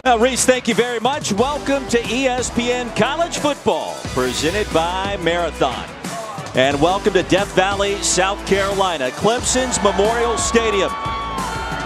Well, Reese, thank you very much. Welcome to ESPN College Football, presented by Marathon. And welcome to Death Valley, South Carolina, Clemson's Memorial Stadium.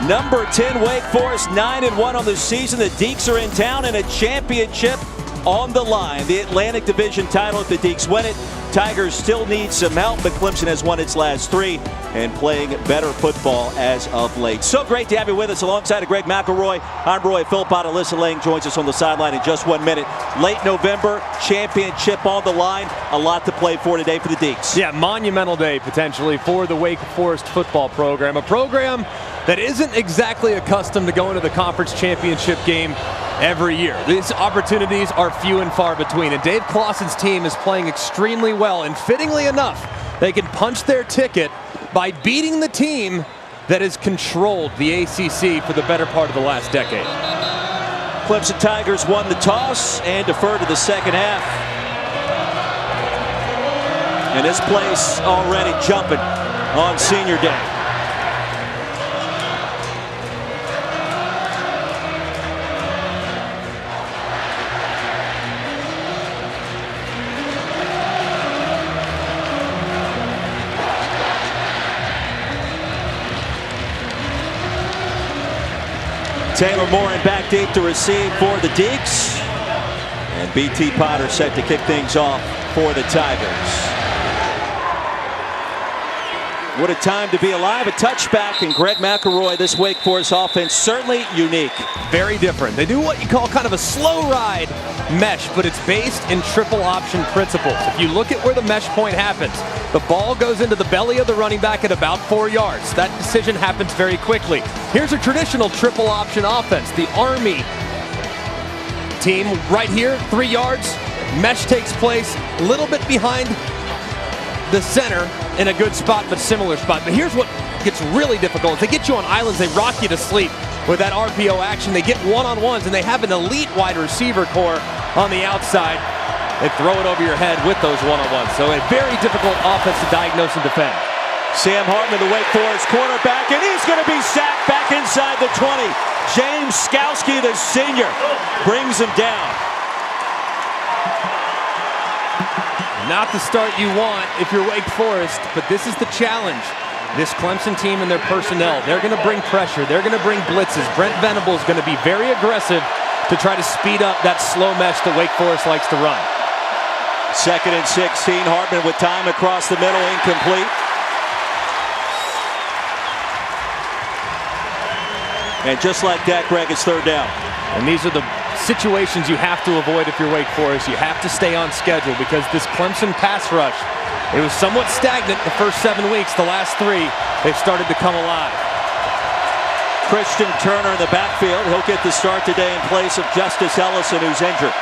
Number 10, Wake Forest, 9-1 on the season. The Deacs are in town and a championship on the line. The Atlantic Division title, if the Deacs win it. Tigers still need some help, but Clemson has won its last 3 and playing better football as of late. So great to have you with us alongside of Greg McElroy. I'm Roy Philpott. Alyssa Lang joins us on the sideline in just 1 minute. Late November, championship on the line. A lot to play for today for the Deacs. Yeah, monumental day potentially for the Wake Forest football program. A program that isn't exactly accustomed to going to the conference championship game every year. These opportunities are few and far between, and Dave Clawson's team is playing extremely well, and fittingly enough, they can punch their ticket by beating the team that has controlled the ACC for the better part of the last decade. Clemson Tigers won the toss and deferred to the second half. And this place already jumping on senior day. Taylor Moore in back deep to receive for the Deacs. And B.T. Potter set to kick things off for the Tigers. What a time to be alive. A touchback, and Greg McElroy, this Wake Forest offense, certainly unique. Very different. They do what you call kind of a slow ride mesh, but it's based in triple option principles. If you look at where the mesh point happens, the ball goes into the belly of the running back at about 4 yards. That decision happens very quickly. Here's a traditional triple option offense. The Army team right here, 3 yards. Mesh takes place a little bit behind the center in a good spot, but similar spot. But here's what gets really difficult. They get you on islands. They rock you to sleep with that RPO action. They get one-on-ones, and they have an elite wide receiver core on the outside. They throw it over your head with those one-on-ones. So a very difficult offense to diagnose and defend. Sam Hartman, the Wake Forest quarterback, and he's going to be sacked back inside the 20. James Skalski, the senior, brings him down. Not the start you want if you're Wake Forest, but this is the challenge. This Clemson team and their personnel, they're going to bring pressure. They're going to bring blitzes. Brent Venables is going to be very aggressive to try to speed up that slow mesh that Wake Forest likes to run. 2nd and 16. Hartman with time across the middle, incomplete. And just like that, Greg, it's 3rd down. And these are the situations you have to avoid if you're Wake Forest. You have to stay on schedule because this Clemson pass rush, it was somewhat stagnant the first 7 weeks. The last 3, they've started to come alive. Christian Turner in the backfield. He'll get the start today in place of Justice Ellison, who's injured.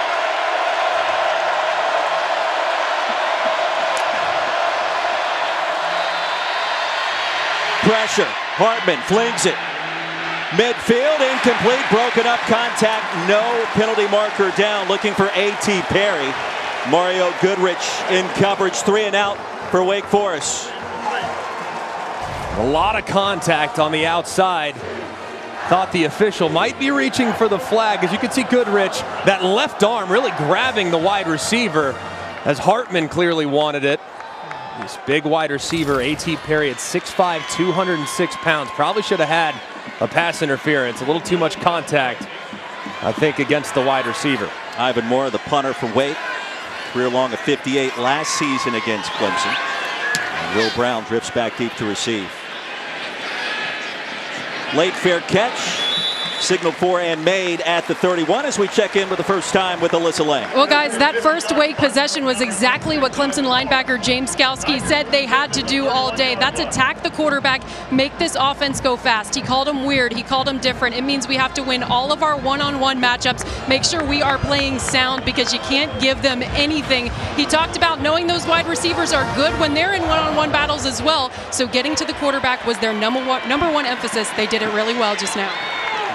Pressure. Hartman flings it. Midfield, incomplete, broken up, contact, no penalty marker down. Looking for A.T. Perry. Mario Goodrich in coverage, 3 and out for Wake Forest. A lot of contact on the outside. Thought the official might be reaching for the flag. As you can see, Goodrich, that left arm really grabbing the wide receiver as Hartman clearly wanted it. This big wide receiver, A.T. Perry at 6'5", 206 pounds. Probably should have had a pass interference. A little too much contact, I think, against the wide receiver. Ivan Moore, the punter from Wake. Career long of 58 last season against Clemson. And Will Brown drifts back deep to receive. Late fair catch. Signaled for and made at the 31 as we check in for the first time with Alyssa Lang. Well, guys, that first Wake possession was exactly what Clemson linebacker James Skalski said they had to do all day. That's attack the quarterback, make this offense go fast. He called him weird. He called him different. It means we have to win all of our one-on-one matchups, make sure we are playing sound because you can't give them anything. He talked about knowing those wide receivers are good when they're in one-on-one battles as well. So getting to the quarterback was their number one emphasis. They did it really well just now.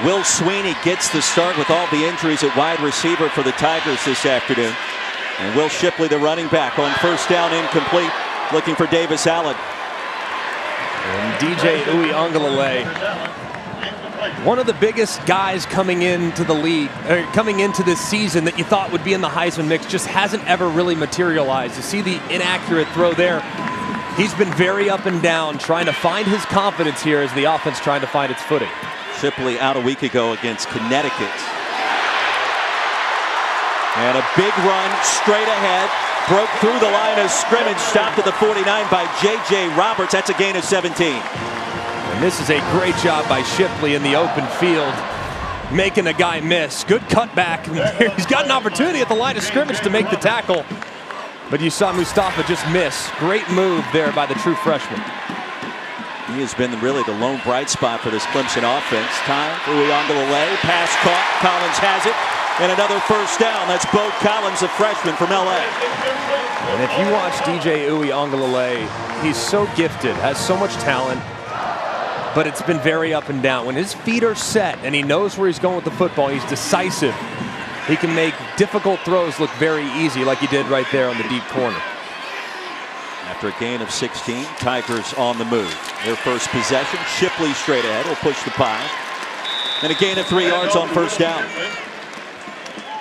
Will Sweeney gets the start with all the injuries at wide receiver for the Tigers this afternoon. And Will Shipley, the running back, on first down, incomplete, looking for Davis Allen. And DJ Uiagalelei One of the biggest guys coming into the league, or coming into this season that you thought would be in the Heisman mix, just hasn't ever really materialized. You see the inaccurate throw there. He's been very up and down, trying to find his confidence here as the offense trying to find its footing. Shipley out a week ago against Connecticut. And a big run straight ahead. Broke through the line of scrimmage, stopped at the 49 by J.J. Roberts. That's a gain of 17. And this is a great job by Shipley in the open field, making a guy miss. Good cutback. He's got an opportunity at the line of scrimmage to make the tackle, but you saw Mustafa just miss. Great move there by the true freshman. He has been really the lone bright spot for this Clemson offense. Time for Uiagalelei. Pass caught. Collins has it. And another first down. That's Bo Collins, a freshman from L.A. And if you watch DJ Uiagalelei, he's so gifted, has so much talent, but it's been very up and down. When his feet are set and he knows where he's going with the football, he's decisive. He can make difficult throws look very easy, like he did right there on the deep corner. After a gain of 16, Tigers on the move. Their first possession, Shipley straight ahead will push the pile. And a gain of 3 yards on first down.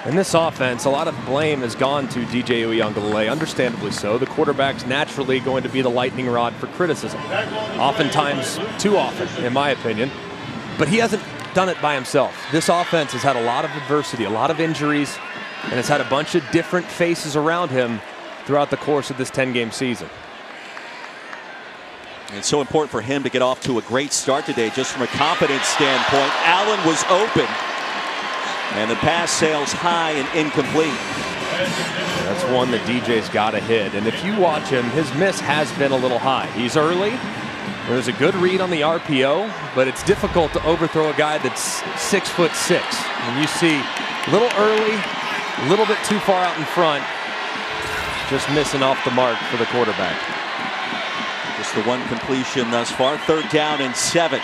In this offense, a lot of blame has gone to DJ Uiagalelei, understandably so. The quarterback's naturally going to be the lightning rod for criticism. Oftentimes, too often, in my opinion. But he hasn't done it by himself. This offense has had a lot of adversity, a lot of injuries, and has had a bunch of different faces around him throughout the course of this 10-game season. And it's so important for him to get off to a great start today, just from a confidence standpoint. Allen was open. And the pass sails high and incomplete. That's one that DJ's got to hit. And if you watch him, his miss has been a little high. He's early. There's a good read on the RPO, but it's difficult to overthrow a guy that's 6'6". And you see a little early, a little bit too far out in front, just missing off the mark for the quarterback. Just the one completion thus far. 3rd down and 7.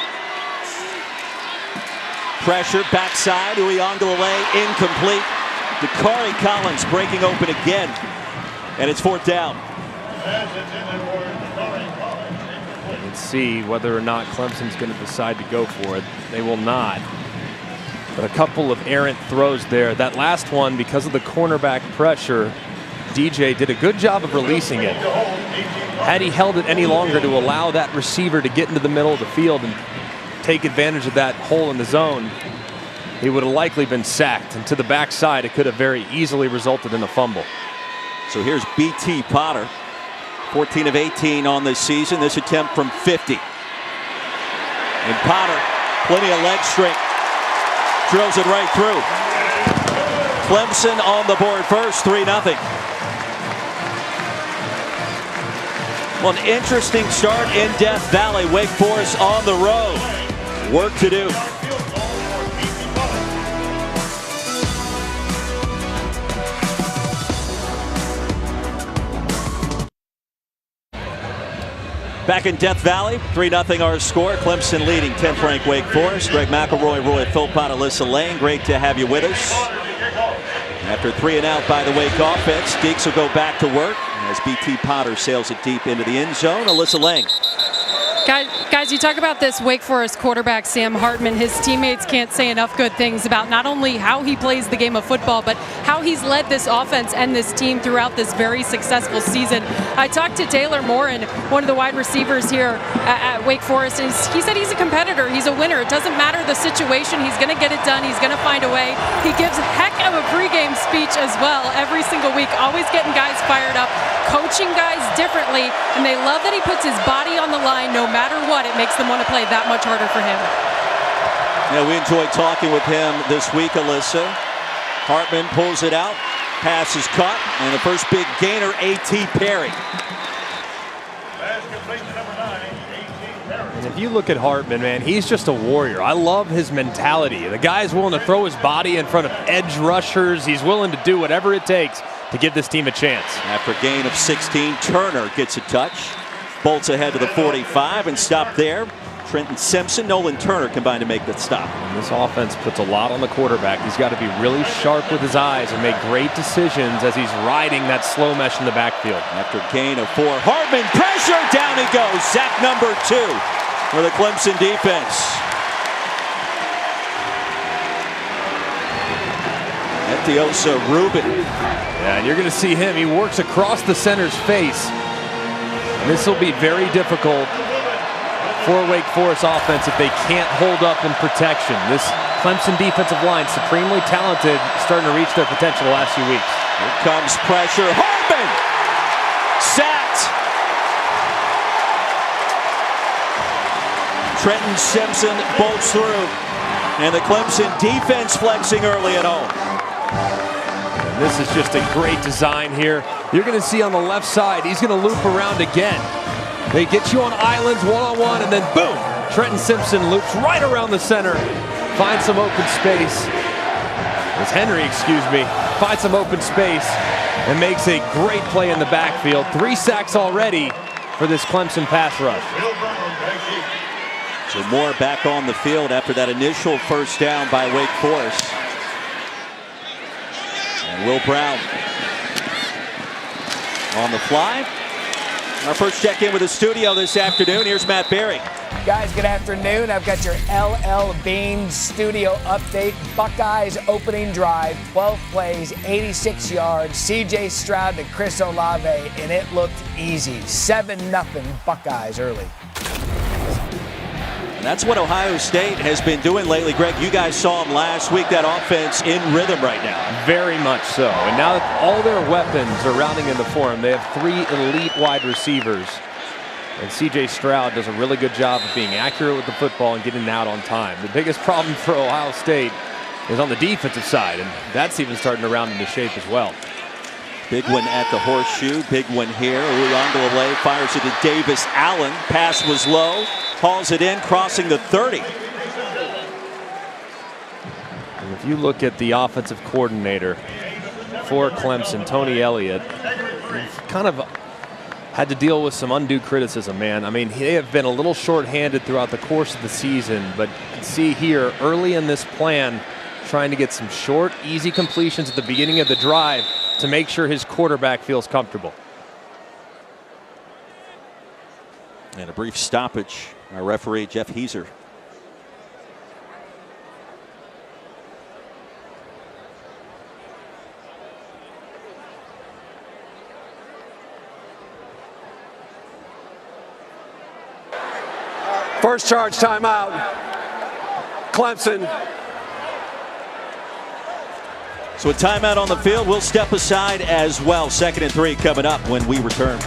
Pressure, backside, Uiagalelei, incomplete. Dakari Collins breaking open again. And it's 4th down. Let's see whether or not Clemson's going to decide to go for it. They will not. But a couple of errant throws there. That last one, because of the cornerback pressure, DJ did a good job of releasing it. Had he held it any longer to allow that receiver to get into the middle of the field and take advantage of that hole in the zone, he would have likely been sacked. And to the backside, it could have very easily resulted in a fumble. So here's B.T. Potter, 14 of 18 on this season. This attempt from 50. And Potter, plenty of leg strength, drills it right through. Clemson on the board first, 3-0. Well, an interesting start in Death Valley. Wake Forest on the road. Work to do. Back in Death Valley, 3-0 our score. Clemson leading 10th ranked Wake Forest. Greg McElroy, Roy Philpott, Alyssa Lane. Great to have you with us. After 3 and out by the Wake offense, Deeks will go back to work as B.T. Potter sails it deep into the end zone. Alyssa Lane. Guys, you talk about this Wake Forest quarterback, Sam Hartman. His teammates can't say enough good things about not only how he plays the game of football, but how he's led this offense and this team throughout this very successful season. I talked to Taylor Morin, one of the wide receivers here at Wake Forest, and he said he's a competitor. He's a winner. It doesn't matter the situation. He's going to get it done. He's going to find a way. He gives a heck of a pregame speech as well every single week, always getting guys fired up, coaching guys differently, and they love that he puts his body on the line no matter what. It makes them want to play that much harder for him. Yeah, we enjoyed talking with him this week, Alyssa. Hartman pulls it out, pass is caught, and the first big gainer, A.T. Perry. And if you look at Hartman, man, he's just a warrior. I love his mentality. The guy's willing to throw his body in front of edge rushers. He's willing to do whatever it takes to give this team a chance. After a gain of 16, Turner gets a touch. Bolts ahead to the 45 and stopped there. Trenton Simpson, Nolan Turner combined to make that stop. And this offense puts a lot on the quarterback. He's got to be really sharp with his eyes and make great decisions as he's riding that slow mesh in the backfield. After a gain of 4, Hartman, pressure, down he goes. Sack number 2 for the Clemson defense. Etiosa Rubin. Yeah, and you're going to see him. He works across the center's face. And this will be very difficult for Wake Forest offense if they can't hold up in protection. This Clemson defensive line, supremely talented, starting to reach their potential the last few weeks. Here comes pressure. Hartman! Sacked! Trenton Simpson bolts through. And the Clemson defense flexing early at home. And this is just a great design here. You're going to see on the left side, he's going to loop around again. They get you on islands, one-on-one, and then boom! Trenton Simpson loops right around the center, finds some open space. It's Henry, excuse me. Finds some open space and makes a great play in the backfield. 3 sacks already for this Clemson pass rush. So Moore back on the field after that initial first down by Wake Forest. And Will Brown on the fly. Our first check-in with the studio this afternoon. Here's Matt Berry. Guys, good afternoon. I've got your LL Bean studio update. Buckeyes opening drive, 12 plays, 86 yards. C.J. Stroud to Chris Olave, and it looked easy. 7-0 Buckeyes early. And that's what Ohio State has been doing lately. Greg, you guys saw them last week. That offense in rhythm right now. Very much so. And now that all their weapons are rounding into form, they have 3 elite wide receivers. And C.J. Stroud does a really good job of being accurate with the football and getting out on time. The biggest problem for Ohio State is on the defensive side, and that's even starting to round into shape as well. Big one at the horseshoe. Big one here. Uyunglele fires it to Davis Allen. Pass was low. Hauls it in, crossing the 30. And if you look at the offensive coordinator for Clemson, Tony Elliott, kind of had to deal with some undue criticism, man. I mean, they have been a little short-handed throughout the course of the season, but you can see here early in this plan, trying to get some short, easy completions at the beginning of the drive to make sure his quarterback feels comfortable. And a brief stoppage. Our referee, Jeff Heiser. First charge timeout. Clemson. So a timeout on the field. We'll step aside as well. 2nd and 3 coming up when we return.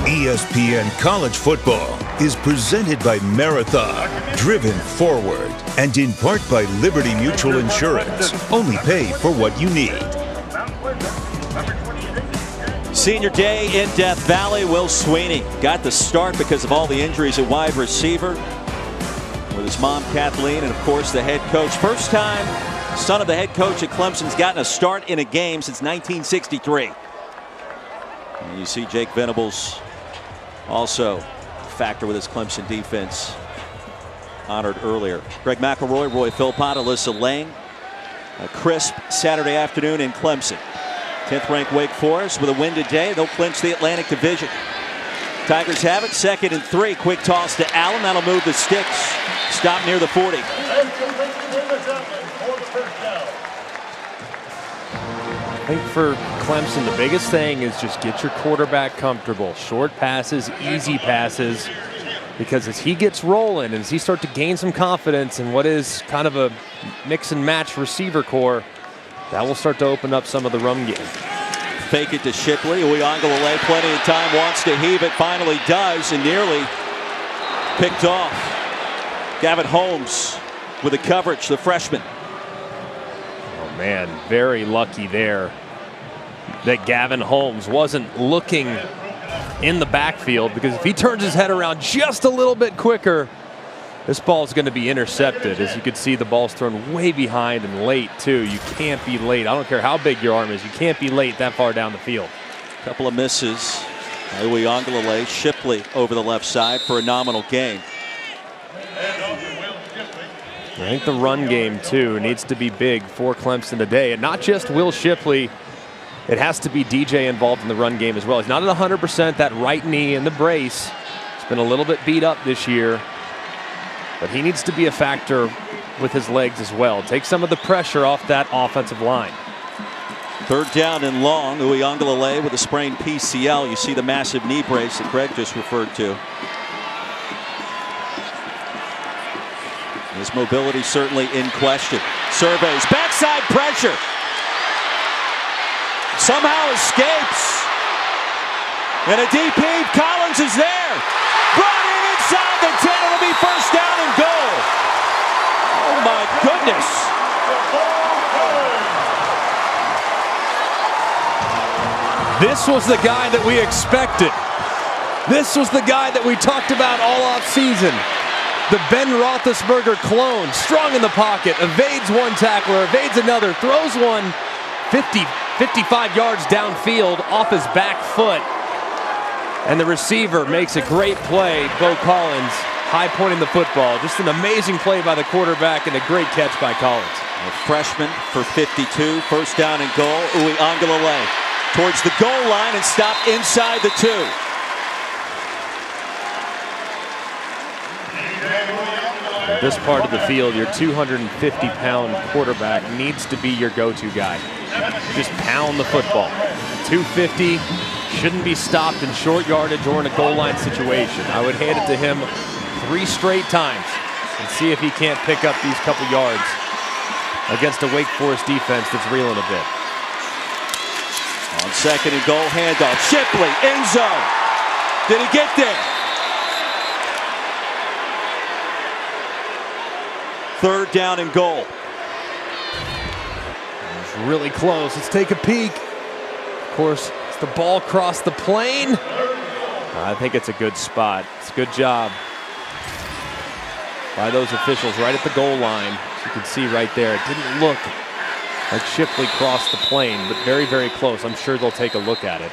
ESPN College Football is presented by Marathon, driven forward, and in part by Liberty Mutual Insurance. Only pay for what you need. Senior day in Death Valley. Will Sweeney got the start because of all the injuries at wide receiver with his mom Kathleen and of course the head coach. First time son of the head coach at Clemson's gotten a start in a game since 1963. And you see Jake Venables also a factor with his Clemson defense, honored earlier. Greg McElroy, Roy Philpott, Alyssa Lang. A crisp Saturday afternoon in Clemson. 10th ranked Wake Forest with a win today. They'll clinch the Atlantic Division. Tigers have it. 2nd and 3. Quick toss to Allen. That'll move the sticks. Stop near the 40. I think for Clemson, the biggest thing is just get your quarterback comfortable. Short passes, easy passes, because as he gets rolling and as he starts to gain some confidence in what is kind of a mix and match receiver core, that will start to open up some of the run game. Fake it to Shipley. Uyunglele, plenty of time, wants to heave it, finally does, and nearly picked off. Gavin Holmes with the coverage, the freshman. Oh man, very lucky there that Gavin Holmes wasn't looking in the backfield, because if he turns his head around just a little bit quicker, this ball is going to be intercepted. As you can see, the ball's thrown way behind and late too. You can't be late. I don't care how big your arm is. You can't be late that far down the field. Couple of misses. Uyunglele, Shipley over the left side for a nominal gain. I think the run game too needs to be big for Clemson today, and not just Will Shipley. It has to be DJ involved in the run game as well. He's not at 100%. That right knee and the brace, it's been a little bit beat up this year. but he needs to be a factor with his legs as well. Take some of the pressure off that offensive line. Third down and long. Uiagalelei with a sprained PCL. You see the massive knee brace that Greg just referred to. His mobility certainly in question. Surveys backside pressure. Somehow escapes. And a DP. Collins is there. Brought in inside the 10. It'll be first down and goal. Oh my goodness. This was the guy that we expected. This was the guy that we talked about all off season. The Ben Roethlisberger clone, strong in the pocket, evades one tackler, evades another, throws one 50, 55 yards downfield off his back foot. And the receiver makes a great play. Bo Collins high pointing the football. Just an amazing play by the quarterback and a great catch by Collins. A freshman for 52, first down and goal. Uiagalelei towards the goal line and stopped inside the 2. In this part of the field, your 250-pound quarterback needs to be your go-to guy. Just pound the football. 250 shouldn't be stopped in short yardage or in a goal line situation. I would hand it to him 3 straight times and see if he can't pick up these couple yards against a Wake Forest defense that's reeling a bit. On second and goal, handoff. Shipley, end zone. Did he get there? Third down and goal. It's really close. Let's take a peek. Of course, it's the ball across the plane. I think it's a good spot. It's a good job by those officials right at the goal line. As you can see right there, it didn't look like Shipley crossed the plane, but very, very close. I'm sure they'll take a look at it.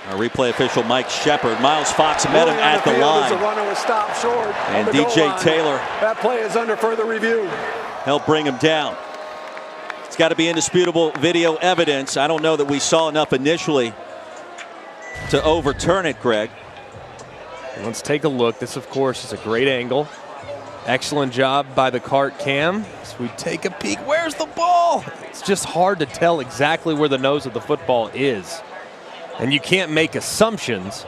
Our replay official Mike Shepard. Miles Fox met him at the line. The runner was stopped short and on the DJ goal line. Taylor. That play is under further review. Helped bring him down. It's got to be indisputable video evidence. I don't know that we saw enough initially to overturn it, Greg. Let's take a look. This, of course, is a great angle. Excellent job by the cart cam. So we take a peek. Where's the ball? It's just hard to tell exactly where the nose of the football is. And you can't make assumptions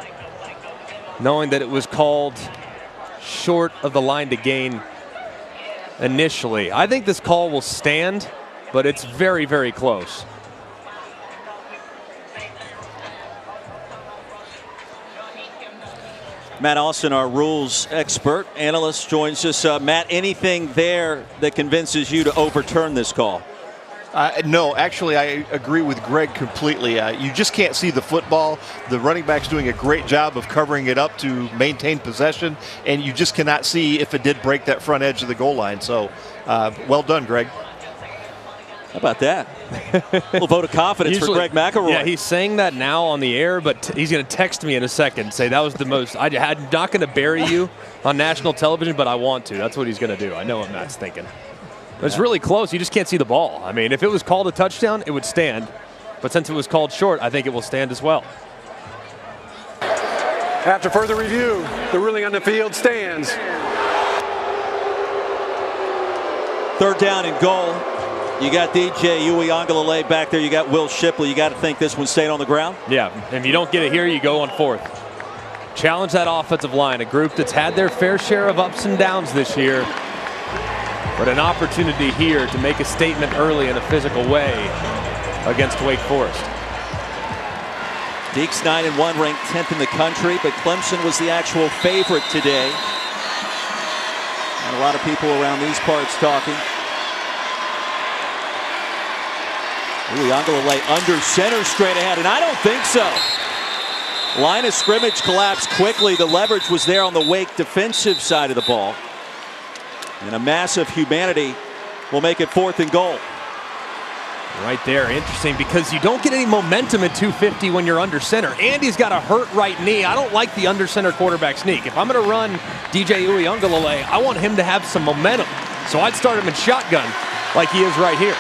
knowing that it was called short of the line to gain initially. I think this call will stand, but it's very, very close. Matt Austin, our rules expert, analyst, joins us. Matt, anything there that convinces you to overturn this call? No, actually, I agree with Greg completely. You just can't see the football. The running back's doing a great job of covering it up to maintain possession, and you just cannot see if it did break that front edge of the goal line. So, well done, Greg. How about that? A little vote of confidence for Greg McElroy. Yeah, he's saying that now on the air, but he's going to text me in a second, say that was the most. I'm not going to bury you on national television, but I want to. That's what he's going to do. I know what Matt's thinking. It's really close. You just can't see the ball. I mean, if it was called a touchdown, it would stand. But since it was called short, I think it will stand as well. After further review, the ruling on the field stands. Third down and goal. You got DJ Uiagalelei back there. You got Will Shipley. You got to think this one stayed on the ground. Yeah, if you don't get it here, you go on fourth. Challenge that offensive line, a group that's had their fair share of ups and downs this year. But an opportunity here to make a statement early in a physical way against Wake Forest. Deeks 9-1, ranked 10th in the country, but Clemson was the actual favorite today. And a lot of people around these parts talking. Uiagalelei under center straight ahead, and I don't think so. Line of scrimmage collapsed quickly. The leverage was there on the Wake defensive side of the ball. And a massive humanity will make it fourth and goal. Right there, interesting, because you don't get any momentum at 250 when you're under center. Andy's got a hurt right knee. I don't like the under center quarterback sneak. If I'm going to run DJ Uiagalelei, I want him to have some momentum. So I'd start him in shotgun like he is right here.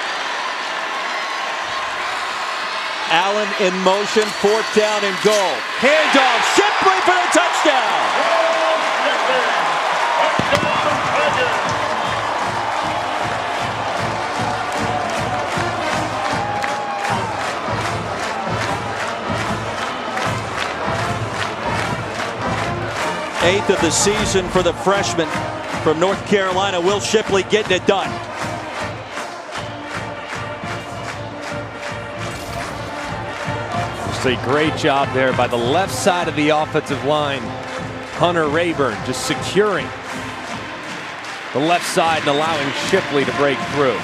Allen in motion, fourth down and goal. Handoff, Shipley for the touchdown. 8th of the season for the freshman from North Carolina. Will Shipley getting it done. Just a great job there by the left side of the offensive line. Hunter Rayburn just securing the left side and allowing Shipley to break through.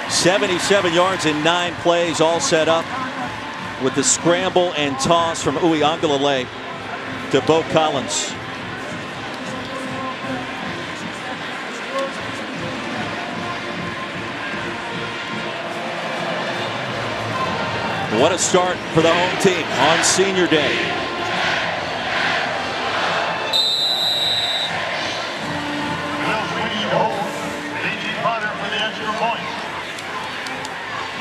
"77 yards in 9 plays, all set up with the scramble and toss from Uiagalelei to Bo Collins. What a start for the home team on senior day.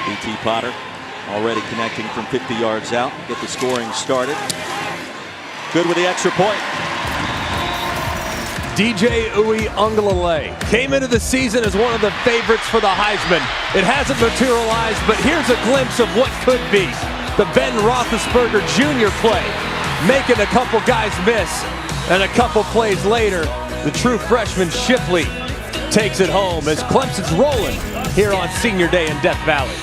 B.T. Potter already connecting from 50 yards out. Get the scoring started. Good with the extra point. DJ Uiagalelei came into the season as one of the favorites for the Heisman. It hasn't materialized, but here's a glimpse of what could be. The Ben Roethlisberger Jr. play, making a couple guys miss, and a couple plays later, the true freshman Shipley takes it home as Clemson's rolling here on senior day in Death Valley.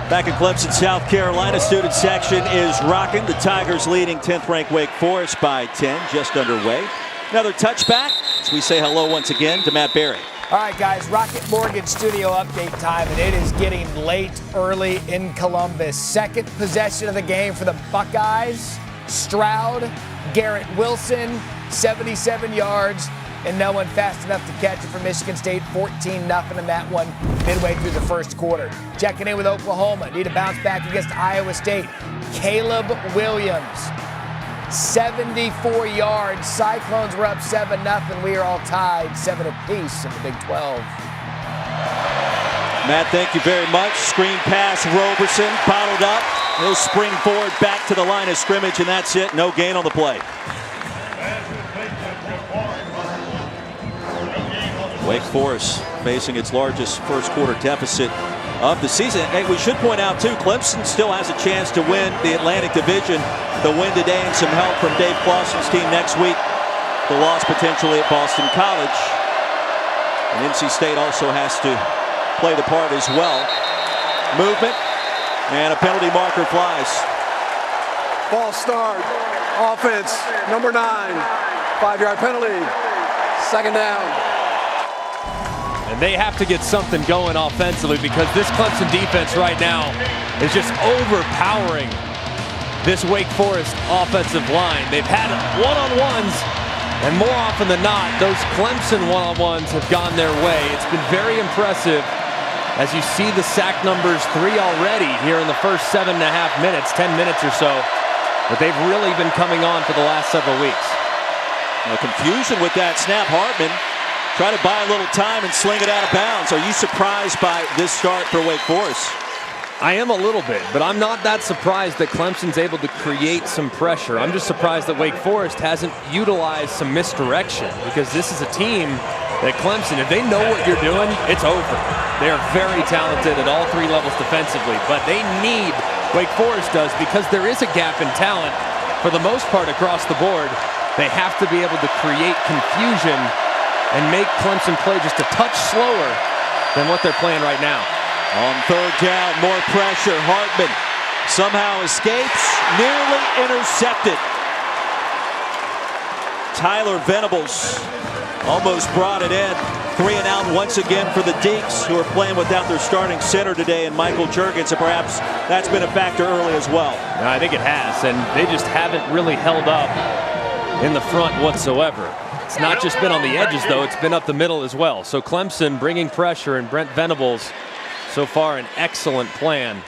Back in Clemson, South Carolina, student section is rocking. The Tigers leading 10th ranked Wake Forest by 10, just underway. Another touchback as we say hello once again to Matt Berry. All right, guys, Rocket Mortgage studio update time, and it is getting late early in Columbus. Second possession of the game for the Buckeyes. Stroud, Garrett Wilson, 77 yards, and no one fast enough to catch it for Michigan State. 14-0 in that one midway through the first quarter. Checking in with Oklahoma. Need to bounce back against Iowa State. Caleb Williams, 74 yards. Cyclones were up 7-0. We are all tied 7 apiece in the Big 12. Matt, thank you very much. Screen pass, Roberson bottled up. He'll spring forward back to the line of scrimmage, and that's it. No gain on the play. Wake Forest facing its largest first quarter deficit of the season. Hey, we should point out, too, Clemson still has a chance to win the Atlantic Division. The win today and some help from Dave Clawson's team next week. The loss potentially at Boston College. And NC State also has to play the part as well. Movement, and a penalty marker flies. False start. Offense, number 9. 5-yard penalty. Second down. And they have to get something going offensively because this Clemson defense right now is just overpowering this Wake Forest offensive line. They've had one-on-ones, and more often than not, those Clemson one-on-ones have gone their way. It's been very impressive as you see the sack numbers 3 already here in the first 7.5 minutes, 10 minutes or so. But they've really been coming on for the last several weeks. No confusion with that snap. Hartman try to buy a little time and sling it out of bounds. Are you surprised by this start for Wake Forest? I am a little bit, but I'm not that surprised that Clemson's able to create some pressure. I'm just surprised that Wake Forest hasn't utilized some misdirection, because this is a team that Clemson, if they know what you're doing, it's over. They are very talented at all 3 levels defensively, but they need, Wake Forest does, because there is a gap in talent for the most part across the board. They have to be able to create confusion and make Clemson play just a touch slower than what they're playing right now. On third down, more pressure. Hartman somehow escapes, nearly intercepted. Tyler Venables almost brought it in. 3 and out once again for the Deeks, who are playing without their starting center today, and Michael Jurgens, and perhaps that's been a factor early as well. I think it has, and they just haven't really held up in the front whatsoever. It's not just been on the edges, though. It's been up the middle as well. So Clemson bringing pressure, and Brent Venables, so far an excellent plan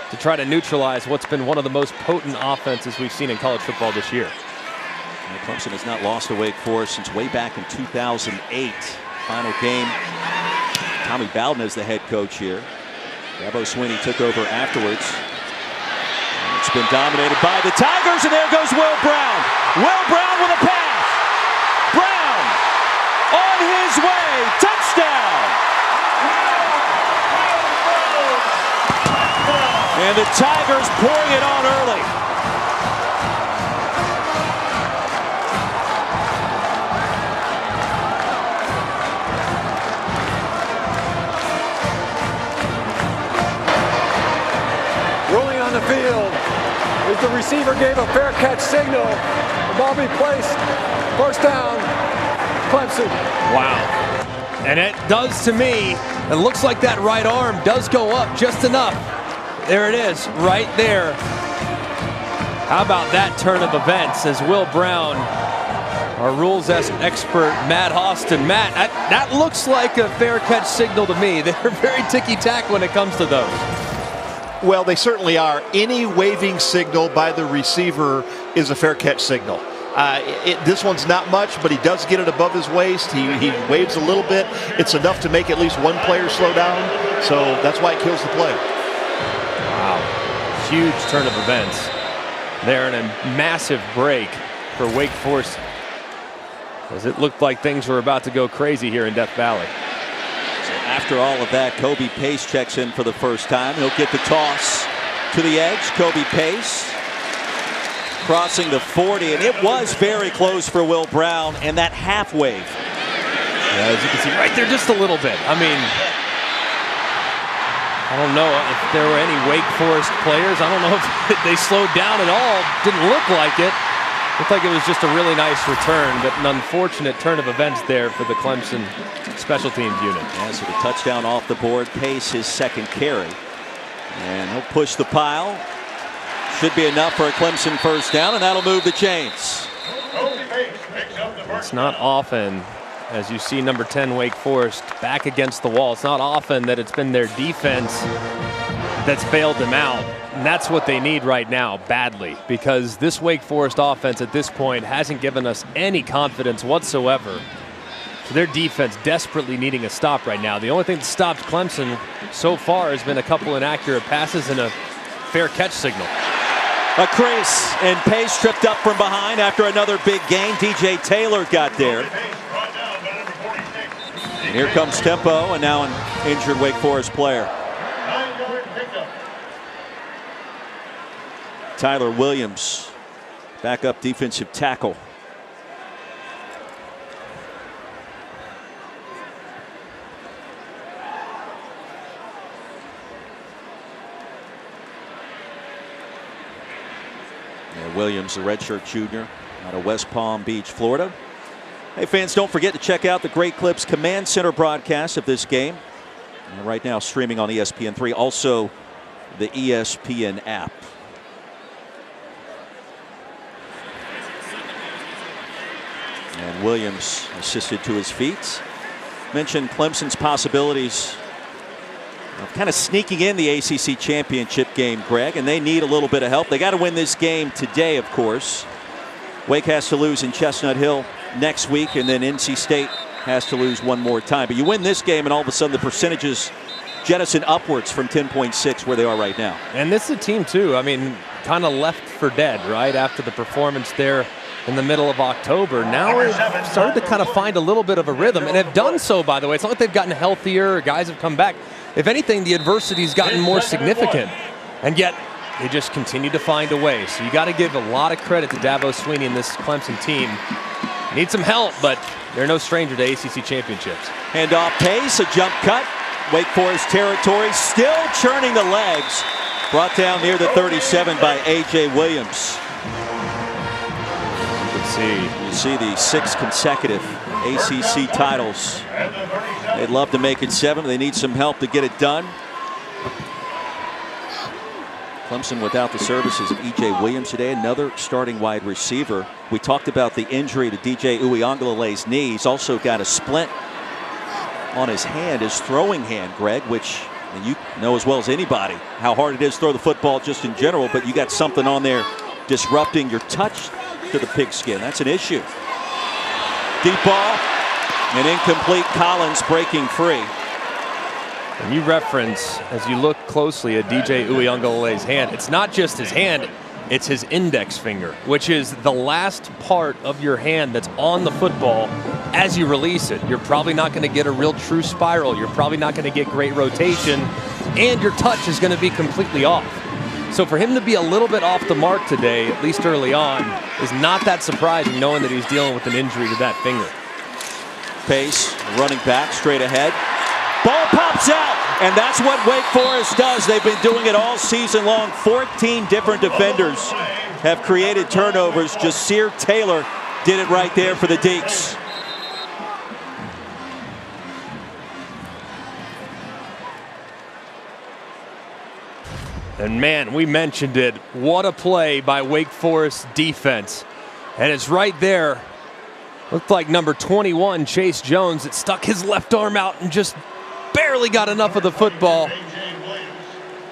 to try to neutralize what's been one of the most potent offenses we've seen in college football this year. And Clemson has not lost to Wake Forest since way back in 2008. Final game, Tommy Bowden is the head coach here. Dabo Swinney took over afterwards. And it's been dominated by the Tigers, and there goes Will Brown. Will Brown with a pass. Brown on his way. Touchdown. And the Tigers pouring it on early. Rolling on the field as the receiver gave a fair catch signal. The ball be placed. First down, Clemson. Wow. And it does to me, it looks like that right arm does go up just enough. There it is, right there. How about that turn of events as Will Brown, our rules expert, Matt Austin. Matt, that looks like a fair catch signal to me. They're very ticky-tack when it comes to those. Well, they certainly are. Any waving signal by the receiver is a fair catch signal. This one's not much, but he does get it above his waist. He waves a little bit. It's enough to make at least one player slow down, so that's why it kills the play. Wow, huge turn of events there, and a massive break for Wake Forest, as it looked like things were about to go crazy here in Death Valley. So after all of that, Kobe Pace checks in for the first time. He'll get the toss to the edge. Kobe Pace crossing the 40, and it was very close for Will Brown, and that half wave. Yeah, as you can see right there, just a little bit. I mean, I don't know if there were any Wake Forest players. I don't know if they slowed down at all. Didn't look like it. Looked like it was just a really nice return, but an unfortunate turn of events there for the Clemson special teams unit. Yeah, so the touchdown off the board. Pace his second carry. And he'll push the pile. Should be enough for a Clemson first down, and that'll move the chains. It's not often, as you see number 10 Wake Forest back against the wall, it's not often that it's been their defense that's bailed them out. And that's what they need right now, badly, because this Wake Forest offense at this point hasn't given us any confidence whatsoever. So their defense desperately needing a stop right now. The only thing that stopped Clemson so far has been a couple inaccurate passes and a fair catch signal. A crease, and Pace tripped up from behind after another big gain. DJ Taylor got there. And here comes tempo, and now an injured Wake Forest player. Tyler Williams, backup defensive tackle. Williams, a redshirt junior out of West Palm Beach, Florida. Hey fans, don't forget to check out the Great Clips Command Center broadcast of this game. And right now streaming on ESPN3, also the ESPN app. And Williams assisted to his feet. Mentioned Clemson's possibilities of kind of sneaking in the ACC championship game, Greg, and they need a little bit of help. They got to win this game today, of course. Wake has to lose in Chestnut Hill next week, and then NC State has to lose one more time. But you win this game, and all of a sudden the percentages jettison upwards from 10.6 where they are right now. And this is a team, too, I mean, kind of left for dead, right, after the performance there in the middle of October. Now they've started to kind of find a little bit of a rhythm, and have done so, by the way. It's not like they've gotten healthier, guys have come back. If anything, the adversity's gotten more significant, and yet they just continue to find a way. So you got to give a lot of credit to Dabo Swinney and this Clemson team. Need some help, but they're no stranger to ACC championships. Handoff Pace, a jump cut. Wake Forest territory, still churning the legs. Brought down near the 37 by A.J. Williams. You see the 6 consecutive ACC titles. They'd love to make it 7. They need some help to get it done. Clemson without the services of E.J. Williams today, another starting wide receiver. We talked about the injury to DJ Uiagalelei's knee. He's also got a splint on his hand, his throwing hand, Greg, which and you know as well as anybody how hard it is to throw the football just in general, but you got something on there disrupting your touch to the pigskin. That's an issue. Deep ball and incomplete. Collins breaking free. And you reference, as you look closely at DJ Uiagalelei's hand, it's not just his hand, It's his index finger, which is the last part of your hand that's on the football as you release it. You're probably not going to get a real true spiral. You're probably not going to get great rotation, and your touch is going to be completely off. So for him to be a little bit off the mark today, at least early on, is not that surprising, knowing that he's dealing with an injury to that finger. Pace, running back, straight ahead. Ball pops out, and that's what Wake Forest does. They've been doing it all season long. 14 different defenders have created turnovers. Jasir Taylor did it right there for the Deacs. And man, we mentioned it. What a play by Wake Forest defense. And it's right there. Looked like number 21, Chase Jones, that stuck his left arm out and just barely got enough of the football,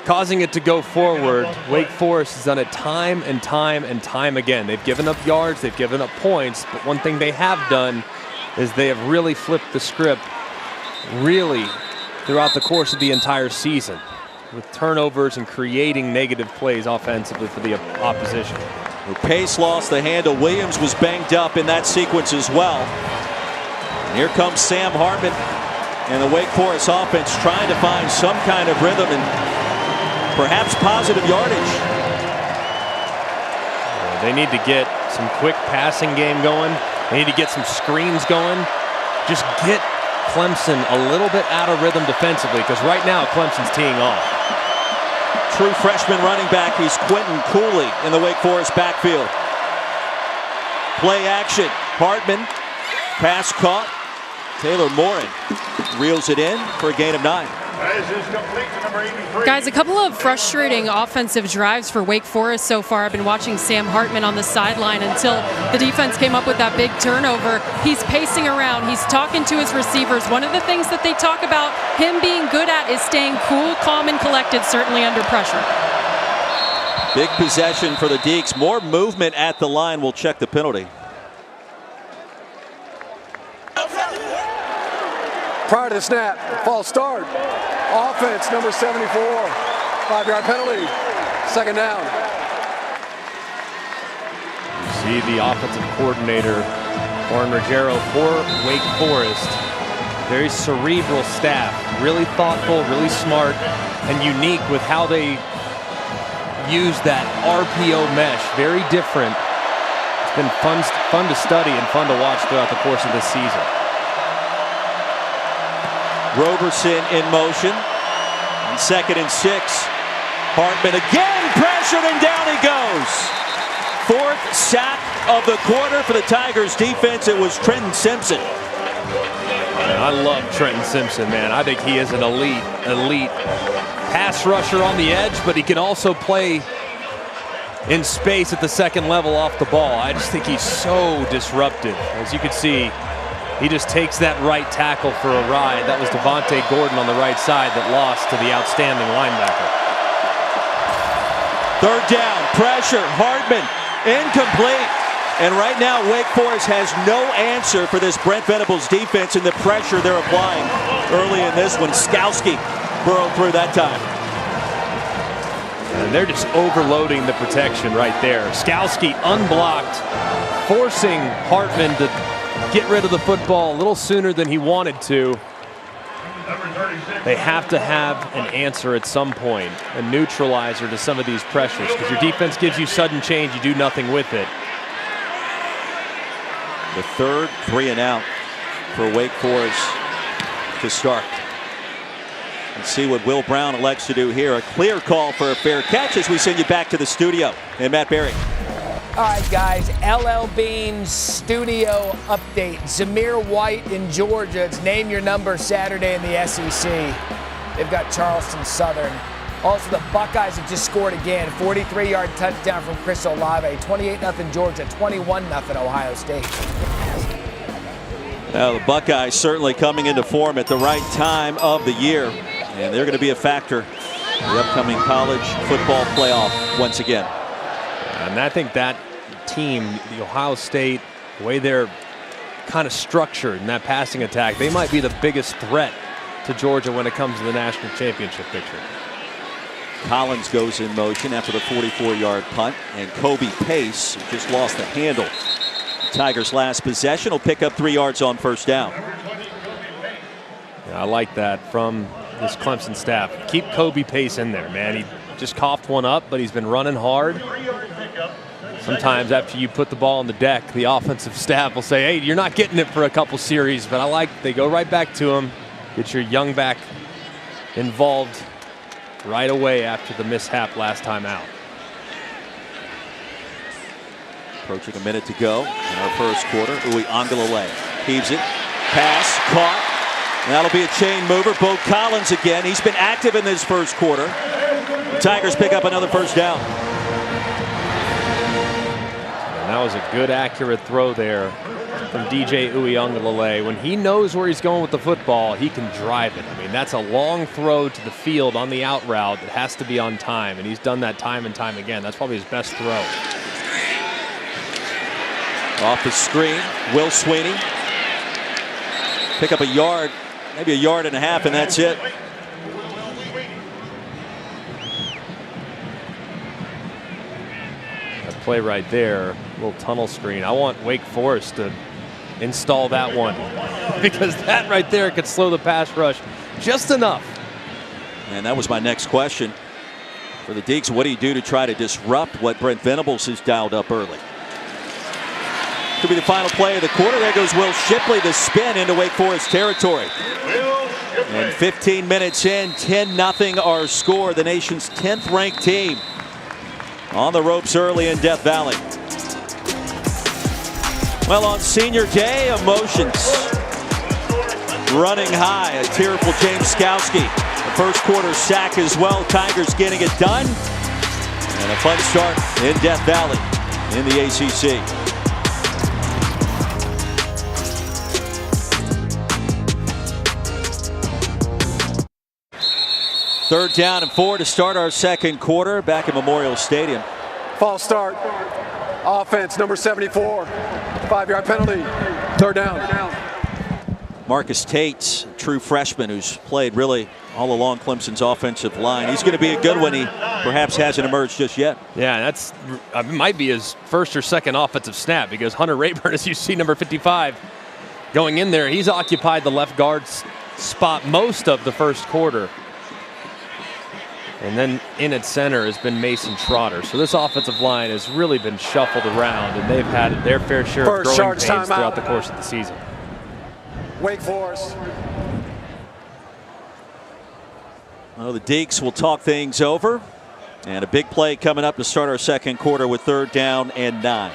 causing it to go forward. Wake Forest has done it time and time and time again. They've given up yards, they've given up points, but one thing they have done is they have really flipped the script really throughout the course of the entire season, with turnovers and creating negative plays offensively for the opposition. Pace lost the handle. Williams was banged up in that sequence as well. And here comes Sam Hartman and the Wake Forest offense trying to find some kind of rhythm and perhaps positive yardage. They need to get some quick passing game going. They need to get some screens going. Just get Clemson a little bit out of rhythm defensively, because right now Clemson's teeing off. True freshman running back, he's Quentin Cooley in the Wake Forest backfield. Play action, Hartman, pass caught. Taylor Morin reels it in for a gain of 9. Guys, a couple of frustrating offensive drives for Wake Forest so far. I've been watching Sam Hartman on the sideline until the defense came up with that big turnover. He's pacing around. He's talking to his receivers. One of the things that they talk about him being good at is staying cool, calm, and collected, certainly under pressure. Big possession for the Deacs. More movement at the line. We'll check the penalty. Prior to the snap, false start. Offense, number 74. 5-yard penalty. Second down. You see the offensive coordinator, Warren Ruggiero, for Wake Forest. Very cerebral staff. Really thoughtful, really smart, and unique with how they use that RPO mesh. Very different. It's been fun to study and fun to watch throughout the course of this season. Roberson in motion. On 2nd and 6. Hartman again pressured, and down he goes. 4th sack of the quarter for the Tigers defense. It was Trenton Simpson. Man, I love Trenton Simpson, man. I think he is an elite pass rusher on the edge, but he can also play in space at the second level off the ball. I just think he's so disruptive. As you can see, he just takes that right tackle for a ride. That was Devontae Gordon on the right side that lost to the outstanding linebacker. 3rd down, pressure, Hartman, incomplete. And right now, Wake Forest has no answer for this Brent Venables defense and the pressure they're applying early in this one. Skowski burrowed through that time. And they're just overloading the protection right there. Skowski unblocked, forcing Hartman to get rid of the football a little sooner than he wanted to. They have to have an answer at some point, a neutralizer to some of these pressures, because your defense gives you sudden change, you do nothing with it. The 3rd 3 and out for Wake Forest to start. And see what Will Brown elects to do here. A clear call for a fair catch as we send you back to the studio. And Matt Berry. All right, guys, LL Bean's studio update. Zamir White in Georgia. It's Name Your Number Saturday in the SEC. They've got Charleston Southern. Also, the Buckeyes have just scored again. 43-yard touchdown from Chris Olave. 28-0 Georgia, 21-0 Ohio State. Now, the Buckeyes certainly coming into form at the right time of the year. And they're going to be a factor in the upcoming college football playoff once again. And I think that team, the Ohio State, the way they're kind of structured in that passing attack, they might be the biggest threat to Georgia when it comes to the national championship picture. Collins goes in motion after the 44-yard punt, and Kobe Pace just lost the handle. Tigers' last possession will pick up 3 yards on first down. Yeah, I like that from this Clemson staff. Keep Kobe Pace in there, man. He just coughed one up, but he's been running hard. Sometimes after you put the ball on the deck, the offensive staff will say, hey, you're not getting it for a couple series, but I like they go right back to him. Get your young back involved right away after the mishap last time out. Approaching a minute to go in our first quarter. Uiagalelei heaves it. Pass caught. And that'll be a chain mover. Bo Collins again. He's been active in this first quarter. The Tigers pick up another first down. And that was a good, accurate throw there from DJ Uiagalelei. When he knows where he's going with the football, he can drive it. I mean, that's a long throw to the field on the out route that has to be on time, and he's done that time and time again. That's probably his best throw. Off the screen, Will Sweeney. Pick up a yard, maybe a yard and a half, and that's it. That play right there, little tunnel screen. I want Wake Forest to install that one because that right there could slow the pass rush just enough. And that was my next question for the Deacs. What do you do to try to disrupt what Brent Venables has dialed up early? Could be the final play of the quarter. There goes Will Shipley, the spin into Wake Forest territory. And 15 minutes in, 10-0 our score. The nation's 10th ranked team on the ropes early in Death Valley. Well, on senior day, emotions running high. A tearful James Skalski. The first quarter sack as well. Tigers getting it done. And a fun start in Death Valley in the ACC. Third down and 4 to start our second quarter back at Memorial Stadium. False start. Offense, number 74. 5-yard penalty. Third down. Marcus Tate, true freshman who's played really all along Clemson's offensive line. He's going to be a good one. He perhaps hasn't emerged just yet. Yeah, that's might be his first or second offensive snap because Hunter Rayburn, as you see, number 55, going in there. He's occupied the left guard spot most of the first quarter. And then in at center has been Mason Trotter. So this offensive line has really been shuffled around, and they've had their fair share of growing pains throughout the course of the season. Wake Forest. Well, the Deacs will talk things over. And a big play coming up to start our second quarter with 3rd down and 9.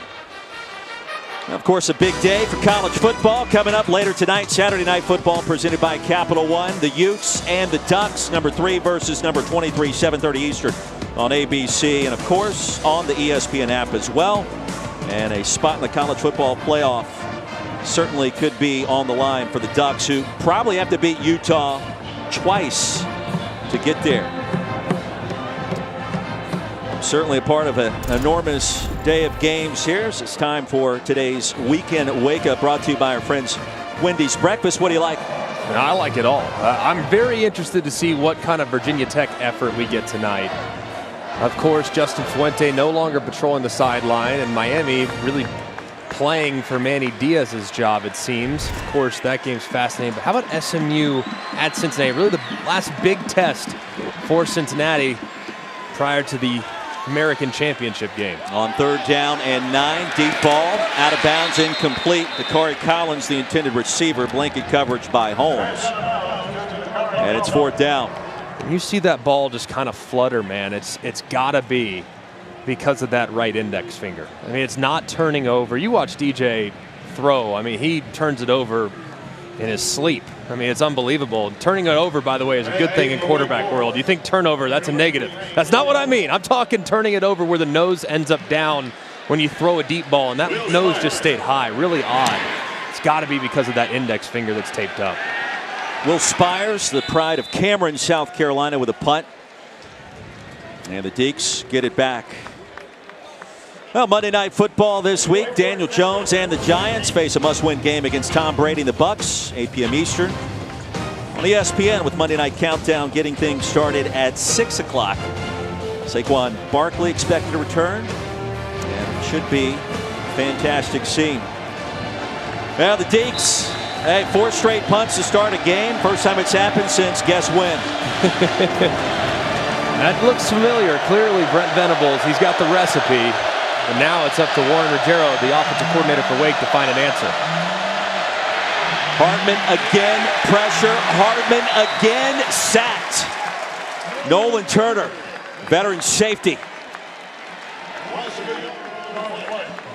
Of course, a big day for college football coming up later tonight. Saturday Night Football presented by Capital One. The Utes and the Ducks, number 3 versus number 23, 7:30 Eastern on ABC. And, of course, on the ESPN app as well. And a spot in the college football playoff certainly could be on the line for the Ducks, who probably have to beat Utah twice to get there. Certainly a part of an enormous day of games here. So it's time for today's Weekend Wake Up, brought to you by our friends Wendy's Breakfast. What do you like? I like it all. I'm very interested to see what kind of Virginia Tech effort we get tonight. Of course, Justin Fuente no longer patrolling the sideline, and Miami really playing for Manny Diaz's job, it seems. Of course, that game's fascinating. But how about SMU at Cincinnati? Really the last big test for Cincinnati prior to the American Championship game. On 3rd down and 9, deep ball, out of bounds, incomplete. Dakari Collins, the intended receiver, blanket coverage by Holmes. And it's 4th down. When you see that ball just kind of flutter, man, it's got to be because of that right index finger. I mean, it's not turning over. You watch DJ throw. I mean, he turns it over in his sleep. I mean, it's unbelievable. Turning it over, by the way, is a good thing in quarterback world. You think turnover, that's a negative. That's not what I mean. I'm talking turning it over where the nose ends up down when you throw a deep ball, and that nose just stayed high. Really odd. It's got to be because of that index finger that's taped up. Will Spires, the pride of Cameron, South Carolina, with a punt. And the Deacs get it back. Well, Monday Night Football this week. Daniel Jones and the Giants face a must-win game against Tom Brady and the Bucs, 8 p.m. Eastern on ESPN with Monday Night Countdown getting things started at 6 o'clock. Saquon Barkley expected to return, and it should be a fantastic scene. Now the Deeks, hey, 4 straight punts to start a game. First time it's happened since guess when. That looks familiar. Clearly Brent Venables, he's got the recipe. And now it's up to Warren Ruggiero, the offensive coordinator for Wake, to find an answer. Hartman again, pressure. Hartman again, sacked. Nolan Turner, veteran safety.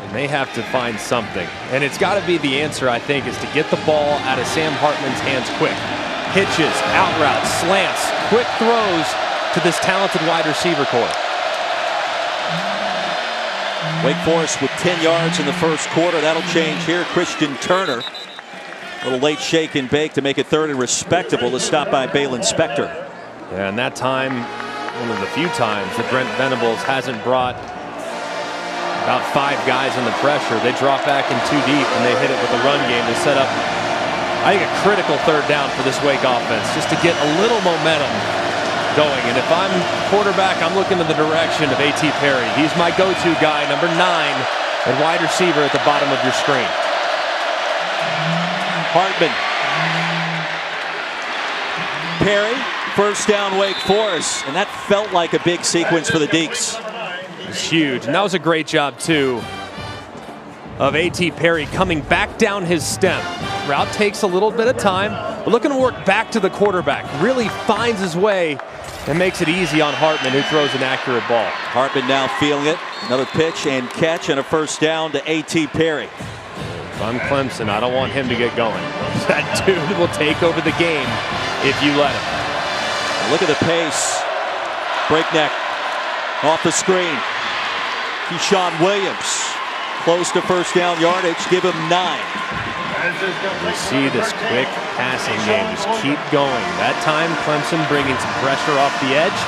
And they have to find something. And it's got to be the answer, I think, is to get the ball out of Sam Hartman's hands quick. Hitches, out routes, slants, quick throws to this talented wide receiver core. Wake Forest with 10 yards in the first quarter. That'll change here. Christian Turner, a little late shake and bake to make it third and respectable to stop by Balin Spector. Yeah, and that time, one of the few times that Brent Venables hasn't brought about 5 guys in the pressure. They drop back in too deep and they hit it with a run game to set up, I think, a critical third down for this Wake offense, just to get a little momentum going. And if I'm quarterback, I'm looking in the direction of A.T. Perry. He's my go-to guy, number 9, and wide receiver at the bottom of your screen. Hartman. Perry, first down Wake Forest, and that felt like a big sequence for the Deeks. It's huge, and that was a great job, too, of A.T. Perry coming back down his stem. Route takes a little bit of time, but looking to work back to the quarterback. Really finds his way and makes it easy on Hartman, who throws an accurate ball. Hartman now feeling it. Another pitch and catch and a first down to A.T. Perry. If I'm Clemson, I don't want him to get going. That dude will take over the game if you let him. Now look at the pace. Breakneck off the screen. Keyshawn Williams close to first down yardage. Give him 9. You see this quick passing game. Just keep going. That time, Clemson bringing some pressure off the edge.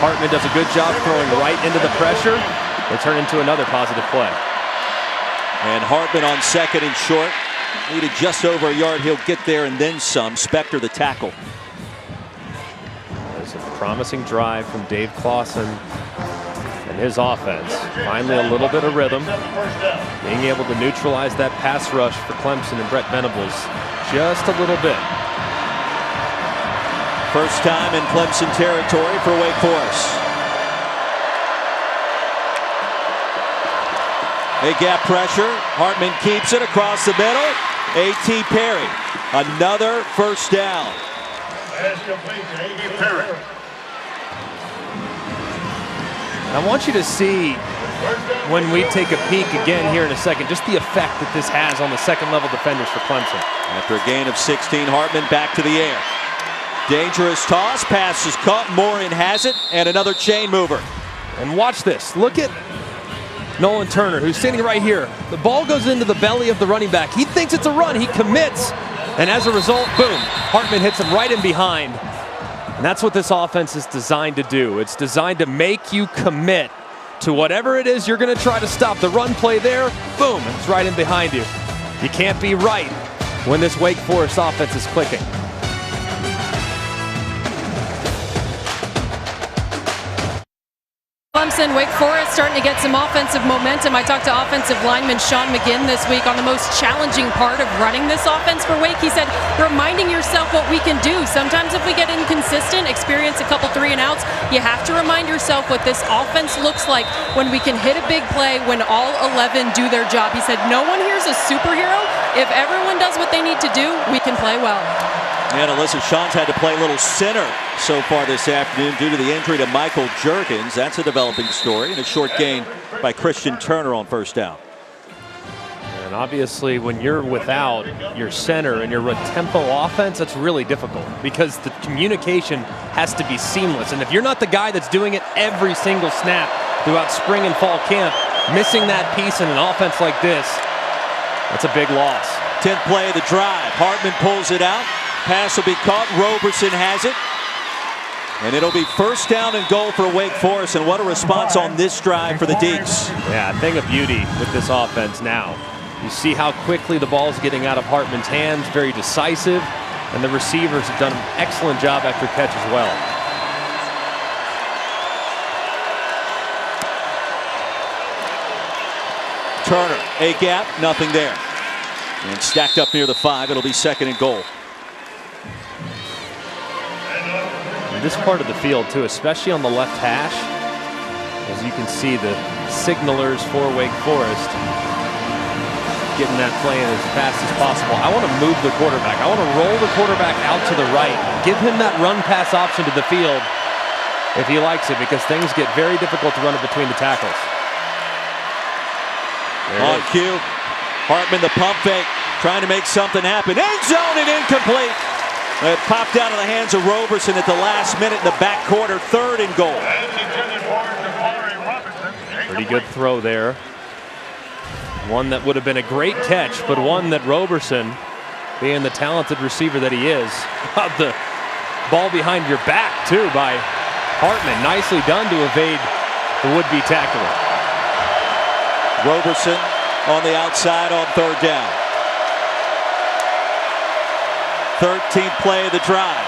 Hartman does a good job throwing right into the pressure. They turn into another positive play. And Hartman on second and short. Needed just over a yard. He'll get there and then some. Spector the tackle. There's a promising drive from Dave Clawson and his offense. Finally a little bit of rhythm. Being able to neutralize that pass rush for Clemson and Brent Venables just a little bit. First time in Clemson territory for Wake Forest. A gap pressure. Hartman keeps it across the middle. A.T. Perry. Another first down. I want you to see, when we take a peek again here in a second, just the effect that this has on the second level defenders for Clemson. After a gain of 16, Hartman back to the air. Dangerous toss, pass is caught, Morin has it, and another chain mover. And watch this, look at Nolan Turner, who's standing right here. The ball goes into the belly of the running back. He thinks it's a run, he commits, and as a result, boom, Hartman hits him right in behind. And that's what this offense is designed to do. It's designed to make you commit to whatever it is you're going to try to stop. The run play there, boom, it's right in behind you. You can't be right when this Wake Forest offense is clicking. Clemson, Wake Forest starting to get some offensive momentum. I talked to offensive lineman Sean McGinn this week on the most challenging part of running this offense for Wake. He said, reminding yourself what we can do. Sometimes if we get inconsistent, experience a couple 3 and outs, you have to remind yourself what this offense looks like when we can hit a big play, when all 11 do their job. He said, no one here is a superhero. If everyone does what they need to do, we can play well. And Alyssa Sean's had to play a little center so far this afternoon due to the injury to Michael Jergens. That's a developing story, and a short gain by Christian Turner on first down. And obviously, when you're without your center and your tempo offense, that's really difficult because the communication has to be seamless. And if you're not the guy that's doing it every single snap throughout spring and fall camp, missing that piece in an offense like this, that's a big loss. 10th play of the drive. Hartman pulls it out. Pass will be caught. Roberson has it. And it'll be first down and goal for Wake Forest. And what a response on this drive for the Deeks. Yeah, a thing of beauty with this offense now. You see how quickly the ball's getting out of Hartman's hands. Very decisive. And the receivers have done an excellent job after catch as well. Turner, a gap, nothing there. And stacked up near the 5, it'll be 2nd and goal. And this part of the field too, especially on the left hash, as you can see the signalers for Wake Forest getting that play in as fast as possible. I want to move the quarterback. I want to roll the quarterback out to the right. Give him that run pass option to the field if he likes it, because things get very difficult to run it between the tackles. On cue, Hartman the pump fake, trying to make something happen. End zone and incomplete. It popped out of the hands of Roberson at the last minute in the back quarter. 3rd and goal. Pretty good throw there. One that would have been a great catch, but one that Roberson, being the talented receiver that he is, got the ball behind your back too by Hartman. Nicely done to evade the would-be tackler. Roberson on the outside on 3rd down. 13th play of the drive.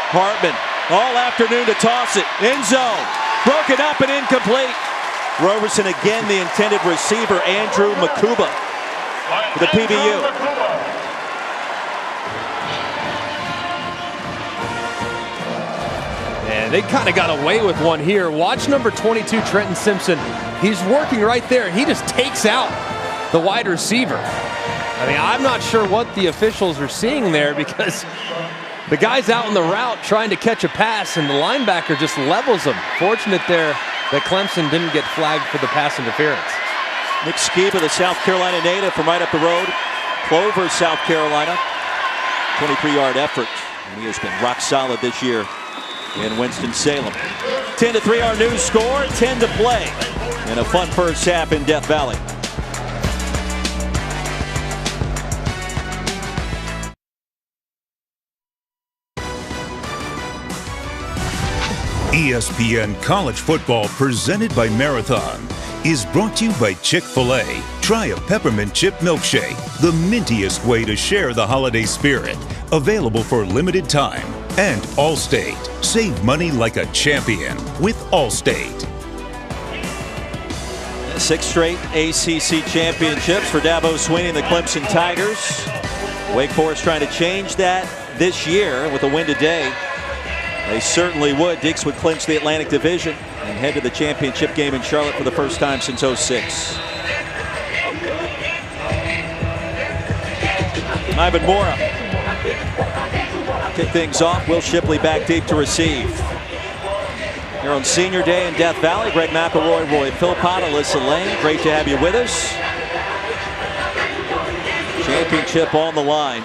Hartman all afternoon to toss it. End zone. Broken up and incomplete. Roberson again, the intended receiver, Andrew Makuba for the PBU. And they kind of got away with one here. Watch number 22, Trenton Simpson. He's working right there. He just takes out the wide receiver. I mean, I'm not sure what the officials are seeing there, because the guy's out in the route trying to catch a pass, and the linebacker just levels him. Fortunate there that Clemson didn't get flagged for the pass interference. Nick Skiba, the South Carolina native from right up the road. Clover, South Carolina. 23-yard effort. And he has been rock solid this year in Winston-Salem. 10-3 our new score, 10 to play. And a fun first half in Death Valley. ESPN College Football, presented by Marathon, is brought to you by Chick-fil-A. Try a peppermint chip milkshake, the mintiest way to share the holiday spirit. Available for limited time. And Allstate. Save money like a champion with Allstate. 6 straight ACC championships for Dabo Swinney and the Clemson Tigers. Wake Forest trying to change that this year with a win today. They certainly would. Dix would clinch the Atlantic Division and head to the championship game in Charlotte for the first time since '06. Ivan Mora. Kick things off. Will Shipley back deep to receive. Here on Senior Day in Death Valley, Greg McElroy, Roy Philpott, Alyssa Lane. Great to have you with us. Championship on the line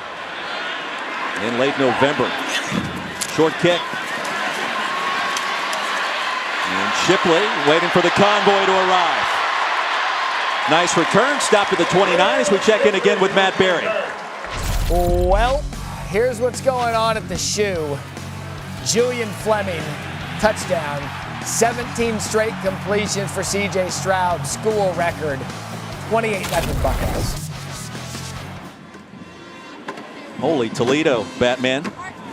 in late November. Short kick. And Shipley waiting for the convoy to arrive. Nice return. Stopped at the 29 as we check in again with Matt Berry. Well, here's what's going on at the shoe. Julian Fleming, touchdown. 17 straight completions for C.J. Stroud, school record. 28-0 Buckeyes. Holy Toledo, Batman.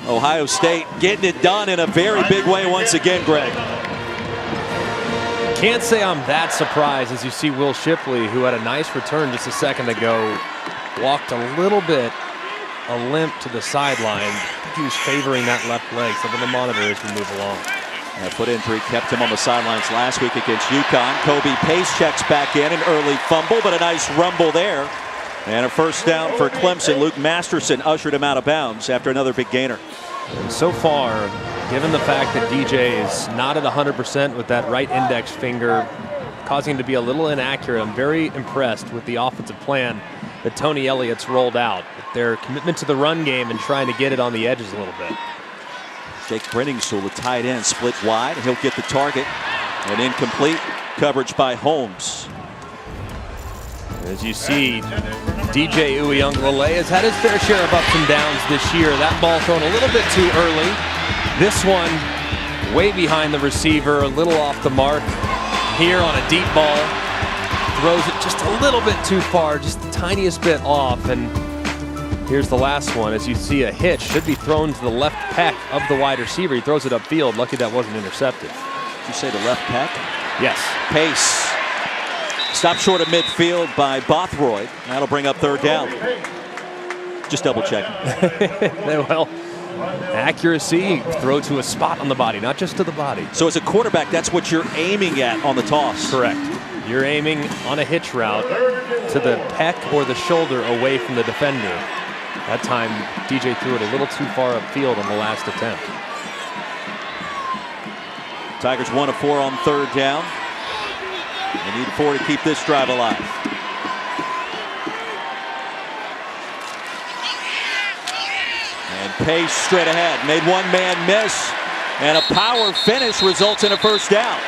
Ohio State getting it done in a very big way once again, Greg. Can't say I'm that surprised as you see Will Shipley, who had a nice return just a second ago, walked a little bit, a limp to the sideline. I think he was favoring that left leg, something to monitor as we move along. That foot injury kept him on the sidelines last week against UConn. Kobe Pace checks back in, an early fumble, but a nice rumble there. And a first down for Clemson. Luke Masterson ushered him out of bounds after another big gainer. And so far, given the fact that DJ is not at 100% with that right index finger, causing him to be a little inaccurate, I'm very impressed with the offensive plan that Tony Elliott's rolled out. Their commitment to the run game and trying to get it on the edges a little bit. Jake Brenningstool, the tight end, split wide. He'll get the target. And incomplete coverage by Holmes. As you see, DJ Uiagalelei has had his fair share of ups and downs this year. That ball thrown a little bit too early. This one way behind the receiver, a little off the mark. Here on a deep ball, throws it just a little bit too far, just the tiniest bit off, and Here's the last one. As you see, a hitch should be thrown to the left pec of the wide receiver. He throws it upfield. Lucky that wasn't intercepted. Did you say the left pec? Yes. Pace. Stopped short of midfield by Bothroyd. That'll bring up third down. Just double checking. Well, accuracy, throw to a spot on the body, not just to the body. So as a quarterback, that's what you're aiming at on the toss. Correct. You're aiming on a hitch route to the pec or the shoulder away from the defender. That time, DJ threw it a little too far upfield on the last attempt. Tigers 1 of 4 on third down. They need 4 to keep this drive alive. And Pace straight ahead. Made one man miss. And a power finish results in a first down.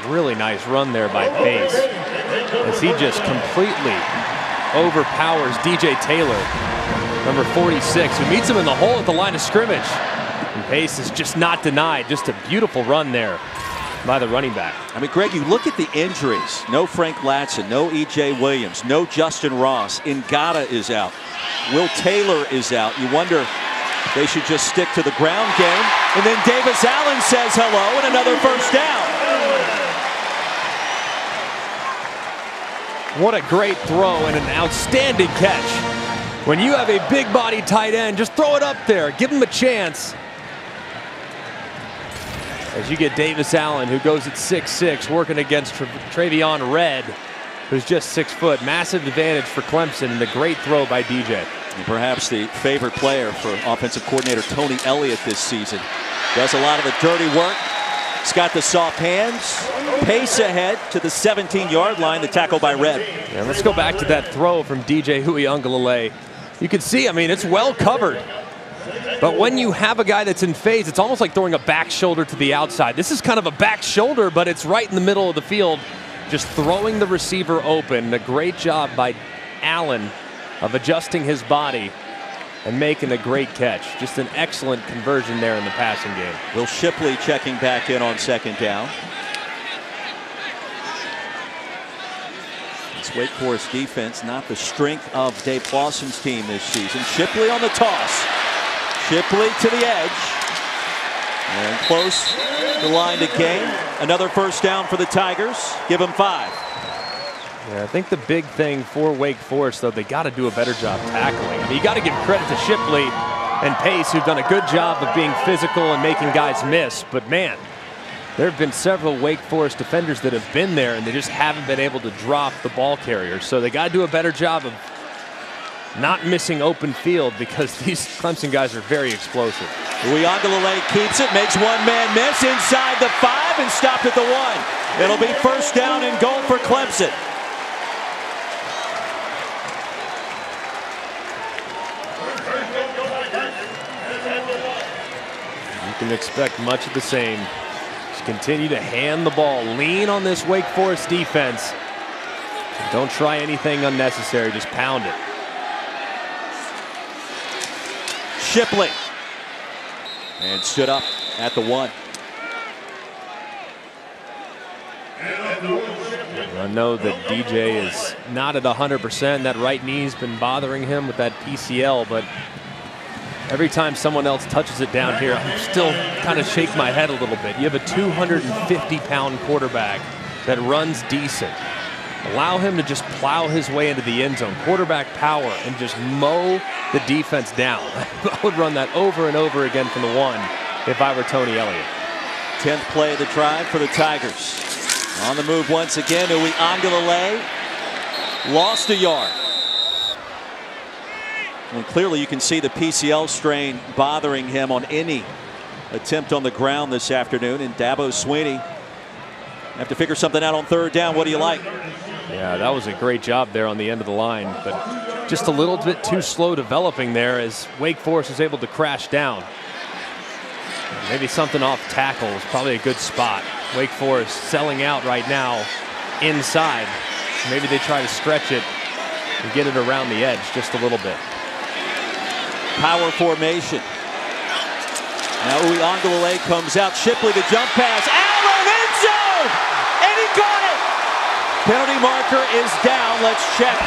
Really nice run there by Pace, as he just completely overpowers DJ Taylor, number 46, who meets him in the hole at the line of scrimmage. And Pace is just not denied. Just a beautiful run there by the running back. I mean, Greg, you look at the injuries. No Frank Latson, no E.J. Williams, no Justin Ross. Ngata is out. Will Taylor is out. You wonder if they should just stick to the ground game. And then Davis Allen says hello and another first down. What a great throw and an outstanding catch. When you have a big body tight end, just throw it up there. Give him a chance. As you get Davis Allen, who goes at 6'6", working against Travion Red, who's just 6 foot. Massive advantage for Clemson, and a great throw by DJ. And perhaps the favorite player for offensive coordinator Tony Elliott this season. Does a lot of the dirty work. He's got the soft hands. Pace ahead to the 17-yard line. The tackle by Red. Yeah, let's go back to that throw from DJ Uiagalelei. You can see, I mean, it's well covered. But when you have a guy that's in phase, it's almost like throwing a back shoulder to the outside. This is kind of a back shoulder, but it's right in the middle of the field, just throwing the receiver open. A great job by Allen of adjusting his body and making a great catch. Just an excellent conversion there in the passing game. Will Shipley checking back in on second down. This Wake Forest defense, not the strength of Dave Clawson's team this season. Shipley on the toss. Shipley to the edge. And close the line to gain. Another first down for the Tigers. Give them 5. Yeah, I think the big thing for Wake Forest, though, they got to do a better job tackling. I mean, you got to give credit to Shipley and Pace, who've done a good job of being physical and making guys miss. But man, there have been several Wake Forest defenders that have been there, and they just haven't been able to drop the ball carriers. So they got to do a better job of not missing open field, because these Clemson guys are very explosive. Uiagalelei keeps it, makes one man miss inside the 5 and stopped at the 1. It'll be first down and goal for Clemson. You can expect much of the same. Just continue to hand the ball. Lean on this Wake Forest defense. Don't try anything unnecessary. Just pound it. Shipley. And stood up at the 1. I know that DJ is not at 100%. That right knee's been bothering him with that PCL, but every time someone else touches it down here, I'm still kind of shake my head a little bit. You have a 250-pound quarterback that runs decent. Allow him to just plow his way into the end zone. Quarterback power, and just mow the defense down. I would run that over and over again from the 1 if I were Tony Elliott. 10th play of the drive for the Tigers. On the move once again. Uiagalelei lost a yard. And clearly you can see the PCL strain bothering him on any attempt on the ground this afternoon. And Dabo Swinney have to figure something out on third down. What do you like? Yeah, that was a great job there on the end of the line, but just a little bit too slow developing there as Wake Forest was able to crash down. Maybe something off tackle is probably a good spot. Wake Forest selling out right now inside. Maybe they try to stretch it and get it around the edge just a little bit. Power formation. Now Uiagalelei comes out. Shipley the jump pass. Allen end zone! And he got it! Penalty marker is down. Let's check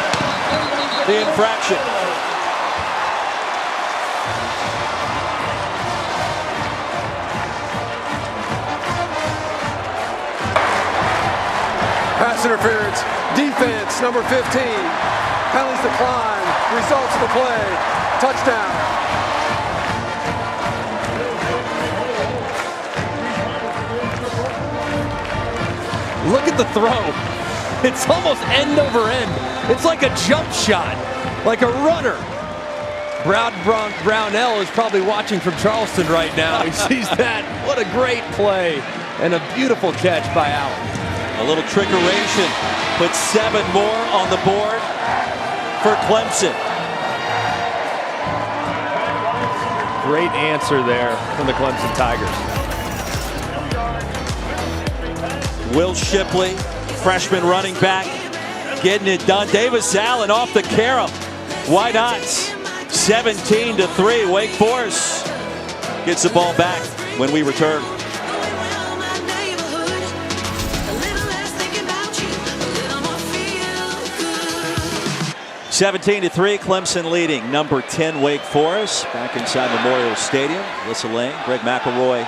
the infraction. Pass interference. Defense, number 15. Penalties decline. Results of the play. Touchdown. Look at the throw. It's almost end over end. It's like a jump shot, like a runner. Brownell is probably watching from Charleston right now. He sees that. What a great play and a beautiful catch by Allen. A little trickeration puts 7 more on the board for Clemson. Great answer there from the Clemson Tigers. Will Shipley, freshman running back, getting it done. Davis Allen off the carom. Why not? 17-3. Wake Forest gets the ball back when we return. (17-3). Clemson leading. Number 10 Wake Forest back inside Memorial Stadium. Alyssa Lane, Greg McElroy,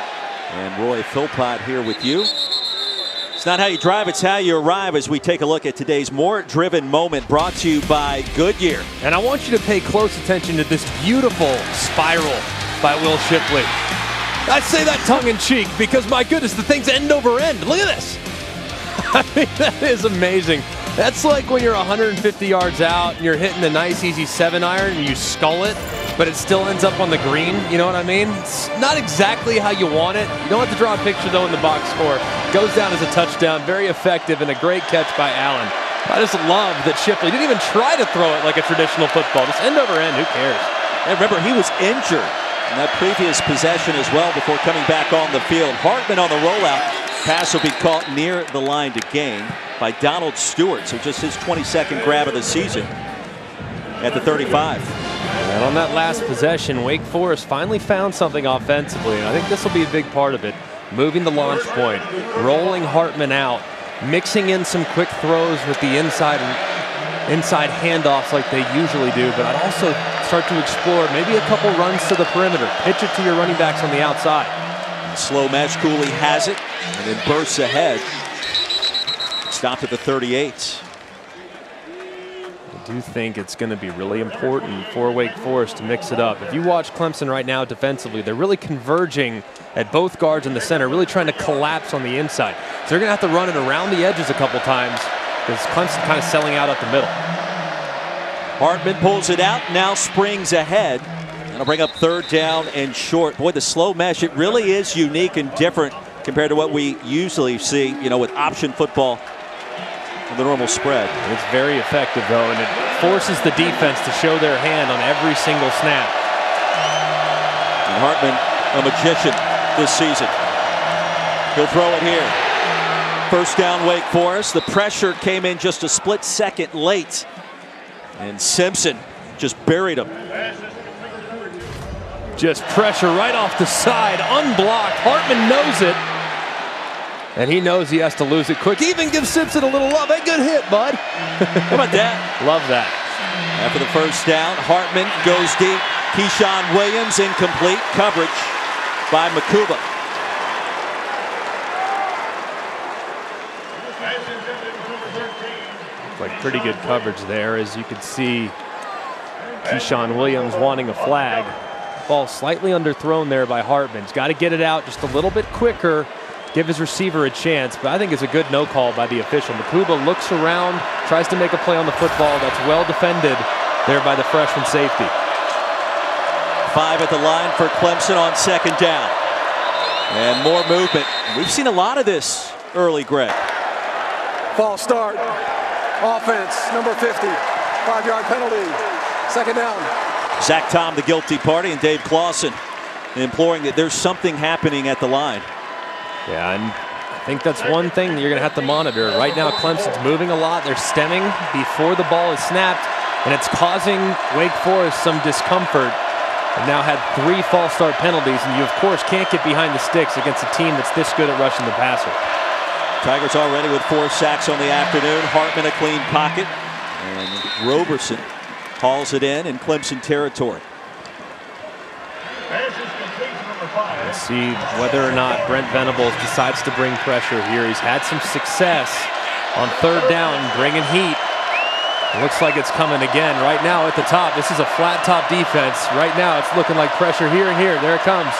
and Roy Philpott here with you. It's not how you drive, it's how you arrive as we take a look at today's more driven moment brought to you by Goodyear. And I want you to pay close attention to this beautiful spiral by Will Shipley. I say that tongue-in-cheek because, my goodness, the thing's end over end. Look at this. I mean, that is amazing. That's like when you're 150 yards out and you're hitting a nice, easy 7-iron and you skull it, but it still ends up on the green. You know what I mean? It's not exactly how you want it. You don't have to draw a picture, though, in the box score. Goes down as a touchdown. Very effective and a great catch by Allen. I just love that Shipley didn't even try to throw it like a traditional football. Just end over end. Who cares? And remember, he was injured in that previous possession as well before coming back on the field. Hartman on the rollout. Pass will be caught near the line to gain by Donald Stewart. So just his 22nd grab of the season at the 35. And on that last possession, Wake Forest finally found something offensively, and I think this will be a big part of it. Moving the launch point, rolling Hartman out, mixing in some quick throws with the inside handoffs like they usually do, but I'd also start to explore maybe a couple runs to the perimeter. Pitch it to your running backs on the outside. Slow match, Cooley has it, and then bursts ahead. Stopped at the 38. I do think it's going to be really important for Wake Forest to mix it up. If you watch Clemson right now defensively, they're really converging at both guards in the center, really trying to collapse on the inside. So they're going to have to run it around the edges a couple times because Clemson kind of selling out up the middle. Hartman pulls it out, now springs ahead. That'll bring up 3rd down and short. Boy, the slow mesh, it really is unique and different compared to what we usually see, you know, with option football and the normal spread. It's very effective, though, and it forces the defense to show their hand on every single snap. And Hartman, a magician this season. He'll throw it here. 1st down, Wake Forest. The pressure came in just a split second late, and Simpson just buried him. Just pressure right off the side, unblocked. Hartman knows it, and he knows he has to lose it quick. He even gives Simpson a little love. Hey, good hit, bud. How about that? Love that. After the 1st down, Hartman goes deep. Keyshawn Williams incomplete. Coverage by Makuba. Like pretty good coverage there, as you can see Keyshawn Williams wanting a flag. Ball slightly underthrown there by Hartman. He's got to get it out just a little bit quicker, give his receiver a chance, but I think it's a good no call by the official. Makuba looks around, tries to make a play on the football. That's well defended there by the freshman safety. 5 at the line for Clemson on 2nd down. And more movement. We've seen a lot of this early, Greg. False start. Offense, number 50. 5-yard penalty. 2nd down. Zach Tom, the guilty party, and Dave Clawson imploring that there's something happening at the line. Yeah, and I think that's one thing that you're going to have to monitor. Right now, Clemson's moving a lot. They're stemming before the ball is snapped, and it's causing Wake Forest some discomfort. They've now had 3 false start penalties, and you, of course, can't get behind the sticks against a team that's this good at rushing the passer. Tigers already with 4 sacks on the afternoon. Hartman a clean pocket. And Roberson hauls it in Clemson territory. Let's see whether or not Brent Venables decides to bring pressure here. He's had some success on 3rd down, bringing heat. It looks like it's coming again. Right now at the top, this is a flat top defense. Right now it's looking like pressure here and here. There it comes.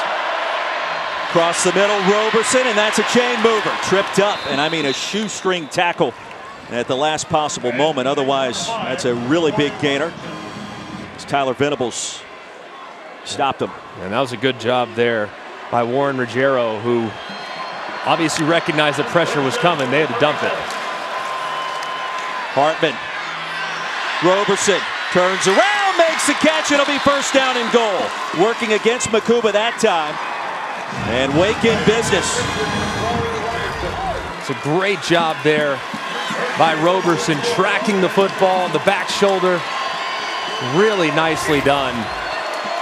Across the middle, Roberson, and that's a chain mover. Tripped up, and I mean a shoestring tackle at the last possible moment. Otherwise, that's a really big gainer. As Tyler Venables stopped him. And that was a good job there by Warren Ruggiero, who obviously recognized the pressure was coming. They had to dump it. Hartman. Roberson turns around, makes the catch. It'll be 1st down and goal. Working against Makuba that time. And Wake in business. It's a great job there by Roberson, tracking the football on the back shoulder. Really nicely done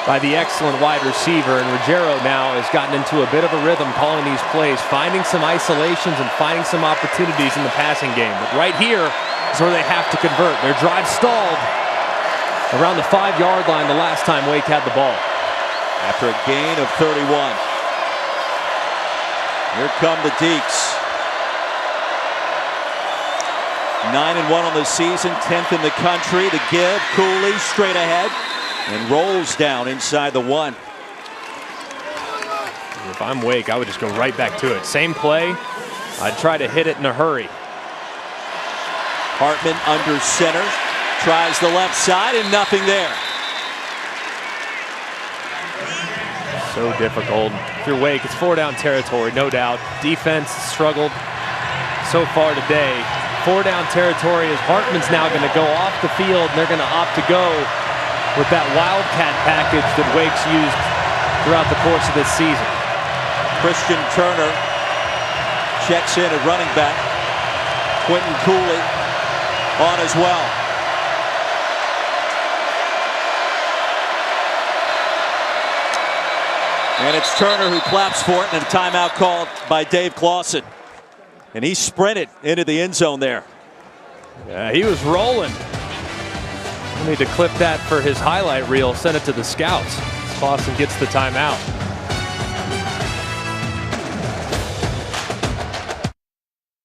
by the excellent wide receiver. And Ruggiero now has gotten into a bit of a rhythm calling these plays, finding some isolations and finding some opportunities in the passing game. But right here is where they have to convert. Their drive stalled around the 5-yard line the last time Wake had the ball. After a gain of 31. Here come the Deeks. 9-1 on the season, 10th in the country. The give, Cooley straight ahead and rolls down inside the 1. If I'm Wake, I would just go right back to it. Same play. I'd try to hit it in a hurry. Hartman under center, tries the left side and nothing there. So difficult. If you're Wake, it's 4-down territory, no doubt. Defense struggled so far today. 4-down territory as Hartman's now going to go off the field, and they're going to opt to go with that Wildcat package that Wake's used throughout the course of this season. Christian Turner checks in at running back. Quentin Cooley on as well. And it's Turner who claps for it, and a timeout called by Dave Clawson. And he sprinted into the end zone there. Yeah, he was rolling. I need to clip that for his highlight reel, send it to the scouts. Clawson gets the timeout.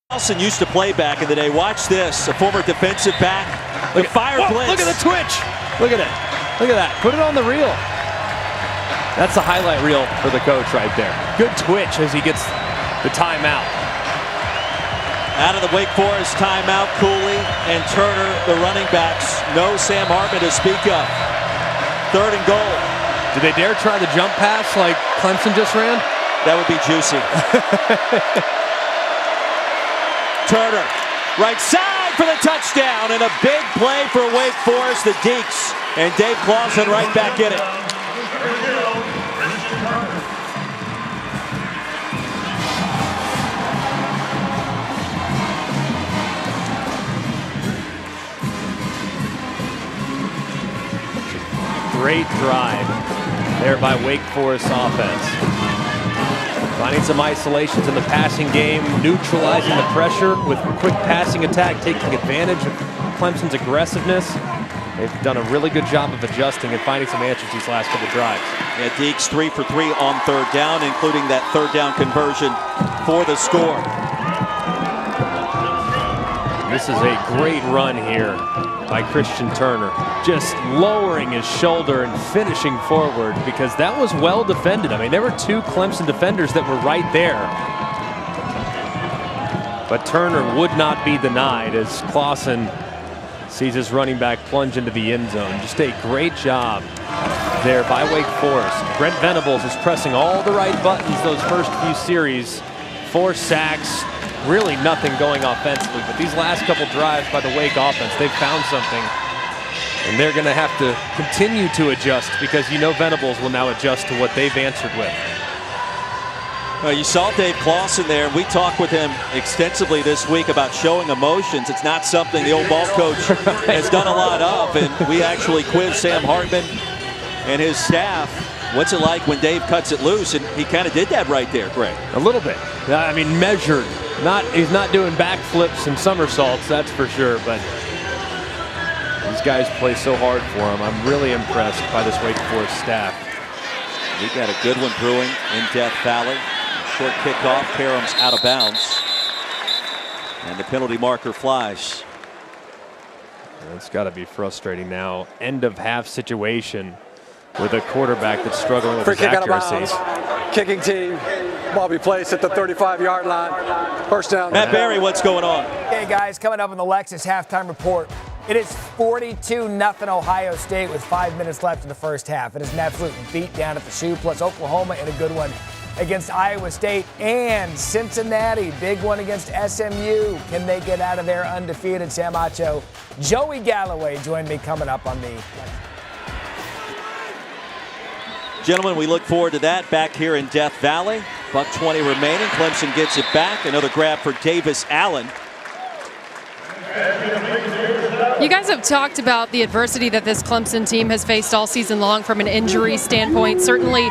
Clawson used to play back in the day. Watch this, a former defensive back. The fire blitz. Look at the twitch. Look at it. Look at that. Put it on the reel. That's the highlight reel for the coach right there. Good twitch as he gets the timeout. Out of the Wake Forest timeout, Cooley and Turner, the running backs. No Sam Hartman to speak of. 3rd and goal. Did they dare try the jump pass like Clemson just ran? That would be juicy. Turner, right side for the touchdown, and a big play for Wake Forest, the Deeks. And Dave Clawson right back in it. Great drive there by Wake Forest offense. Finding some isolations in the passing game, neutralizing the pressure with a quick passing attack, taking advantage of Clemson's aggressiveness. They've done a really good job of adjusting and finding some answers these last couple drives. Yeah, Deeks 3 for 3 on 3rd down, including that 3rd down conversion for the score. This is a great run here by Christian Turner, just lowering his shoulder and finishing forward because that was well defended. I mean, there were 2 Clemson defenders that were right there. But Turner would not be denied as Clawson sees his running back plunge into the end zone. Just a great job there by Wake Forest. Brent Venables is pressing all the right buttons those first few series. 4 sacks. Really nothing going offensively, but these last couple drives by the Wake offense, they've found something, and they're going to have to continue to adjust because you know Venables will now adjust to what they've answered with. You saw Dave Clawson there, and we talked with him extensively this week about showing emotions. It's not something the old ball coach has done a lot of, and we actually quizzed Sam Hartman and his staff. What's it like when Dave cuts it loose? And he kind of did that right there, Greg. A little bit. I mean, measured He's not doing backflips and somersaults, that's for sure, but these guys play so hard for him. I'm really impressed by this Wake Forest staff. We've got a good one brewing in Death Valley. Short kickoff, Parham's out of bounds. And the penalty marker flies. It's got to be frustrating now. End of half situation with a quarterback that's struggling with his accuracy. Kicking team. Ball be placed at the 35-yard line. First down. Matt Barry, what's going on? Hey, guys, coming up on the Lexus halftime report. It is 42-0 Ohio State with 5 minutes left in the first half. It is an absolute beat down at the shoe, plus Oklahoma in a good one against Iowa State, and Cincinnati, big one against SMU. Can they get out of there undefeated? Sam Acho, Joey Galloway join me coming up on the Gentlemen, we look forward to that back here in Death Valley. $1:20 remaining. Clemson gets it back. Another grab for Davis Allen. You guys have talked about the adversity that this Clemson team has faced all season long from an injury standpoint. Certainly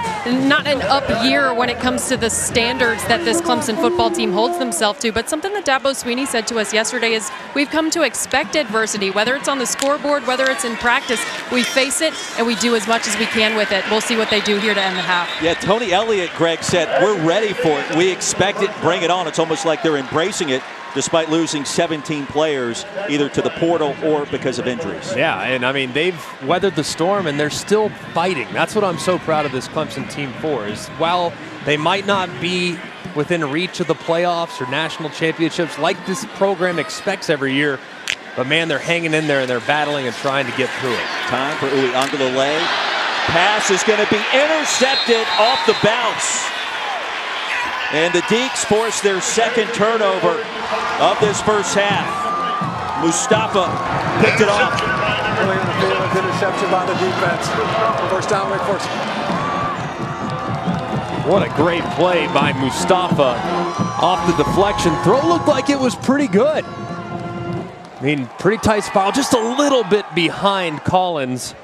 not an up year when it comes to the standards that this Clemson football team holds themselves to. But something that Dabo Swinney said to us yesterday is we've come to expect adversity, whether it's on the scoreboard, whether it's in practice. We face it and we do as much as we can with it. We'll see what they do here to end the half. Yeah, Tony Elliott, Greg, said we're ready for it. We expect it. Bring it on. It's almost like they're embracing it, despite losing 17 players either to the portal or because of injuries. Yeah, and I mean, they've weathered the storm and they're still fighting. That's what I'm so proud of this Clemson team for, is while they might not be within reach of the playoffs or national championships like this program expects every year, but man, they're hanging in there and they're battling and trying to get through it. Time for Uwe Anglele. Pass is going to be intercepted off the bounce. And the Deeks force their second turnover of this first half. Mustafa picked it off. Early in the field, interception by the defense. First down, Wake Forest. What a great play by Mustafa off the deflection. Throw looked like it was pretty good. I mean, pretty tight spot, just a little bit behind Collins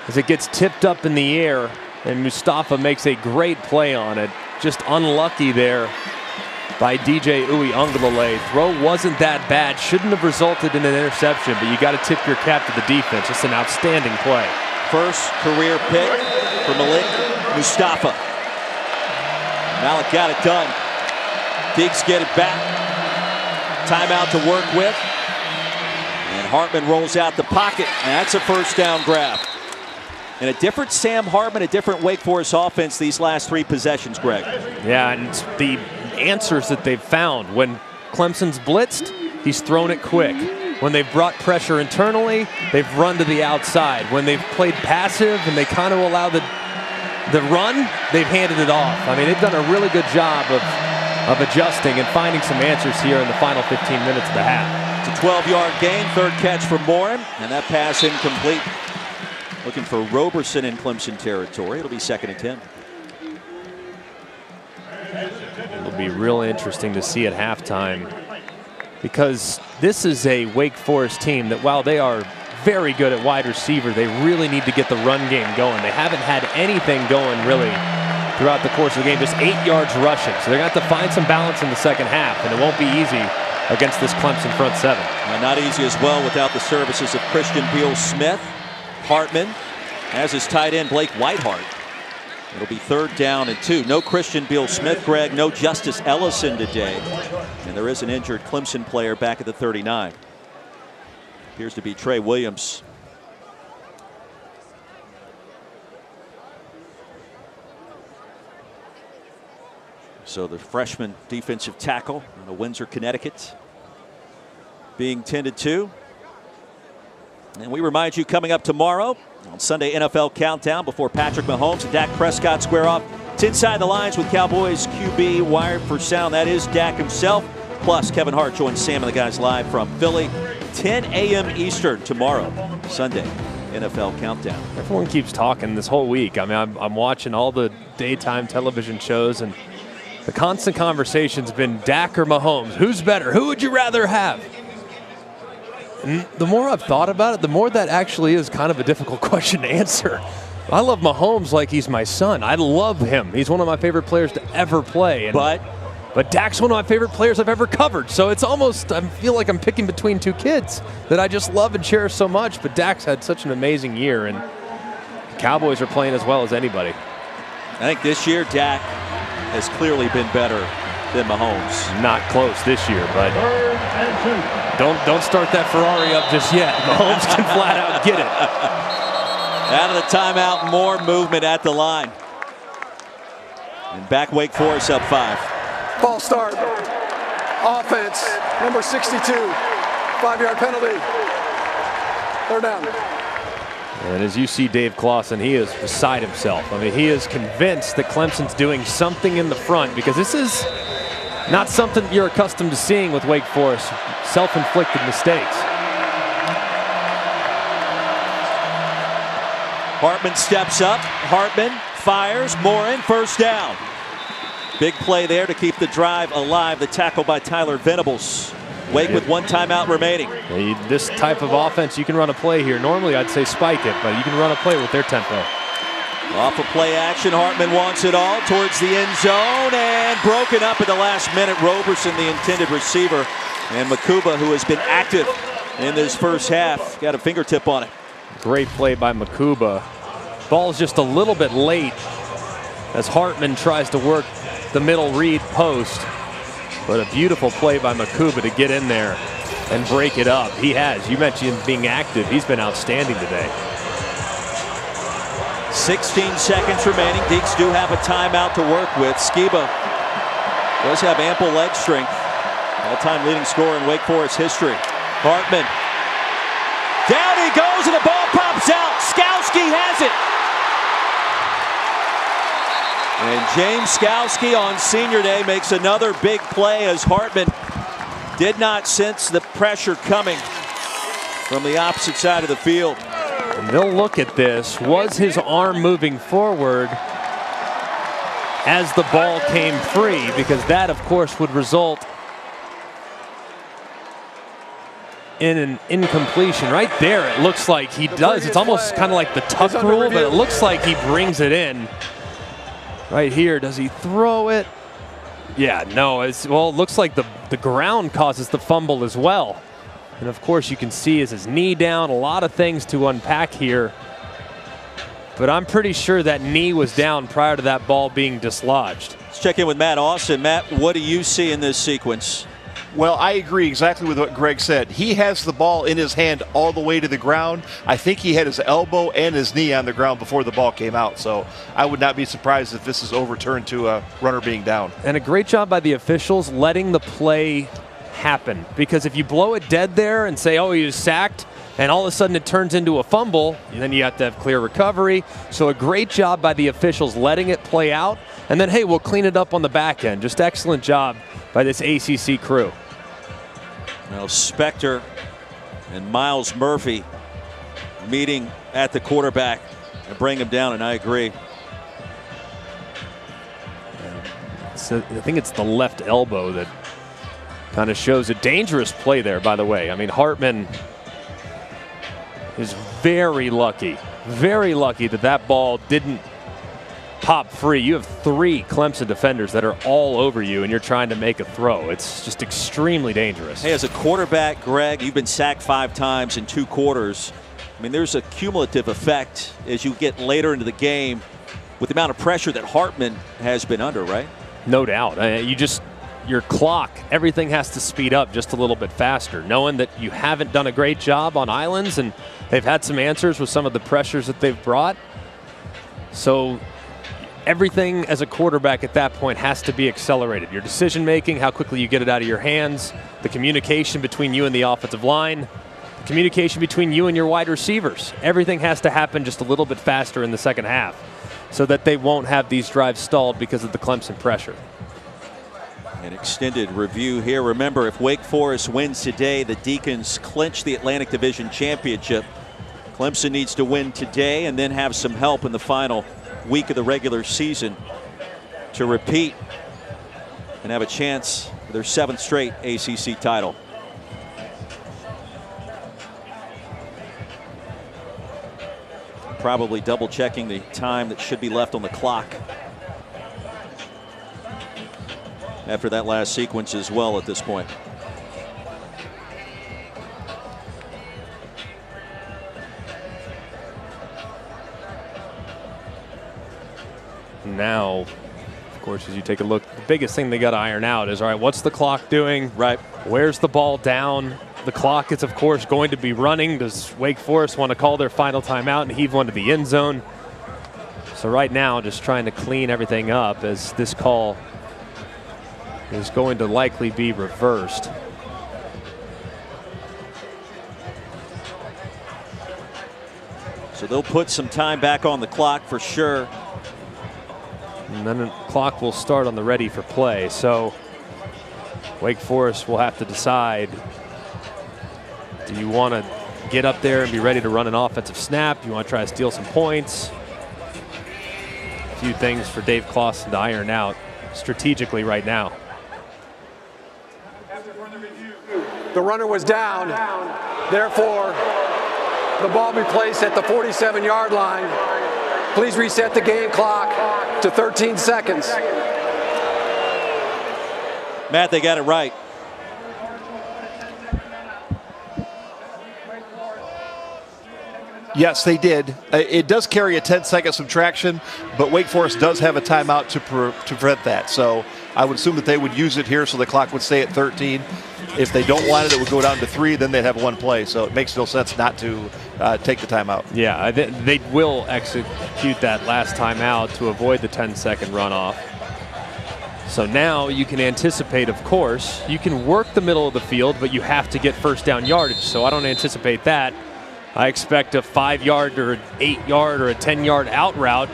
as it gets tipped up in the air, and Mustafa makes a great play on it. Just unlucky there by DJ Uiagalelei. Throw wasn't that bad. Shouldn't have resulted in an interception, but you got to tip your cap to the defense. Just an outstanding play. First career pick for Malik Mustafa. Malik got it done. Deeks get it back. Timeout to work with. And Hartman rolls out the pocket. And that's a first down grab. And a different Sam Hartman, a different Wake Forest offense these last three possessions, Greg. Yeah, and the answers that they've found. When Clemson's blitzed, he's thrown it quick. When they've brought pressure internally, they've run to the outside. When they've played passive and they kind of allow the run, they've handed it off. I mean, they've done a really good job of adjusting and finding some answers here in the final 15 minutes of the half. It's a 12-yard gain, third catch for Morin, and that pass incomplete. Looking for Roberson in Clemson territory. It'll be 2nd and 10. It'll be real interesting to see at halftime, because this is a Wake Forest team that, while they are very good at wide receiver, they really need to get the run game going. They haven't had anything going really throughout the course of the game, just 8 yards rushing. So they're going to have to find some balance in the second half, and it won't be easy against this Clemson front seven. Not easy as well without the services of Christian Beal-Smith. Hartman has his tight end Blake Whitehart. It'll be 3rd down and 2. No Christian Beal-Smith, Greg. No Justice Ellison today. And there is an injured Clemson player back at the 39. Appears to be Trey Williams. So the freshman defensive tackle out of Windsor, Connecticut, being tended to. And we remind you, coming up tomorrow on Sunday NFL Countdown, before Patrick Mahomes and Dak Prescott square off, it's Inside the Lines with Cowboys QB Wired for Sound. That is Dak himself. Plus, Kevin Hart joins Sam and the guys live from Philly, 10 a.m. Eastern tomorrow, Sunday NFL Countdown. Everyone keeps talking this whole week. I mean, I'm watching all the daytime television shows, and the constant conversation's been Dak or Mahomes. Who's better? Who would you rather have? And the more I've thought about it, the more that actually is kind of a difficult question to answer. I love Mahomes like he's my son. I love him. He's one of my favorite players to ever play. But But Dak's one of my favorite players I've ever covered. So it's almost, I feel like I'm picking between two kids that I just love and cherish so much. But Dak's had such an amazing year, and the Cowboys are playing as well as anybody. I think this year Dak has clearly been better than Mahomes. Not close this year, but don't start that Ferrari up just yet. Mahomes can flat out get it. Out of the timeout, more movement at the line. And back Wake Forest up 5. False start. Offense, number 62. 5-yard penalty. 3rd down. And as you see Dave Clawson, he is beside himself. I mean, he is convinced that Clemson's doing something in the front, because this is not something you're accustomed to seeing with Wake Forest. Self-inflicted mistakes. Hartman steps up. Hartman fires. Morin, 1st down. Big play there to keep the drive alive. The tackle by Tyler Venables. Wake with 1 timeout remaining. This type of offense, you can run a play here. Normally I'd say spike it, but you can run a play with their tempo. Off of play action, Hartman wants it all towards the end zone, and broken up at the last minute. Roberson, the intended receiver, and Makuba, who has been active in this first half, got a fingertip on it. Great play by Makuba. Ball's just a little bit late as Hartman tries to work the middle read post. But a beautiful play by Makuba to get in there and break it up. He has. You mentioned him being active. He's been outstanding today. 16 seconds remaining. Deeks do have a timeout to work with. Skiba does have ample leg strength. All-time leading scorer in Wake Forest history. Hartman. Down he goes, and the ball pops out. Skowski has it. And James Skowski on senior day makes another big play as Hartman did not sense the pressure coming from the opposite side of the field. And they'll look at this. Was his arm moving forward as the ball came free? Because that, of course, would result in an incompletion. Right there, it looks like he does. It's almost kind of like the tuck rule, but it looks like he brings it in. Right here, does he throw it? Yeah, no, well, it looks like the ground causes the fumble as well. And of course you can see is his knee down, a lot of things to unpack here. But I'm pretty sure that knee was down prior to that ball being dislodged. Let's check in with Matt Austin. Matt, what do you see in this sequence? Well, I agree exactly with what Greg said. He has the ball in his hand all the way to the ground. I think he had his elbow and his knee on the ground before the ball came out. So I would not be surprised if this is overturned to a runner being down. And a great job by the officials letting the play happen. Because if you blow it dead there and say, oh, he was sacked, and all of a sudden it turns into a fumble, and then you have to have clear recovery. So a great job by the officials letting it play out. And then, hey, we'll clean it up on the back end. Just excellent job by this ACC crew. Well, Spector and Miles Murphy meeting at the quarterback and bring him down, and I agree. So I think it's the left elbow that kind of shows a dangerous play there, by the way. I mean, Hartman is very lucky that that ball didn't pop free. You have 3 Clemson defenders that are all over you, and you're trying to make a throw. It's just extremely dangerous. Hey, as a quarterback, Greg, you've been sacked 5 times in 2 quarters. I mean, there's a cumulative effect as you get later into the game with the amount of pressure that Hartman has been under, right? No doubt. Your clock, everything has to speed up just a little bit faster, knowing that you haven't done a great job on islands, and they've had some answers with some of the pressures that they've brought. So everything as a quarterback at that point has to be accelerated. Your decision making, how quickly you get it out of your hands, the communication between you and the offensive line, the communication between you and your wide receivers. Everything has to happen just a little bit faster in the second half so that they won't have these drives stalled because of the Clemson pressure. An extended review here. Remember, if Wake Forest wins today, the Deacons clinch the Atlantic Division Championship. Clemson needs to win today and then have some help in the final week of the regular season to repeat and have a chance for their 7th straight ACC title. Probably double checking the time that should be left on the clock. after that last sequence as well at this point. Now, of course, as you take a look, the biggest thing they got to iron out is, all right, what's the clock doing? Right. Where's the ball down? The clock is, of course, going to be running. Does Wake Forest want to call their final timeout and heave one to the end zone? So right now, just trying to clean everything up, as this call is going to likely be reversed. So they'll put some time back on the clock for sure. And then the clock will start on the ready for play. So Wake Forest will have to decide, do you want to get up there and be ready to run an offensive snap? Do you want to try to steal some points? A few things for Dave Clawson to iron out strategically right now. The runner was down. Therefore, the ball be placed at the 47-yard line. Please reset the game clock to 13 seconds. Matt, they got it right. Yes, they did. It does carry a 10-second subtraction, but Wake Forest does have a timeout to prevent that. So I would assume that they would use it here so the clock would stay at 13. If they don't want it, it would go down to 3. Then they'd have one play. So it makes no sense not to take the timeout. Yeah, they will execute that last timeout to avoid the 10-second runoff. So now you can anticipate, of course, you can work the middle of the field, but you have to get first down yardage. So I don't anticipate that. I expect a 5-yard or an 8-yard or a 10-yard out route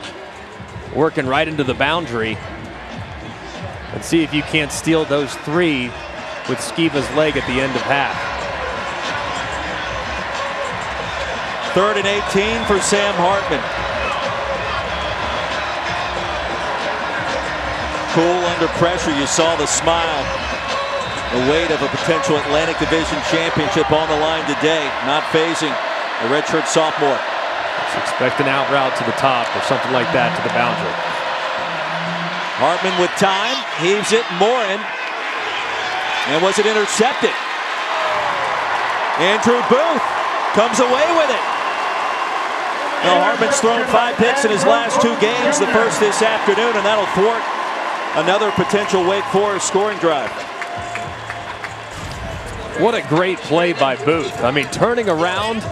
working right into the boundary. And see if you can't steal those 3 with Skiva's leg at the end of half. 3rd and 18 for Sam Hartman. Cool under pressure. You saw the smile. The weight of a potential Atlantic Division championship on the line today. Not phasing the redshirt sophomore. Let's expect an out route to the top or something like that to the boundary. Hartman with time, heaves it, Morin, and was it intercepted? Andrew Booth comes away with it. Now Hartman's thrown 5 picks in his last 2 games, the first this afternoon, and that'll thwart another potential Wake Forest scoring drive. What a great play by Booth. I mean, turning around,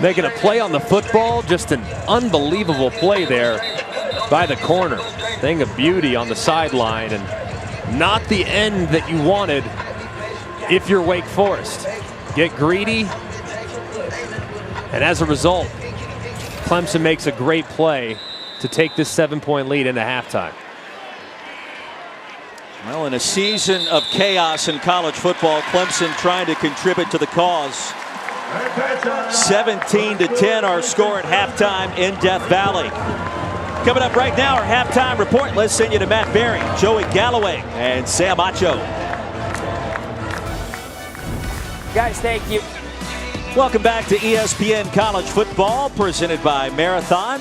making a play on the football, just an unbelievable play there by the corner. Thing of beauty on the sideline, and not the end that you wanted if you're Wake Forest. Get greedy, and as a result, Clemson makes a great play to take this 7-point lead into halftime. Well, in a season of chaos in college football, Clemson trying to contribute to the cause. 17-10 our score at halftime in Death Valley. Coming up right now, our halftime report. Let's send you to Matt Berry, Joey Galloway, and Sam Acho. Guys, thank you. Welcome back to ESPN College Football, presented by Marathon.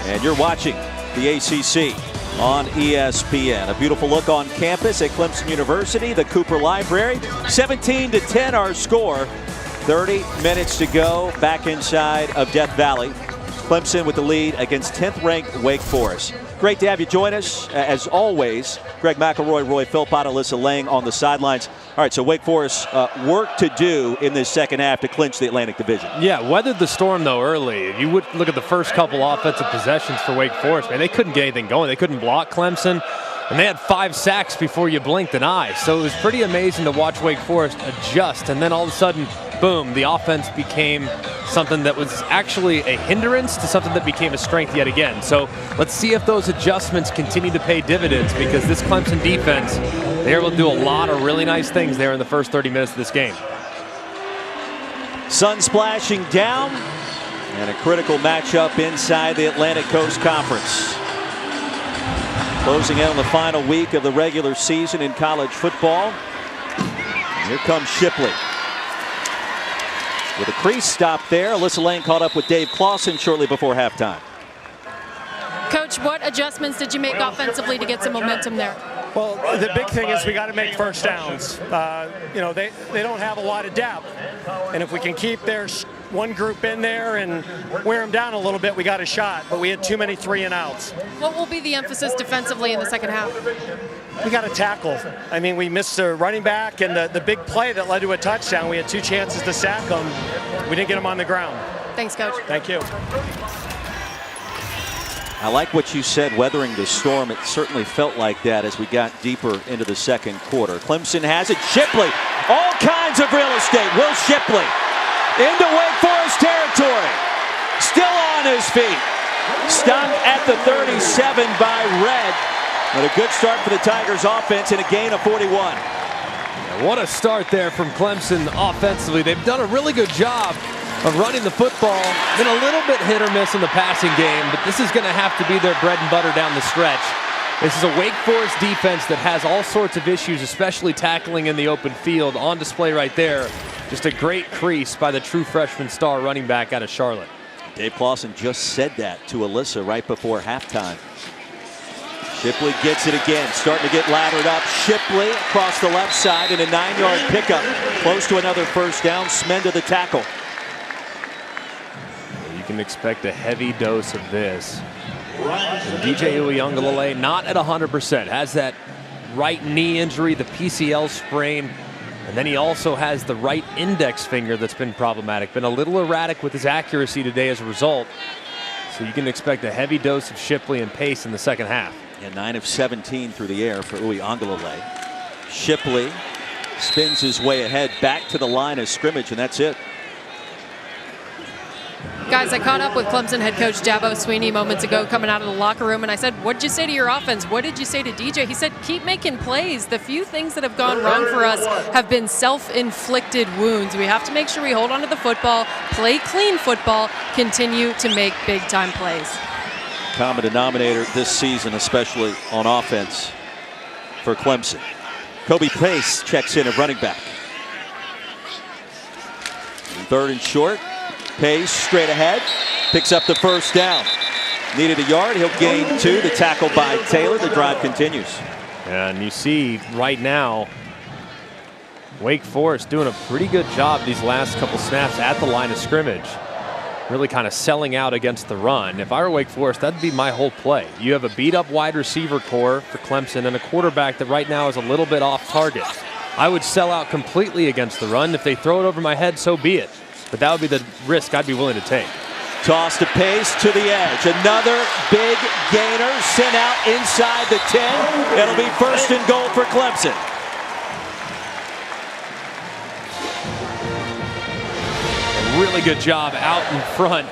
And you're watching the ACC on ESPN. A beautiful look on campus at Clemson University, the Cooper Library. 17-10 our score. 30 minutes to go back inside of Death Valley. Clemson with the lead against 10th-ranked Wake Forest. Great to have you join us, as always. Greg McElroy, Roy Philpott, Alyssa Lang on the sidelines. All right, so Wake Forest work to do in this second half to clinch the Atlantic Division. Yeah, weathered the storm, though, early. If you would look at the first couple offensive possessions for Wake Forest, man, they couldn't get anything going. They couldn't block Clemson, and they had 5 sacks before you blinked an eye. So it was pretty amazing to watch Wake Forest adjust, and then all of a sudden, boom, the offense became something that was actually a hindrance to something that became a strength yet again. So let's see if those adjustments continue to pay dividends, because this Clemson defense, they're able to do a lot of really nice things there in the first 30 minutes of this game. Sun splashing down, and a critical matchup inside the Atlantic Coast Conference. Closing in on the final week of the regular season in college football. Here comes Shipley. With a crease stop there, Alyssa Lang caught up with Dave Clawson shortly before halftime. Coach, what adjustments did you make offensively to get some momentum there? Well, the big thing is we got to make first downs. You know, they don't have a lot of depth, and if we can keep their one group in there and wear them down a little bit, we got a shot. But we had too many 3-and-outs. What will be the emphasis defensively in the second half? We got to tackle. I mean, we missed a running back, and the big play that led to a touchdown. We had 2 chances to sack them. We didn't get them on the ground. Thanks, Coach. Thank you. I like what you said, weathering the storm. It certainly felt like that as we got deeper into the second quarter. Clemson has it. Shipley, all kinds of real estate. Will Shipley into Wake Forest territory. Still on his feet. Stung at the 37 by Red. But a good start for the Tigers offense and a gain of 41. What a start there from Clemson offensively. They've done a really good job of running the football. Been a little bit hit or miss in the passing game, but this is going to have to be their bread and butter down the stretch. This is a Wake Forest defense that has all sorts of issues, especially tackling in the open field. On display right there. Just a great crease by the true freshman star running back out of Charlotte. Dave Clawson just said that to Alyssa right before halftime. Shipley gets it again, starting to get lathered up. Shipley across the left side in a 9-yard pickup. Close to another first down. Smen to the tackle. You can expect a heavy dose of this. And DJ Uiagalelei not at 100%. Has that right knee injury, the PCL sprain. And then he also has the right index finger that's been problematic. Been a little erratic with his accuracy today as a result. So you can expect a heavy dose of Shipley and pace in the second half. Yeah, 9 of 17 through the air for Uiagalelei. Shipley spins his way ahead back to the line of scrimmage, and that's it. Guys, I caught up with Clemson head coach Dabo Sweeney moments ago coming out of the locker room, and I said, what did you say to your offense? What did you say to DJ? He said, keep making plays. The few things that have gone wrong for us have been self-inflicted wounds. We have to make sure we hold on to the football, play clean football, continue to make big-time plays. Common denominator this season, especially on offense for Clemson. Kobe Pace checks in at running back. 3rd and short. Pace straight ahead, picks up the first down. Needed a yard, he'll gain 2. The tackle by Taylor, the drive continues. And you see right now, Wake Forest doing a pretty good job these last couple snaps at the line of scrimmage. Really kind of selling out against the run. If I were Wake Forest, that'd be my whole play. You have a beat-up wide receiver core for Clemson and a quarterback that right now is a little bit off target. I would sell out completely against the run. If they throw it over my head, so be it. But that would be the risk I'd be willing to take. Toss to Pace to the edge. Another big gainer sent out inside the 10. It'll be 1st and goal for Clemson. A really good job out in front.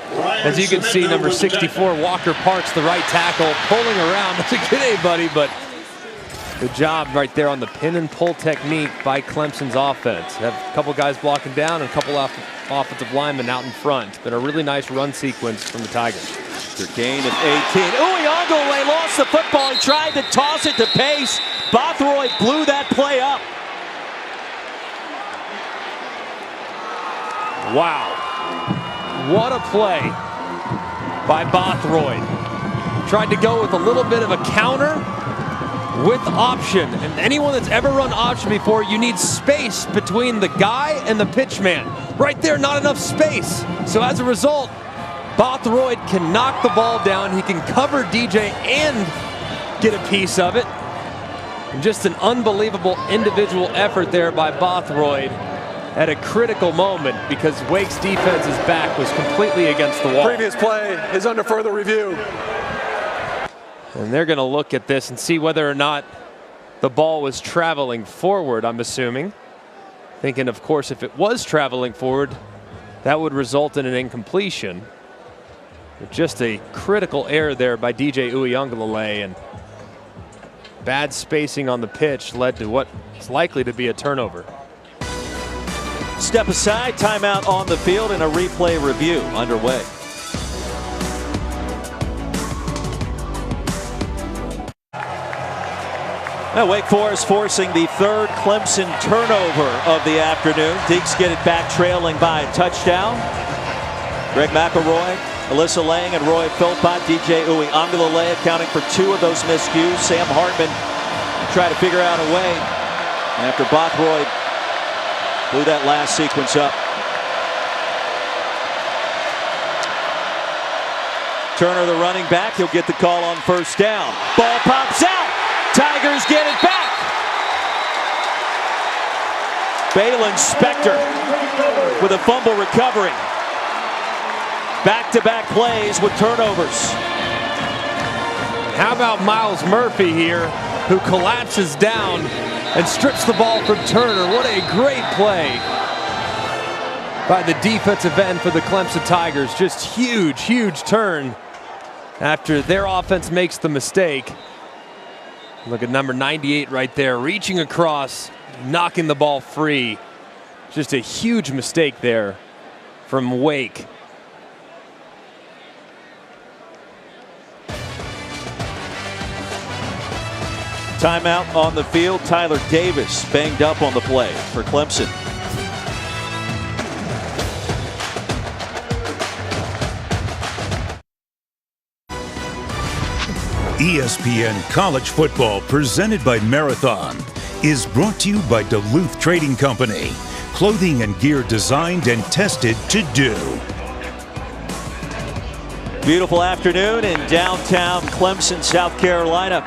As you can see, number 64, Walker Parks, the right tackle, pulling around. Doesn't get anybody, but good job right there on the pin and pull technique by Clemson's offense. Have a couple guys blocking down and a couple offensive linemen out in front. It's been a really nice run sequence from the Tigers. Their gain of 18. Uiagalelei lost the football. He tried to toss it to Pace. Bothroyd blew that play up. Wow. What a play by Bothroyd. Tried to go with a little bit of a counter with option. And anyone that's ever run option before, you need space between the guy and the pitch man. Right there, not enough space. So as a result, Bothroyd can knock the ball down. He can cover DJ and get a piece of it. And just an unbelievable individual effort there by Bothroyd at a critical moment because Wake's defense's back was completely against the wall. Previous play is under further review. And they're going to look at this and see whether or not the ball was traveling forward, I'm assuming. Thinking, of course, if it was traveling forward, that would result in an incompletion. But just a critical error there by DJ Uiagalelei, and bad spacing on the pitch led to what is likely to be a turnover. Step aside, timeout on the field, and a replay review underway. Now Wake Forest forcing the 3rd Clemson turnover of the afternoon. Deeks get it back trailing by a touchdown. Greg McElroy, Alyssa Lang, and Roy Philpott. DJ Uiagalelei accounting for 2 of those miscues. Sam Hartman try to figure out a way after Bothroyd blew that last sequence up. Turner, the running back, he'll get the call on first down. Ball pops out. Tigers get it back. Balin Spector with a fumble recovery. Back-to-back plays with turnovers. How about Miles Murphy here, who collapses down and strips the ball from Turner? What a great play by the defensive end for the Clemson Tigers. Just huge, huge turn after their offense makes the mistake. Look at number 98 right there, reaching across, knocking the ball free. Just a huge mistake there from Wake. Timeout on the field. Tyler Davis banged up on the play for Clemson. ESPN College Football, presented by Marathon, is brought to you by Duluth Trading Company. Clothing and gear designed and tested to do. Beautiful afternoon in downtown Clemson, South Carolina.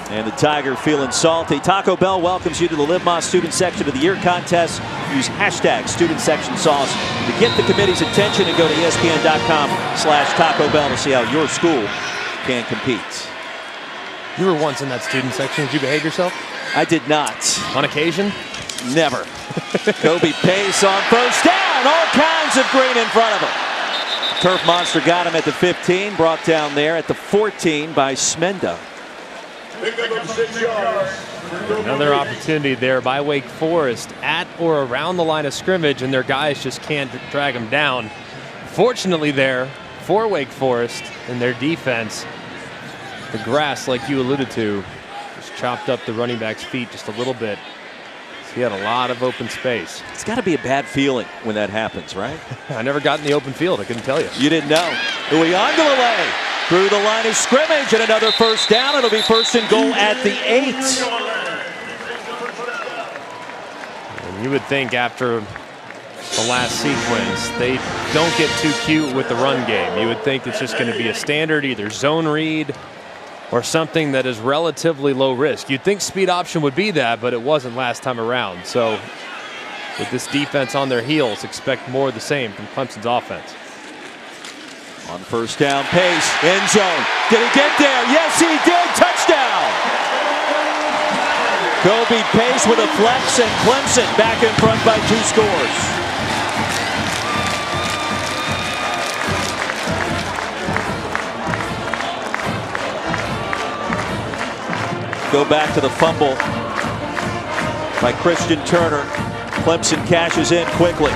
And the Tiger feeling salty. Taco Bell welcomes you to the Live Más Student Section of the Year contest. Use hashtag Student Section Sauce to get the committee's attention and go to ESPN.com/Taco Bell to see how your school can compete. You were once in that student section. Did you behave yourself? I did not. On occasion? Never. Kobe Pace on first down. All kinds of green in front of him. Turf Monster got him at the 15. Brought down there at the 14 by Smenda. Another opportunity there by Wake Forest at or around the line of scrimmage, and their guys just can't drag them down. Fortunately there for Wake Forest and their defense, the grass, like you alluded to, just chopped up the running back's feet just a little bit. So he had a lot of open space. It's got to be a bad feeling when that happens, right? I never got in the open field. I couldn't tell you. You didn't know. Uyunglele through the line of scrimmage and another first down. It'll be first and goal at the 8. And you would think after the last sequence, they don't get too cute with the run game. You would think it's just going to be a standard either zone read or something that is relatively low risk. You'd think speed option would be that, but it wasn't last time around. So with this defense on their heels, expect more of the same from Clemson's offense. On first down, Pace, end zone. Did he get there? Yes, he did. Touchdown. Kobe Pace with a flex, and Clemson back in front by 2 scores. Go back to the fumble by Christian Turner. Clemson cashes in quickly.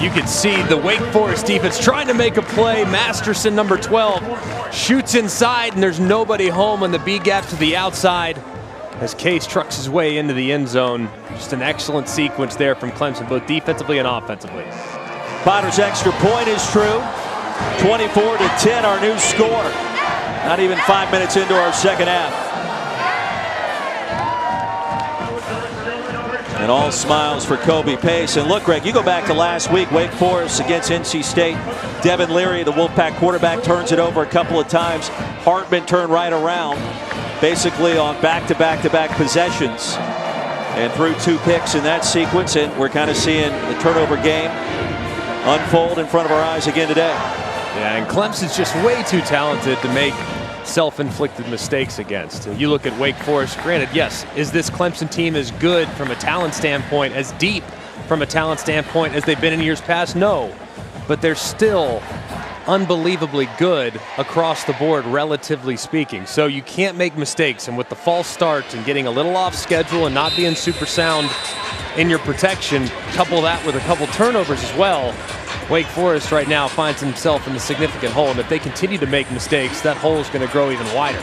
You could see the Wake Forest defense trying to make a play. Masterson, number 12, shoots inside, and there's nobody home on the B gap to the outside as Case trucks his way into the end zone. Just an excellent sequence there from Clemson, both defensively and offensively. Potter's extra point is true. 24-10, our new score. Not even 5 minutes into our second half. And all smiles for Kobe Pace. And look, Greg, you go back to last week, Wake Forest against NC State. Devin Leary, the Wolfpack quarterback, turns it over a couple of times. Hartman turned right around, basically on back-to-back-to-back possessions, and threw 2 picks in that sequence. And we're kind of seeing the turnover game unfold in front of our eyes again today. Yeah, and Clemson's just way too talented to make self-inflicted mistakes against. You look at Wake Forest, granted, yes, is this Clemson team as good from a talent standpoint, as deep from a talent standpoint as they've been in years past? No, but they're still unbelievably good across the board, relatively speaking. So you can't make mistakes, and with the false starts and getting a little off schedule and not being super sound in your protection, couple that with a couple turnovers as well, Wake Forest right now finds himself in a significant hole, and if they continue to make mistakes, that hole is going to grow even wider.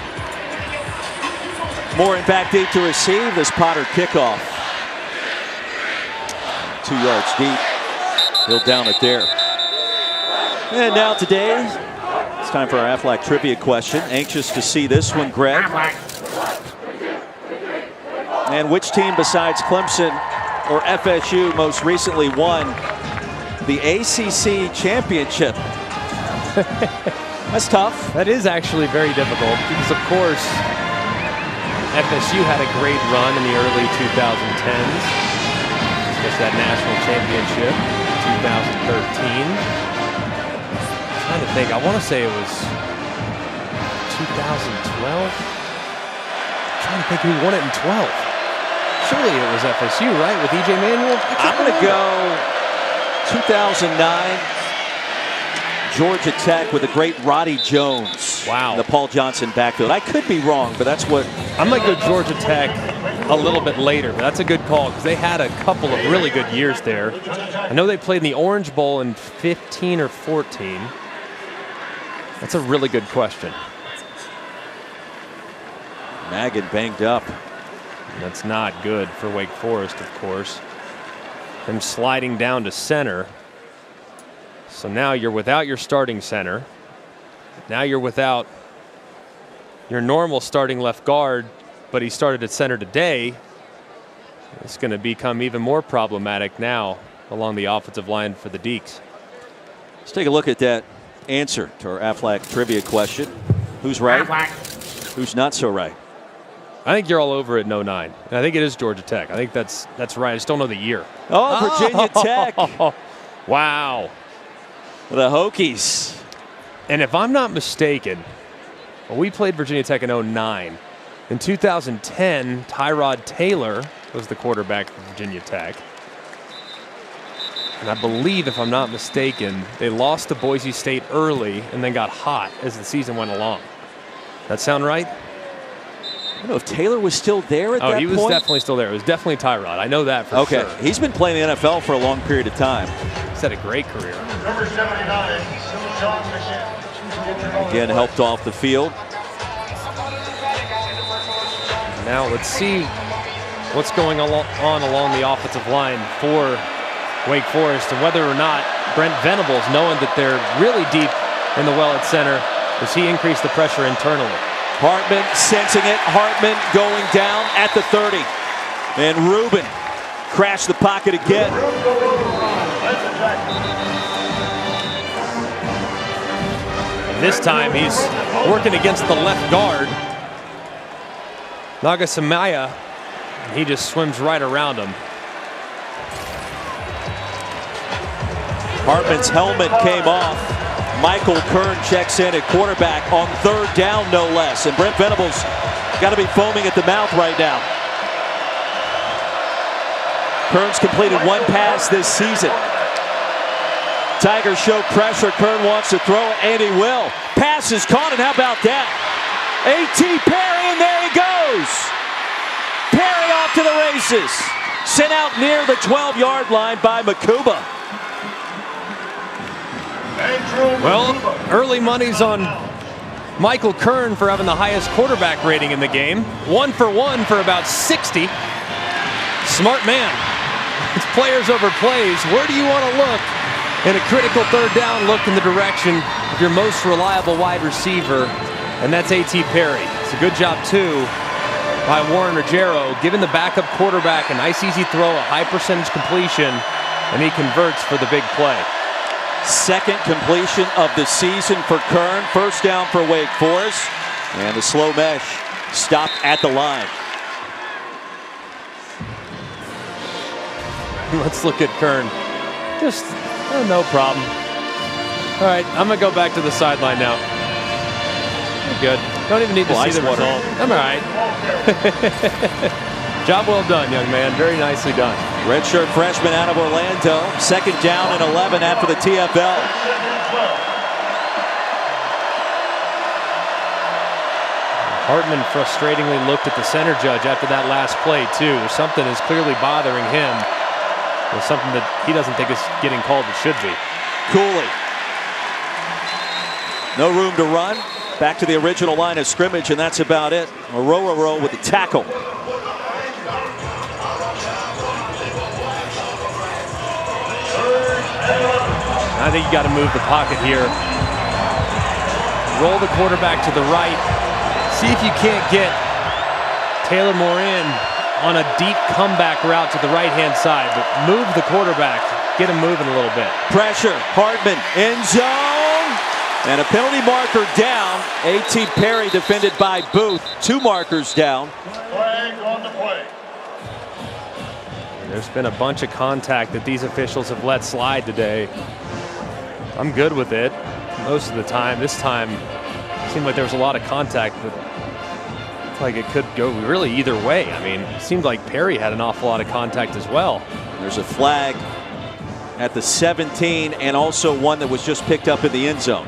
More in back deep to receive this Potter kickoff. 2 yards deep. He'll down it there. And now today, it's time for our Aflac trivia question. Anxious to see this one, Greg. And which team besides Clemson or FSU most recently won the ACC championship? That's tough. That is actually very difficult because, of course, FSU had a great run in the early 2010s, especially that national championship in 2013. I'm trying to think. I want to say it was 2012. I'm trying to think who won it in 12. Surely it was FSU, right, with E.J. Manuel? I'm going to go 2009. Georgia Tech with the great Roddy Jones. Wow. In the Paul Johnson backfield. I could be wrong, but that's what. I might go Georgia Tech a little bit later, but that's a good call because they had a couple of really good years there. I know they played in the Orange Bowl in 15 or 14. That's a really good question. Maggin banged up. That's not good for Wake Forest, of course. Them sliding down to center. So now you're without your starting center. Now you're without your normal starting left guard, but he started at center today. It's going to become even more problematic now along the offensive line for the Deacs. Let's take a look at that answer to our Aflac trivia question. Who's right? Who's not so right? I think you're all over it in 09. And I think it is Georgia Tech. I think that's right. I just don't know the year. Oh, Virginia Tech. Wow. The Hokies. And if I'm not mistaken, well, we played Virginia Tech in 09. In 2010, Tyrod Taylor was the quarterback for Virginia Tech. And I believe, if I'm not mistaken, they lost to Boise State early and then got hot as the season went along. That sound right? I don't know if Taylor was still there at that point. Oh, he was definitely still there. It was definitely Tyrod. I know that for sure. Okay, he's been playing the NFL for a long period of time. He's had a great career. Number 79, Again, helped off the field. Now let's see what's going on along the offensive line for Wake Forest and whether or not Brent Venables, knowing that they're really deep in the well at center, does he increase the pressure internally? Hartman sensing it. Hartman going down at the 30. And Rubin crashed the pocket again. And this time he's working against the left guard, Nagasamaya. He just swims right around him. Hartman's helmet came off. Michael Kern checks in at quarterback on third down, no less. And Brent Venables got to be foaming at the mouth right now. Kern's completed one pass this season. Tigers show pressure. Kern wants to throw it, and he will. Pass is caught, and how about that? A.T. Perry, and there he goes. Perry off to the races. Sent out near the 12-yard line by Makuba. Well, early money's on Michael Kern for having the highest quarterback rating in the game. 1 for 1 for about 60. Smart man. It's players over plays. Where do you want to look? In a critical third down, look in the direction of your most reliable wide receiver, and that's A.T. Perry. It's a good job, too, by Warren Ruggiero, giving the backup quarterback a nice, easy throw, a high percentage completion, and he converts for the big play. Second completion of the season for Kern. First down for Wake Forest. And the slow mesh stopped at the line. Let's look at Kern. Just no problem. All right, I'm going to go back to the sideline now. We're good. Don't even need to see the result. I'm all right. Job well done, young man. Very nicely done. Redshirt freshman out of Orlando. Second down and 11 after the TFL. Hartman frustratingly looked at the center judge after that last play, too. Something is clearly bothering him. Or something that he doesn't think is getting called that should be. Cooley. No room to run. Back to the original line of scrimmage, and that's about it. Mororo with the tackle. I think you got to move the pocket here. Roll the quarterback to the right. See if you can't get Taylor Morin on a deep comeback route to the right-hand side, but move the quarterback, get him moving a little bit. Pressure, Hardman, end zone, and a penalty marker down. A.T. Perry defended by Booth. 2 markers down. Flag on the play. There's been a bunch of contact that these officials have let slide today. I'm good with it most of the time. This time, it seemed like there was a lot of contact, but it's like it could go really either way. I mean, it seemed like Perry had an awful lot of contact as well. There's a flag at the 17 and also one that was just picked up in the end zone.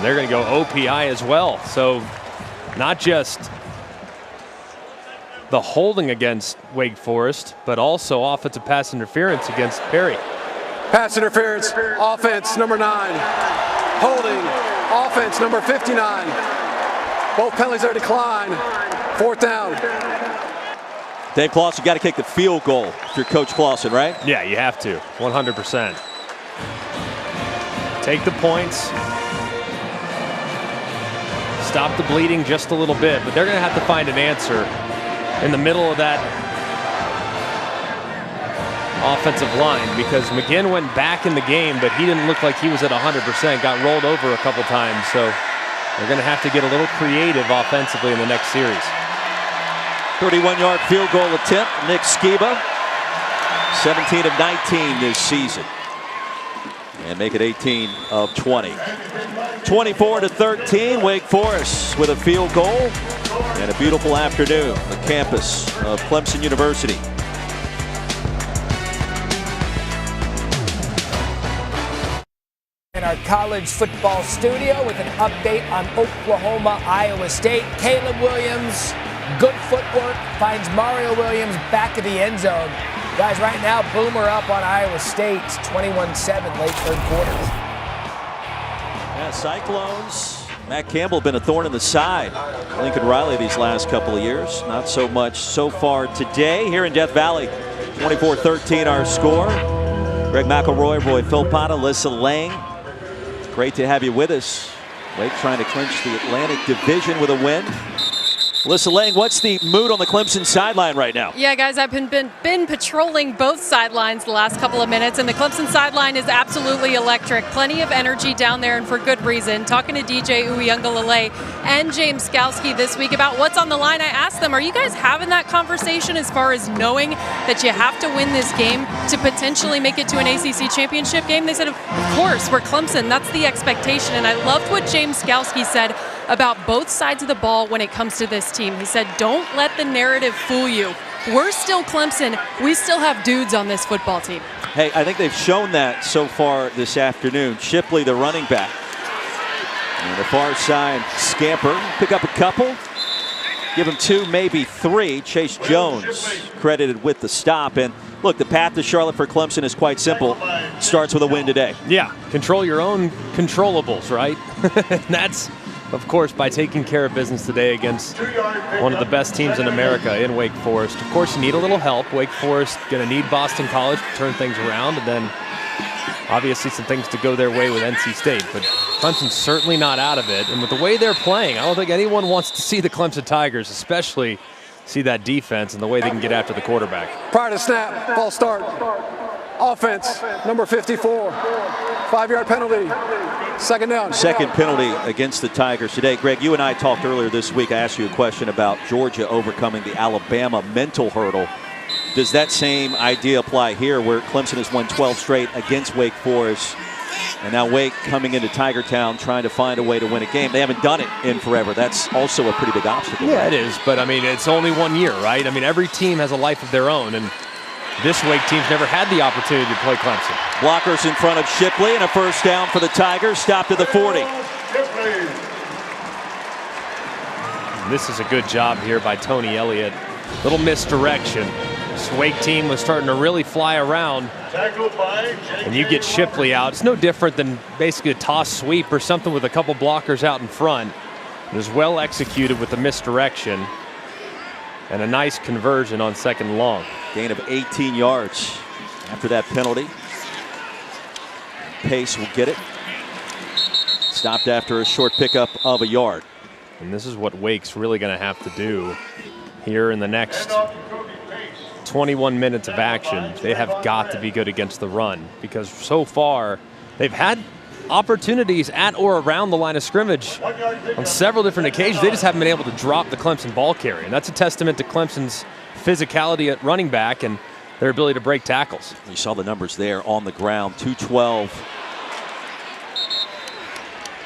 They're going to go OPI as well. So not just the holding against Wake Forest, but also offensive pass interference against Perry. Pass interference, offense number 9. Holding, offense number 59. Both penalties are declined. 4th down. Dave Clawson, got to kick the field goal if you're Coach Clawson, right? Yeah, you have to, 100%. Take the points. Stop the bleeding just a little bit, but they're going to have to find an answer in the middle of that offensive line, because McGinn went back in the game, but he didn't look like he was at 100%, got rolled over a couple times, so they're going to have to get a little creative offensively in the next series. 31-yard field goal attempt, Nick Skiba, 17 of 19 this season, and make it 18 of 20. 24-13, Wake Forest with a field goal and a beautiful afternoon on the campus of Clemson University. In our college football studio with an update on Oklahoma, Iowa State. Caleb Williams, good footwork, finds Mario Williams back at the end zone. Guys, right now, Boomer up on Iowa State, 21-7 late 3rd quarter. Yeah, Cyclones. Matt Campbell been a thorn in the side. Lincoln Riley these last couple of years. Not so much so far today here in Death Valley. 24-13 our score. Greg McElroy, Roy Philpott, Alyssa Lang. It's great to have you with us. Wake trying to clinch the Atlantic Division with a win. Alyssa Lang, what's the mood on the Clemson sideline right now? Yeah, guys, I've been patrolling both sidelines the last couple of minutes, and the Clemson sideline is absolutely electric. Plenty of energy down there, and for good reason. Talking to DJ Uiagalelei and James Skalski this week about what's on the line, I asked them, are you guys having that conversation as far as knowing that you have to win this game to potentially make it to an ACC championship game? They said, of course, we're Clemson. That's the expectation. And I loved what James Skalski said about both sides of the ball when it comes to this team. He said, don't let the narrative fool you. We're still Clemson. We still have dudes on this football team. Hey, I think they've shown that so far this afternoon. Shipley, the running back. On the far side, Scamper, pick up a couple. Give him 2, maybe 3. Chase Jones credited with the stop. And look, the path to Charlotte for Clemson is quite simple. Starts with a win today. Yeah, control your own controllables, right? That's, of course, by taking care of business today against one of the best teams in America in Wake Forest. Of course, you need a little help. Wake Forest going to need Boston College to turn things around, and then obviously some things to go their way with NC State. But Clemson's certainly not out of it. And with the way they're playing, I don't think anyone wants to see the Clemson Tigers, especially see that defense and the way they can get after the quarterback. Prior to snap, false start. Offense, number 54. 5-yard penalty. 2nd down. Second penalty against the Tigers today. Greg, you and I talked earlier this week. I asked you a question about Georgia overcoming the Alabama mental hurdle. Does that same idea apply here, where Clemson has won 12 straight against Wake Forest, and now Wake coming into Tiger Town trying to find a way to win a game? They haven't done it in forever. That's also a pretty big obstacle. Yeah, it is. But, I mean, it's only 1 year, right? I mean, every team has a life of their own, and this Wake team's never had the opportunity to play Clemson. Blockers in front of Shipley, and a first down for the Tigers. Stopped at the 40. This is a good job here by Tony Elliott. Little misdirection. This Wake team was starting to really fly around, and you get Shipley out. It's no different than basically a toss sweep or something with a couple blockers out in front. It was well executed with the misdirection and a nice conversion on 2nd and long. Gain of 18 yards after that penalty. Pace will get it. Stopped after a short pickup of a yard. And this is what Wake's really going to have to do here in the next 21 minutes of action. They have got to be good against the run, because so far they've had opportunities at or around the line of scrimmage on several different occasions. They just haven't been able to drop the Clemson ball carrier. And that's a testament to Clemson's physicality at running back and their ability to break tackles. You saw the numbers there on the ground. 212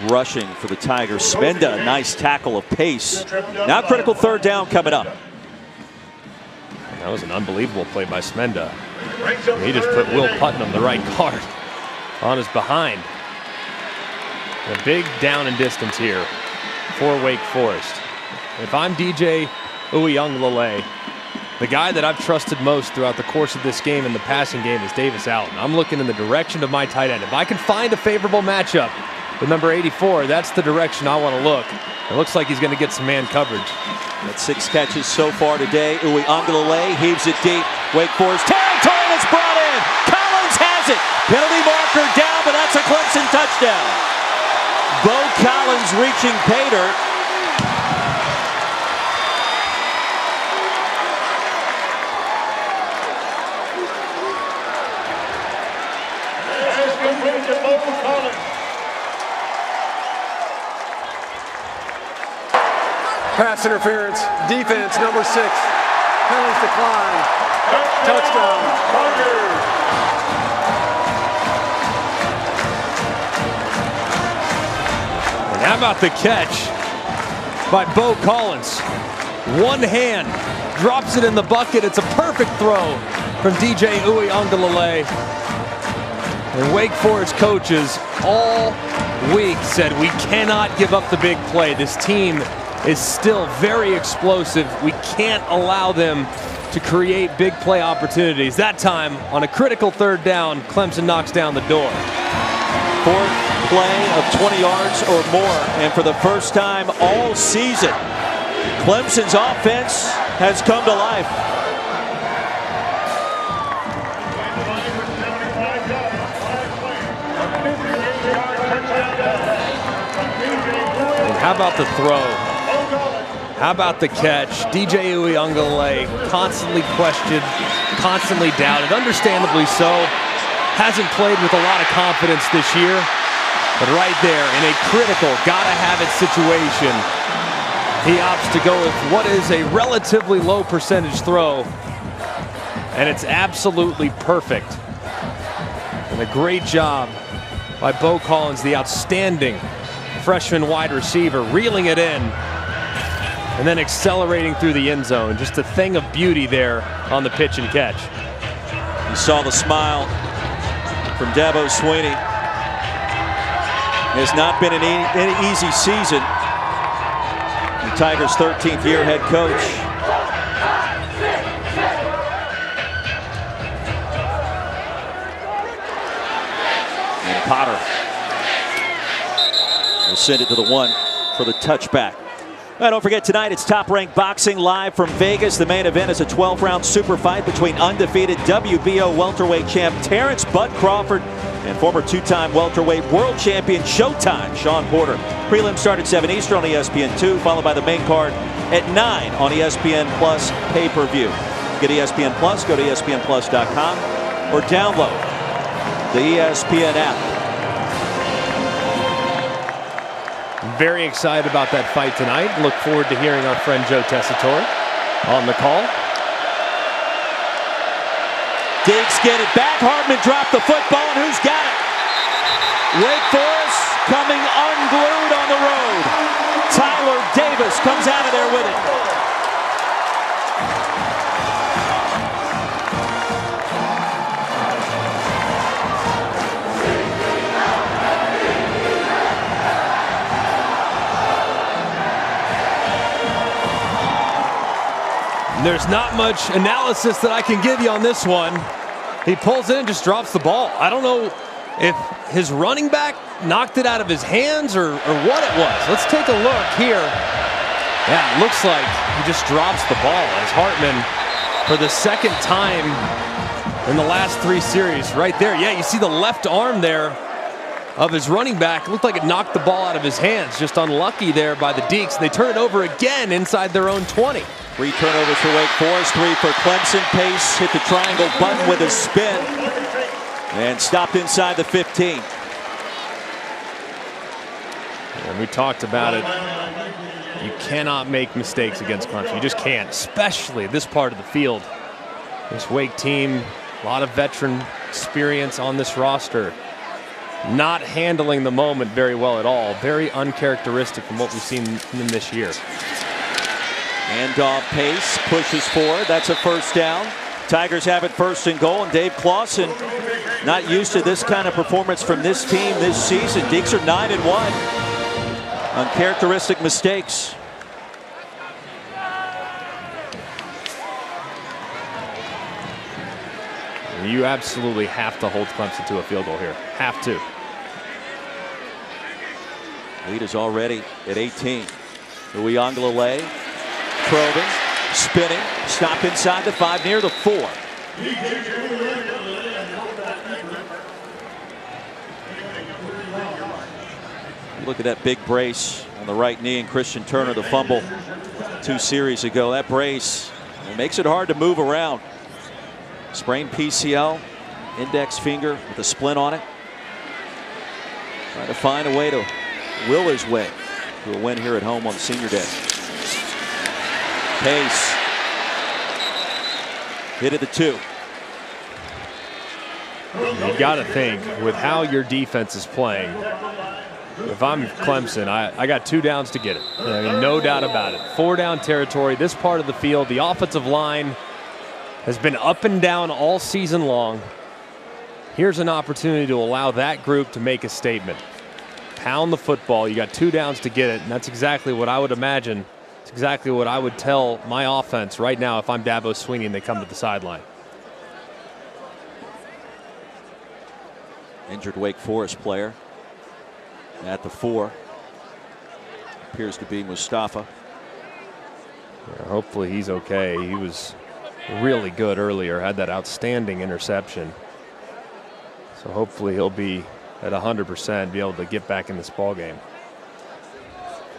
rushing for the Tigers. Smenda, a nice tackle of pace. Now critical third down coming up. That was an unbelievable play by Smenda. He just put Will Putnam, the right guard, on his behind. A big down and distance here for Wake Forest. If I'm DJ Uiagalelei, the guy that I've trusted most throughout the course of this game in the passing game is Davis Allen. I'm looking in the direction of my tight end. If I can find a favorable matchup with number 84, that's the direction I want to look. It looks like he's going to get some man coverage. That's 6 catches so far today. Uiagalelei heaves it deep. Wake Forest territory is brought in. Collins has it. Penalty marker down, but that's a Clemson touchdown. Bo Collins reaching pay dirt. Pass interference, defense, number 6. Penalties decline. Touchdown. And how about the catch by Bo Collins? One hand, drops it in the bucket. It's a perfect throw from DJ Uiagalelei. And Wake Forest coaches all week said, we cannot give up the big play. This team is still very explosive. We can't allow them to create big play opportunities. That time, on a critical third down, Clemson knocks down the door. Fourth play of 20 yards or more, and for the first time all season, Clemson's offense has come to life. And how about the throw? How about the catch? DJ Uiagalelei, constantly questioned, constantly doubted, understandably so. Hasn't played with a lot of confidence this year, but right there in a critical, gotta have it situation, he opts to go with what is a relatively low percentage throw, and it's absolutely perfect. And a great job by Bo Collins, the outstanding freshman wide receiver, reeling it in and then accelerating through the end zone. Just a thing of beauty there on the pitch and catch. You saw the smile from Dabo Sweeney. It has not been an easy season. The Tigers' 13th year head coach. And Potter will send it to the 1 for the touchback. Don't forget, tonight it's Top Rank Boxing live from Vegas. The main event is a 12-round super fight between undefeated WBO welterweight champ Terrence Bud Crawford and former 2-time welterweight world champion Showtime Shawn Porter. Prelims start at 7 Eastern on ESPN2, followed by the main card at 9 on ESPN Plus pay-per-view. Get ESPN Plus, go to ESPNplus.com or download the ESPN app. Very excited about that fight tonight. Look forward to hearing our friend Joe Tessitore on the call. Diggs get it back. Hartman dropped the football, and who's got it? Wake Forest coming unglued on the road. Tyler Davis comes out of there with it. There's not much analysis that I can give you on this one. He pulls in and just drops the ball. I don't know if his running back knocked it out of his hands or what it was. Let's take a look here. Yeah, it looks like he just drops the ball as Hartman, for the second time in the last 3 series, right there. Yeah, you see the left arm there of his running back. It looked like it knocked the ball out of his hands. Just unlucky there by the Deacs. They turn it over again inside their own 20. 3 turnovers for Wake Forest, 3 for Clemson. Pace hit the triangle button with a spin and stopped inside the 15. And we talked about it. You cannot make mistakes against Clemson. You just can't, especially this part of the field. This Wake team, a lot of veteran experience on this roster. Not handling the moment very well at all. Very uncharacteristic from what we've seen in this year. Handoff, Pace pushes forward. That's a first down. Tigers have it 1st and goal, and Dave Clawson not used to this kind of performance from this team this season. Deacs are 9-1. Uncharacteristic mistakes. You absolutely have to hold Clemson to a field goal here. Have to. Lead is already at 18. Uiagalelei probing, spinning, stop inside the 5 near the 4. Look at that big brace on the right knee, and Christian Turner, the fumble 2 series ago. That brace makes it hard to move around. Sprained PCL, index finger with a splint on it. Trying to find a way to will his way to a win here at home on Senior Day. Pace hit at the 2. You got to think, with how your defense is playing, if I'm Clemson, I got 2 downs to get it. I mean, no doubt about it. 4-down territory, this part of the field. The offensive line has been up and down all season long. Here's an opportunity to allow that group to make a statement. Pound the football. You got 2 downs to get it, and that's exactly what I would imagine. It's exactly what I would tell my offense right now if I'm Dabo Swinney and they come to the sideline. Injured Wake Forest player at the 4. Appears to be Mustafa. Yeah, hopefully he's okay. He was really good earlier, had that outstanding interception. So hopefully he'll be at 100%, be able to get back in this ball game.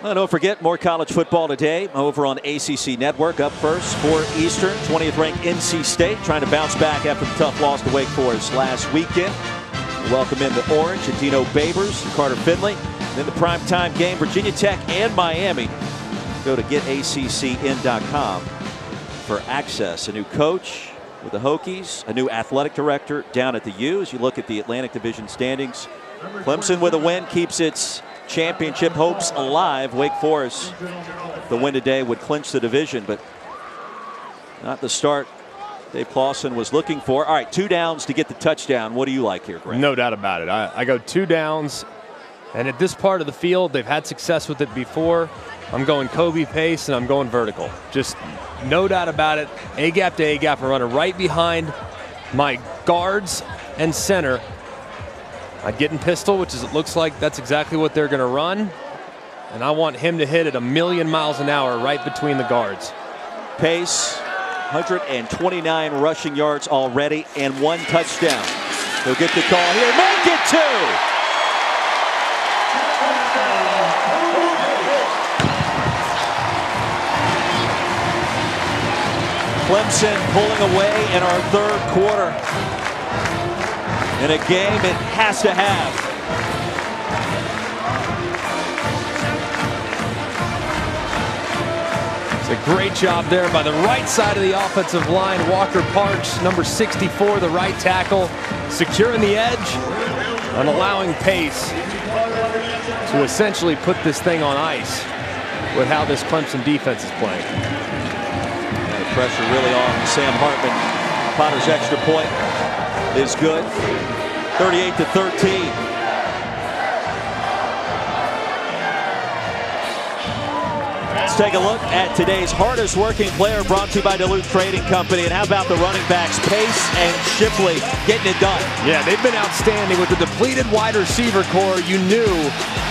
Well, don't forget, more college football today over on ACC Network. Up first, 4 Eastern, 20th ranked NC State trying to bounce back after the tough loss to Wake Forest last weekend. Welcome in the Orange, Adino Babers and Carter Finley. Then the primetime game, Virginia Tech and Miami. Go to getaccn.com for access. A new coach with the Hokies, a new athletic director down at the U. As you look at the Atlantic Division standings, Clemson with a win keeps its championship hopes alive. Wake Forest, the win today would clinch the division, but not the start Dave Clawson was looking for. All right, 2 downs to get the touchdown. What do you like here, Greg? No doubt about it. I go 2 downs, and at this part of the field, they've had success with it before. I'm going Kobe pace, and I'm going vertical. Just no doubt about it. A-gap to A-gap. I'm running right behind my guards and center. I'd get in pistol, which is, it looks like that's exactly what they're going to run. And I want him to hit at 1,000,000 miles an hour right between the guards. Pace, 129 rushing yards already and 1 touchdown. He'll get the call here. Make it 2! Clemson pulling away in our 3rd quarter. In a game it has to have. It's a great job there by the right side of the offensive line. Walker Parks, number 64, the right tackle, securing the edge and allowing Pace to essentially put this thing on ice with how this Clemson defense is playing. The pressure really on Sam Hartman. Potter's extra point is good. 38-13. Let's take a look at today's hardest working player, brought to you by Duluth Trading Company. And how about the running backs, Pace and Shipley, getting it done? Yeah, they've been outstanding. With the depleted wide receiver core, you knew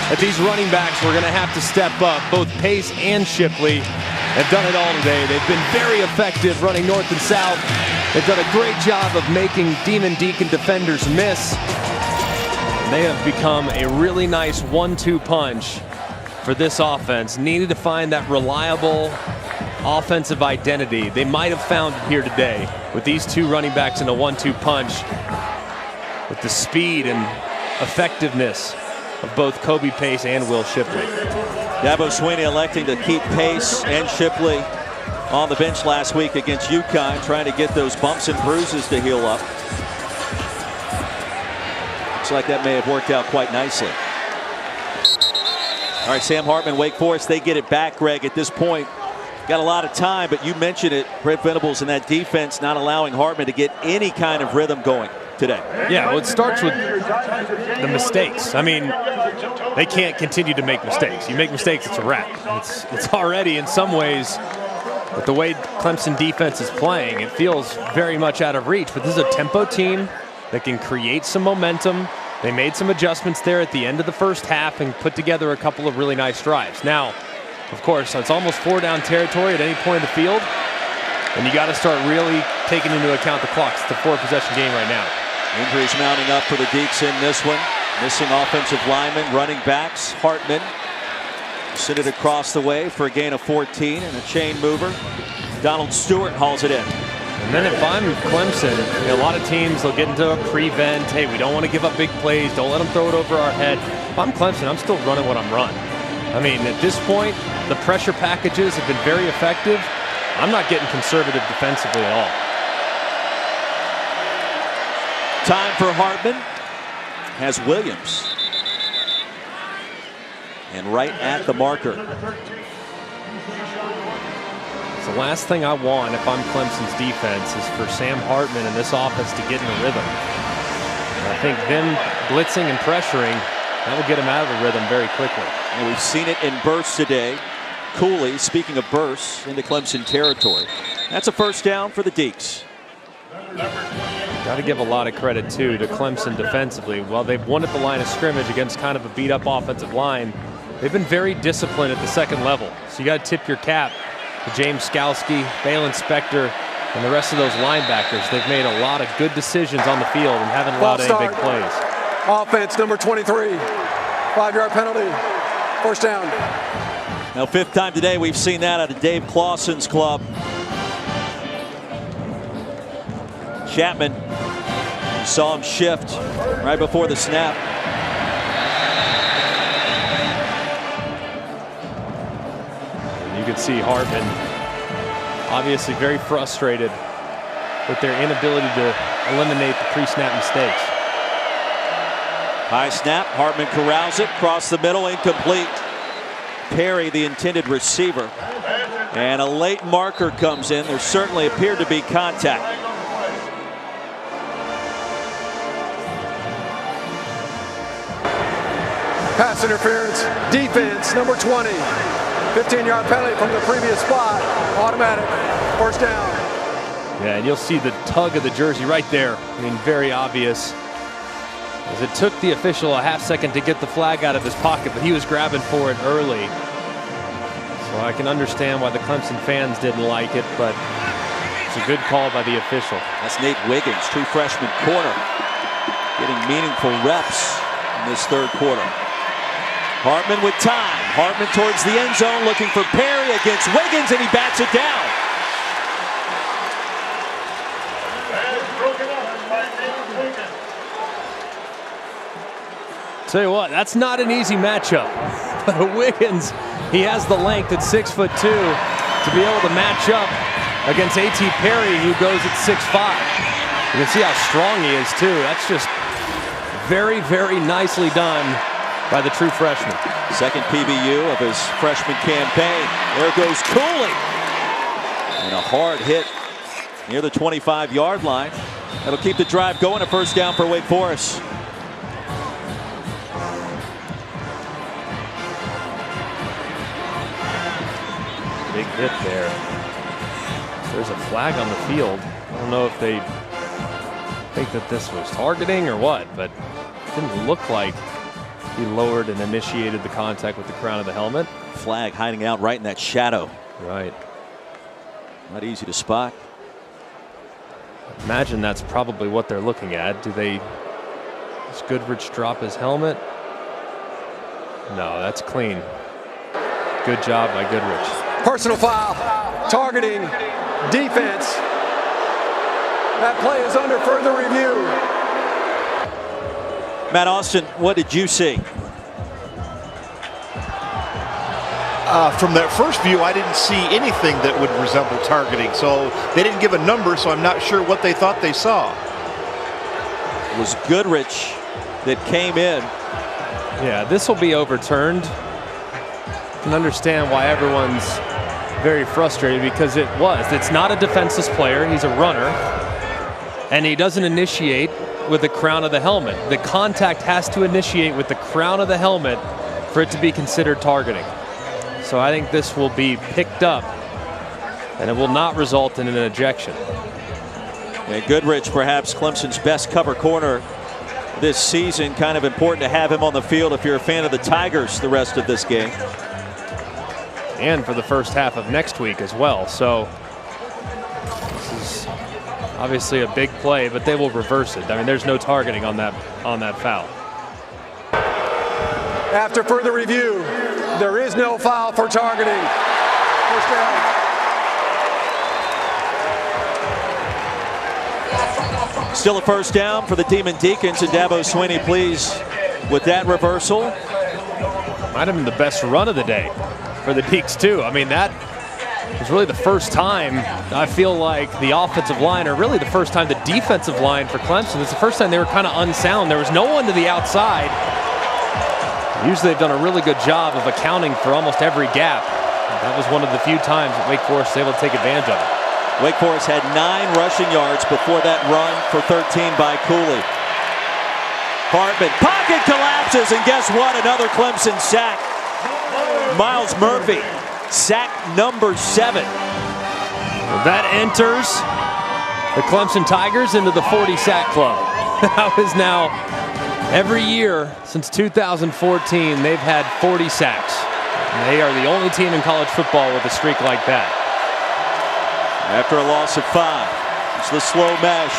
that these running backs were going to have to step up. Both Pace and Shipley have done it all today. They've been very effective running north and south. They've done a great job of making Demon Deacon defenders miss. They have become a really nice 1-2 punch for this offense. Needed to find that reliable offensive identity. They might have found it here today with these two running backs in a 1-2 punch, with the speed and effectiveness of both Kobe Pace and Will Shipley. Dabo Swinney electing to keep Pace and Shipley on the bench last week against UConn, trying to get those bumps and bruises to heal up. Looks like that may have worked out quite nicely. All right, Sam Hartman, Wake Forest, they get it back, Greg, at this point. Got a lot of time, but you mentioned it, Brent Venables and that defense not allowing Hartman to get any kind of rhythm going today. Yeah, well, it starts with the mistakes. I mean, they can't continue to make mistakes. You make mistakes, it's a wrap. It's already, in some ways, with the way Clemson defense is playing, it feels very much out of reach. But this is a tempo team that can create some momentum. They made some adjustments there at the end of the first half and put together a couple of really nice drives. Now, of course, it's almost 4-down territory at any point in the field, and you got to start really taking into account the clock. It's a 4-possession game right now. Injuries mounting up for the Deacs in this one. Missing offensive linemen, running backs. Hartman sent it across the way for a gain of 14 and a chain mover. Donald Stewart hauls it in. And then if I'm Clemson, a lot of teams, they'll get into a prevent. Hey, we don't want to give up big plays. Don't let them throw it over our head. If I'm Clemson, I'm still running what I'm running. I mean, at this point, the pressure packages have been very effective. I'm not getting conservative defensively at all. Time for Hartman. Has Williams. And right at the marker. The last thing I want if I'm Clemson's defense is for Sam Hartman and this offense to get in a rhythm. And I think them blitzing and pressuring, that will get them out of a rhythm very quickly. And we've seen it in bursts today. Cooley, speaking of bursts, into Clemson territory. That's a first down for the Deacs. Got to give a lot of credit, too, to Clemson defensively. While they've won at the line of scrimmage against kind of a beat-up offensive line, they've been very disciplined at the second level. So you got to tip your cap to James Skalski, Balen Spector, and the rest of those linebackers. They've made a lot of good decisions on the field and haven't allowed any big plays. Offense, number 23. 5-yard penalty. First down. Now, 5th time today we've seen that out of Dave Clawson's club. Chapman, you saw him shift right before the snap. You can see Hartman obviously very frustrated with their inability to eliminate the pre-snap mistakes. High snap, Hartman corrals it, across the middle, incomplete. Perry, the intended receiver. And a late marker comes in. There certainly appeared to be contact. Pass interference, defense, number 20. 15-yard penalty from the previous spot. Automatic. First down. Yeah, and you'll see the tug of the jersey right there. I mean, very obvious. As it took the official a half second to get the flag out of his pocket, but he was grabbing for it early. So I can understand why the Clemson fans didn't like it, but it's a good call by the official. That's Nate Wiggins, true freshman corner, getting meaningful reps in this third quarter. Hartman with time. Hartman towards the end zone, looking for Perry against Wiggins, and he bats it down. Tell you what, that's not an easy matchup. But Wiggins, he has the length at 6'2" to be able to match up against A.T. Perry, who goes at 6'5". You can see how strong he is, too. That's just very, very nicely done by the true freshman. Second PBU of his freshman campaign. There goes Cooley. And a hard hit near the 25-yard line. That'll keep the drive going. A first down for Wake Forest. Big hit there. There's a flag on the field. I don't know if they think that this was targeting or what, but it didn't look like he lowered and initiated the contact with the crown of the helmet. Flag hiding out right in that shadow. Right. Not easy to spot. Imagine that's probably what they're looking at. Do they Does Goodrich drop his helmet? No, that's clean. Good job by Goodrich. Personal foul, targeting, defense. That play is under further review. Matt Austin, what did you see? From that first view, I didn't see anything that would resemble targeting. So they didn't give a number, so I'm not sure what they thought they saw. It was Goodrich that came in. Yeah, this will be overturned. I can understand why everyone's very frustrated because it's not a defenseless player. He's a runner. And he doesn't initiate with the crown of the helmet. The contact has to initiate with the crown of the helmet for it to be considered targeting. So I think this will be picked up and it will not result in an ejection. And Goodrich, perhaps Clemson's best cover corner this season. Kind of important to have him on the field if you're a fan of the Tigers the rest of this game. And for the first half of next week as well. So this is obviously a big play, but they will reverse it. I mean, there's no targeting on that foul. After further review, there is no foul for targeting. First down. Still a first down for the Demon Deacons, and Dabo Swinney pleased with that reversal. Might have been the best run of the day for the Deeks too. I mean, that was really the first time I feel like the offensive line, or really the first time the defensive line for Clemson, it's the first time they were kind of unsound. There was no one to the outside. Usually they've done a really good job of accounting for almost every gap. That was one of the few times that Wake Forest was able to take advantage of it. Wake Forest had 9 rushing yards before that run for 13 by Cooley. Hartman, pocket collapses, and guess what? Another Clemson sack. Miles Murphy, sack number 7. That enters the Clemson Tigers into the 40 sack club. That was now every year since 2014, they've had 40 sacks. And they are the only team in college football with a streak like that. After a loss of 5, it's the slow mesh.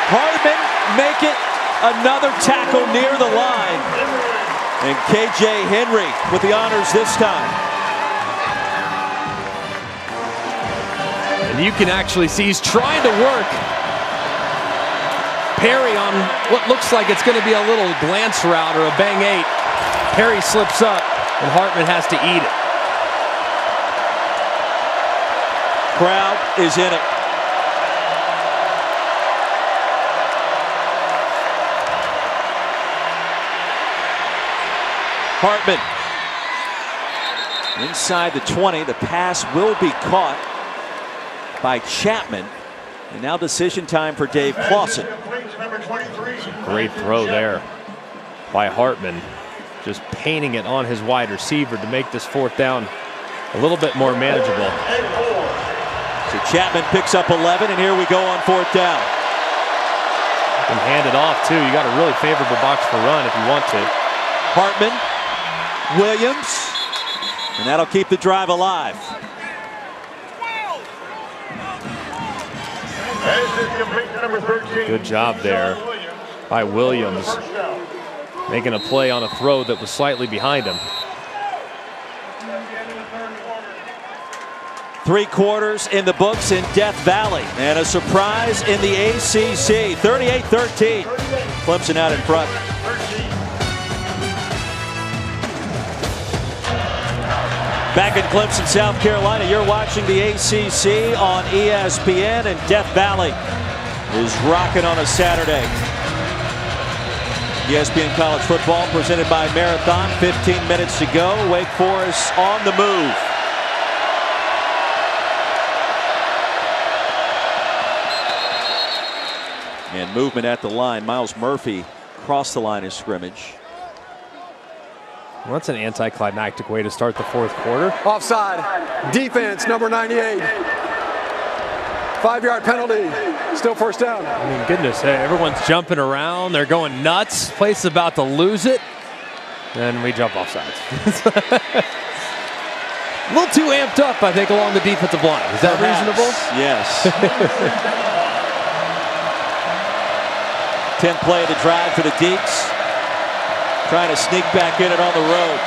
Hartman make it another tackle near the line. And KJ Henry with the honors this time. And you can actually see he's trying to work Perry on what looks like it's going to be a little glance route or a bang 8. Perry slips up and Hartman has to eat it. Crowd is in it. Hartman inside the 20. The pass will be caught by Chapman. And now decision time for Dave Clawson. Great throw there by Hartman. Just painting it on his wide receiver to make this 4th down a little bit more manageable. So Chapman picks up 11, and here we go on 4th down. You can hand it off, too. You got a really favorable box for run if you want to. Hartman, Williams, and that'll keep the drive alive. Good job there by Williams, making a play on a throw that was slightly behind him. 3 quarters in the books in Death Valley, and a surprise in the ACC. 38-13. Clemson out in front. Back in Clemson, South Carolina, you're watching the ACC on ESPN, and Death Valley is rocking on a Saturday. ESPN College Football presented by Marathon. 15 minutes to go. Wake Forest on the move. And movement at the line. Miles Murphy crossed the line of scrimmage. Well, that's an anticlimactic way to start the 4th quarter. Offside. Defense, number 98. 5-yard penalty. Still first down. I mean, goodness, hey, everyone's jumping around. They're going nuts. Place is about to lose it. And we jump offsides. A little too amped up, I think, along the defensive line. Is that reasonable? Yes. 10th play of the drive for the Deeks. Trying to sneak back in it on the road.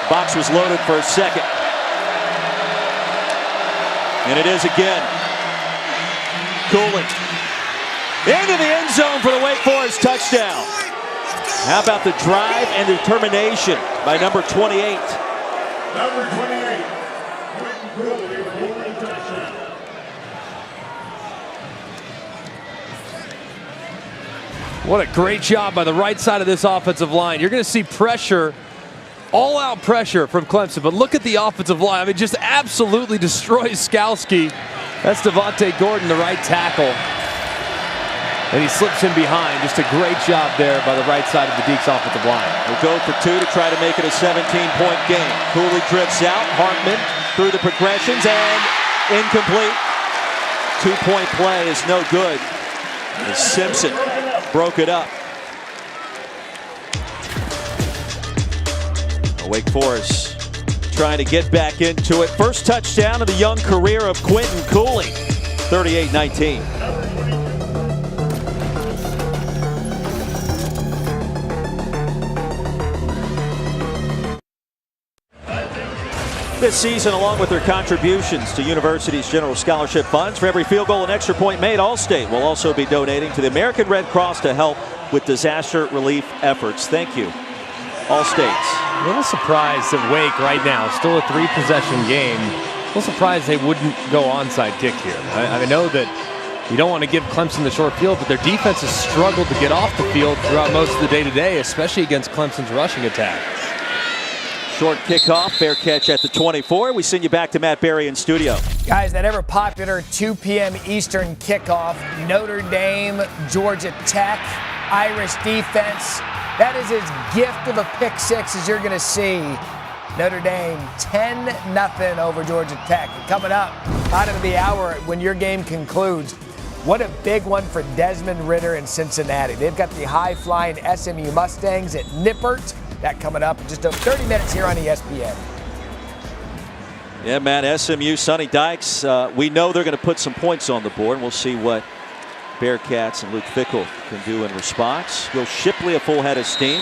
Box was loaded for a second. And it is again. Cooley into the end zone for the Wake Forest touchdown. How about the drive and determination by number 28? Number 28. What a great job by the right side of this offensive line. You're going to see pressure, all-out pressure from Clemson, but look at the offensive line. I mean, just absolutely destroys Skalski. That's Devontae Gordon, the right tackle. And he slips in behind. Just a great job there by the right side of the Deeks offensive line. We'll go for two to try to make it a 17-point game. Cooley drifts out. Hartman through the progressions and incomplete. 2-point play is no good as Simpson broke it up. Wake Forest trying to get back into it. First touchdown of the young career of Quentin Cooley. 38-19. This season, along with their contributions to universities' general scholarship funds, for every field goal and extra point made, Allstate will also be donating to the American Red Cross to help with disaster relief efforts. Thank you, Allstate. A little surprised that Wake right now, still a 3-possession game, a little surprised they wouldn't go onside kick here. I know that you don't want to give Clemson the short field, but their defense has struggled to get off the field throughout most of the day-to-day, especially against Clemson's rushing attack. Short kickoff, fair catch at the 24. We send you back to Matt Berry in studio. Guys, that ever popular 2 p.m. Eastern kickoff, Notre Dame, Georgia Tech, Irish defense. That is as gift of a pick six as you're going to see. Notre Dame 10-0 over Georgia Tech. Coming up, out of the hour when your game concludes, what a big one for Desmond Ridder in Cincinnati. They've got the high-flying SMU Mustangs at Nippert. That coming up in just over 30 minutes here on ESPN. Yeah, man, SMU, Sonny Dykes, we know they're going to put some points on the board, and we'll see what Bearcats and Luke Fickell can do in response. Will Shipley a full head of steam.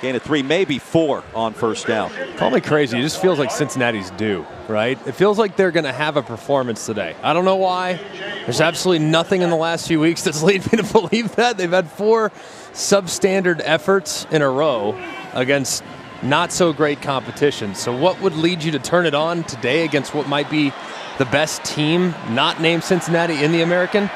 Gain of 3, maybe 4 on first down. Call me crazy. It just feels like Cincinnati's due, right? It feels like they're going to have a performance today. I don't know why. There's absolutely nothing in the last few weeks that's led me to believe that. They've had 4 substandard efforts in a row against not so great competition. So what would lead you to turn it on today against what might be the best team not named Cincinnati in the American?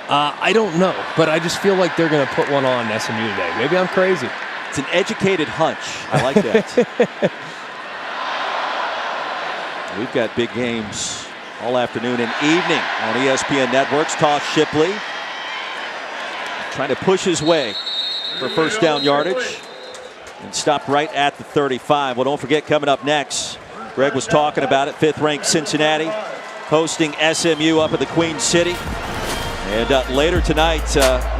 I don't know, but I just feel like they're going to put one on SMU today. Maybe I'm crazy. It's an educated hunch. I like that. We've got big games all afternoon and evening on ESPN Networks. Toss Shipley trying to push his way for first down yardage and stopped right at the 35. Well, don't forget, coming up next, Greg was talking about it, 5th-ranked Cincinnati hosting SMU up at the Queen City. And later tonight,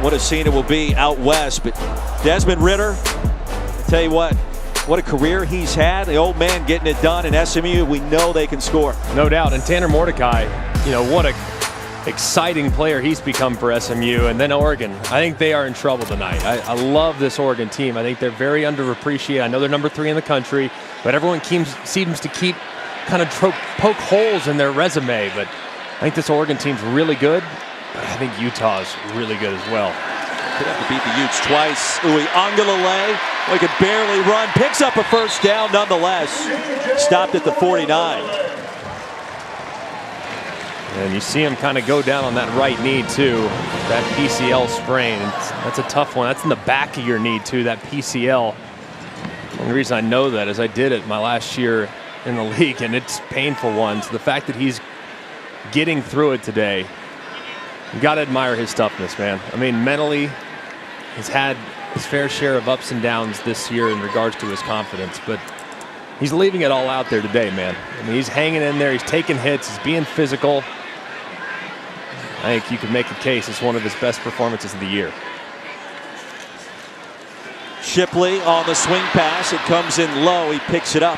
what a scene it will be out west. But Desmond Ridder, I tell you what a career he's had. The old man getting it done in SMU. We know they can score. No doubt. And Tanner Mordecai, what a exciting player he's become for SMU. And then Oregon. I think they are in trouble tonight. I love this Oregon team. I think they're very underappreciated. I know they're number 3 in the country, but everyone seems to keep kind of poke holes in their resume. But I think this Oregon team's really good. But I think Utah's really good as well. Could have to beat the Utes twice. Uiagalelei, he could barely run. Picks up a first down nonetheless. Stopped at the 49. And you see him kind of go down on that right knee, too. That PCL sprain. That's a tough one. That's in the back of your knee, too, that PCL. The only reason I know that is I did it my last year in the league, and it's painful one. So the fact that he's getting through it today, you got to admire his toughness, man. I mean, mentally, he's had his fair share of ups and downs this year in regards to his confidence, but he's leaving it all out there today, man. I mean, he's hanging in there. He's taking hits. He's being physical. I think you could make a case it's one of his best performances of the year. Shipley on the swing pass. It comes in low. He picks it up.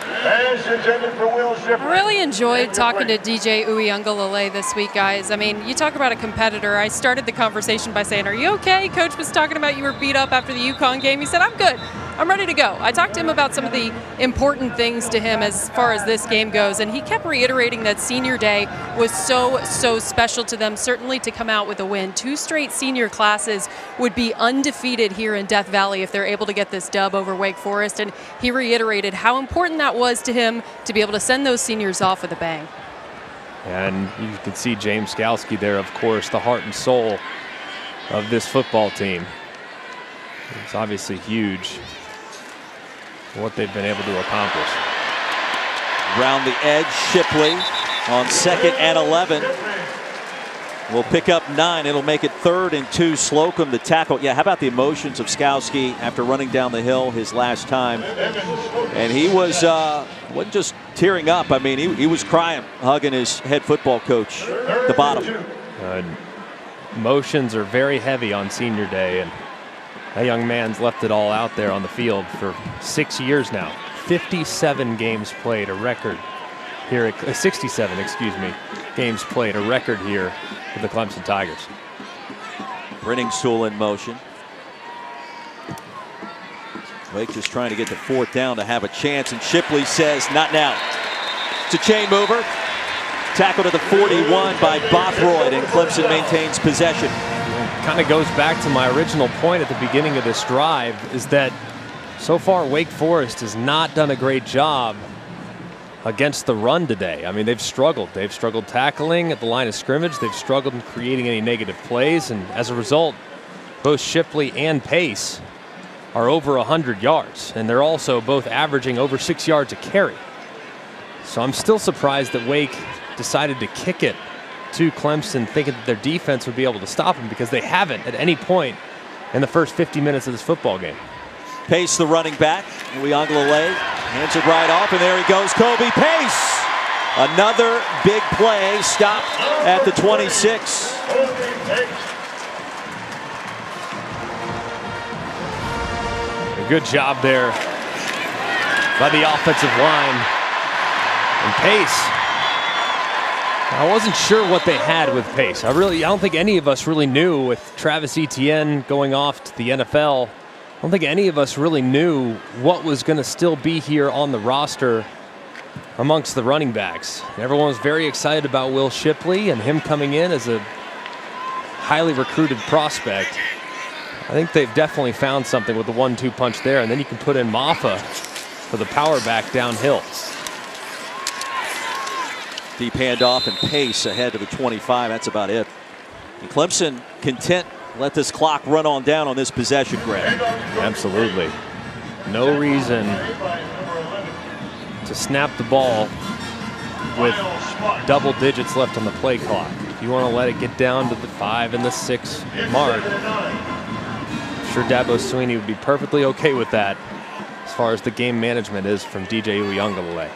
Pass intended for Will I really enjoyed talking to DJ Uyunglele this week, guys. I mean, you talk about a competitor. I started the conversation by saying, "Are you okay?" Coach was talking about you were beat up after the UConn game. He said, "I'm good. I'm ready to go." I talked to him about some of the important things to him as far as this game goes, and he kept reiterating that senior day was so special to them, certainly to come out with a win. 2 straight senior classes would be undefeated here in Death Valley if they're able to get this dub over Wake Forest, and he reiterated how important that was to him to be able to send those seniors off with a bang. And you can see James Skalski there, of course, the heart and soul of this football team. It's obviously huge what they've been able to accomplish. Around the edge, Shipley on 2nd and 11. Will pick up 9. It'll make it 3rd and 2. Slocum the tackle. Yeah, how about the emotions of Skalski after running down the hill his last time? And he wasn't just tearing up. I mean, he was crying, hugging his head football coach, the bottom. Emotions are very heavy on senior day, and that young man's left it all out there on the field for 6 years now. 57 games played, a record here at 67, excuse me, games played, a record here for the Clemson Tigers. Brenningstool in motion. Wake just trying to get the 4th down to have a chance, and Shipley says, "Not now." It's a chain mover. Tackle to the 41 by Bothroyd, and Clemson maintains possession. Kind of goes back to my original point at the beginning of this drive, is that so far Wake Forest has not done a great job against the run today. I mean, they've struggled. They've struggled tackling at the line of scrimmage. They've struggled in creating any negative plays, and as a result, both Shipley and Pace are over 100 yards, and they're also both averaging over 6 yards a carry. So I'm still surprised that Wake decided to kick it to Clemson, thinking that their defense would be able to stop them, because they haven't at any point in the first 50 minutes of this football game. Pace, the running back. Uyunglele hands it right off, and there he goes, Kobe Pace. Another big play, stopped at the 26. A good job there by the offensive line. And Pace, I wasn't sure what they had with Pace. I don't think any of us really knew, with Travis Etienne going off to the NFL. I don't think any of us really knew what was going to still be here on the roster amongst the running backs. Everyone was very excited about Will Shipley and him coming in as a highly recruited prospect. I think they've definitely found something with the 1-2 punch there, and then you can put in Maffa for the power back downhill. Deep handoff, and Pace ahead to the 25. That's about it. And Clemson content to let this clock run on down on this possession, Greg. Absolutely. No reason to snap the ball with double digits left on the play clock. If you want to let it get down to the 5 and the 6 mark, I'm sure Dabo Swinney would be perfectly okay with that, as far as the game management is from DJ Uyunglele.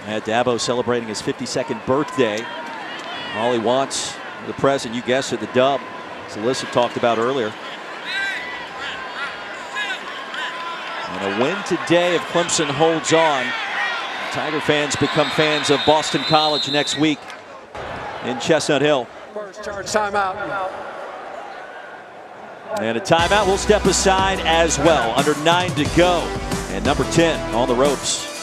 Dabo celebrating his 52nd birthday. All he wants, the present, you guessed it, the dub, as Alyssa talked about earlier. And a win today if Clemson holds on. Tiger fans become fans of Boston College next week in Chestnut Hill. First charge timeout. And a timeout will step aside as well. Under 9 to go. And number 10 on the ropes.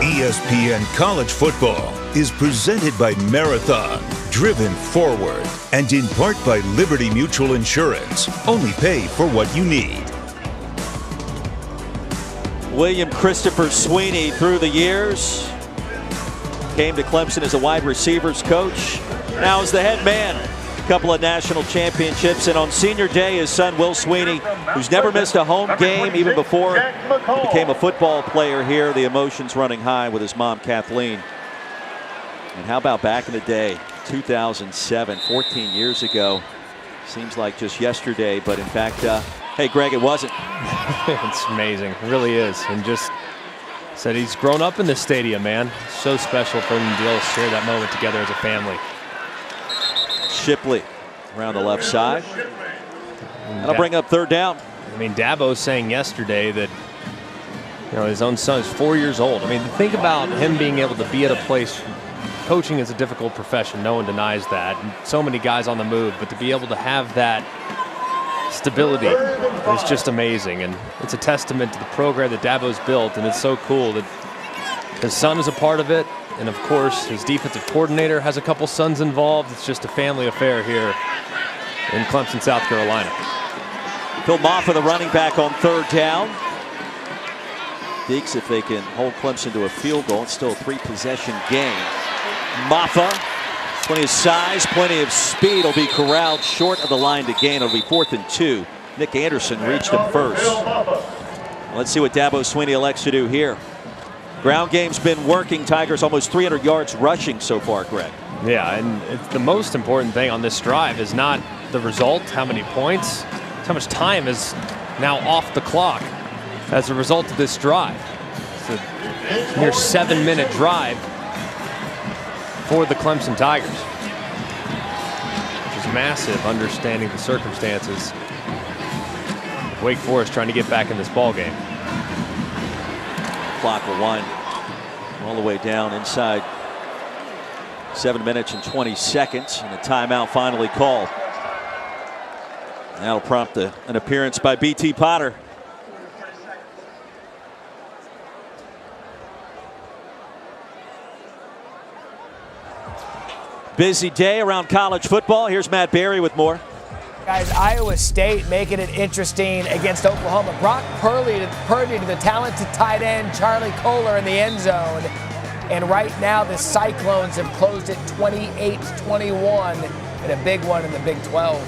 ESPN College Football is presented by Marathon, driven forward, and in part by Liberty Mutual Insurance. Only pay for what you need. William Christopher Swinney, through the years, came to Clemson as a wide receivers coach. Now as the head man. A couple of national championships, and on senior day, his son Will Swinney, who's never missed a home game even before he became a football player here. The emotions running high with his mom Kathleen. And how about back in the day, 2007, 14 years ago? Seems like just yesterday, but in fact, hey Greg, it wasn't. It's amazing, it really is. And just said he's grown up in this stadium, man. So special for them to be able to share that moment together as a family. Shipley around the left side. That'll bring up 3rd down. I mean, Dabo saying yesterday that his own son is 4 years old. I mean, think about him being able to be at a place. Coaching is a difficult profession. No one denies that. And so many guys on the move, but to be able to have that stability is just amazing. And it's a testament to the program that Dabo's built. And it's so cool that his son is a part of it. And of course, his defensive coordinator has a couple sons involved. It's just a family affair here in Clemson, South Carolina. Phil Maffa, the running back, on third down. Deeks, if they can hold Clemson to a field goal, it's still a 3-possession game. Maffa, plenty of size, plenty of speed, will be corralled short of the line to gain. It'll be 4th and 2. Nick Anderson reached him first. Let's see what Dabo Swinney elects to do here. Ground game's been working. Tigers almost 300 yards rushing so far, Greg. Yeah, and it's the most important thing on this drive is not the result, how many points, it's how much time is now off the clock as a result of this drive. It's a near 7-minute drive for the Clemson Tigers, which is massive, understanding the circumstances. Wake Forest trying to get back in this ball game. Clock will wind all the way down inside 7 minutes and 20 seconds, and a timeout finally called. That'll prompt an appearance by B.T. Potter. Busy day around college football. Here's Matt Berry with more. Guys, Iowa State making it interesting against Oklahoma. Brock Purdy to the talented tight end Charlie Kohler in the end zone. And right now the Cyclones have closed it 28-21 in a big one in the Big 12.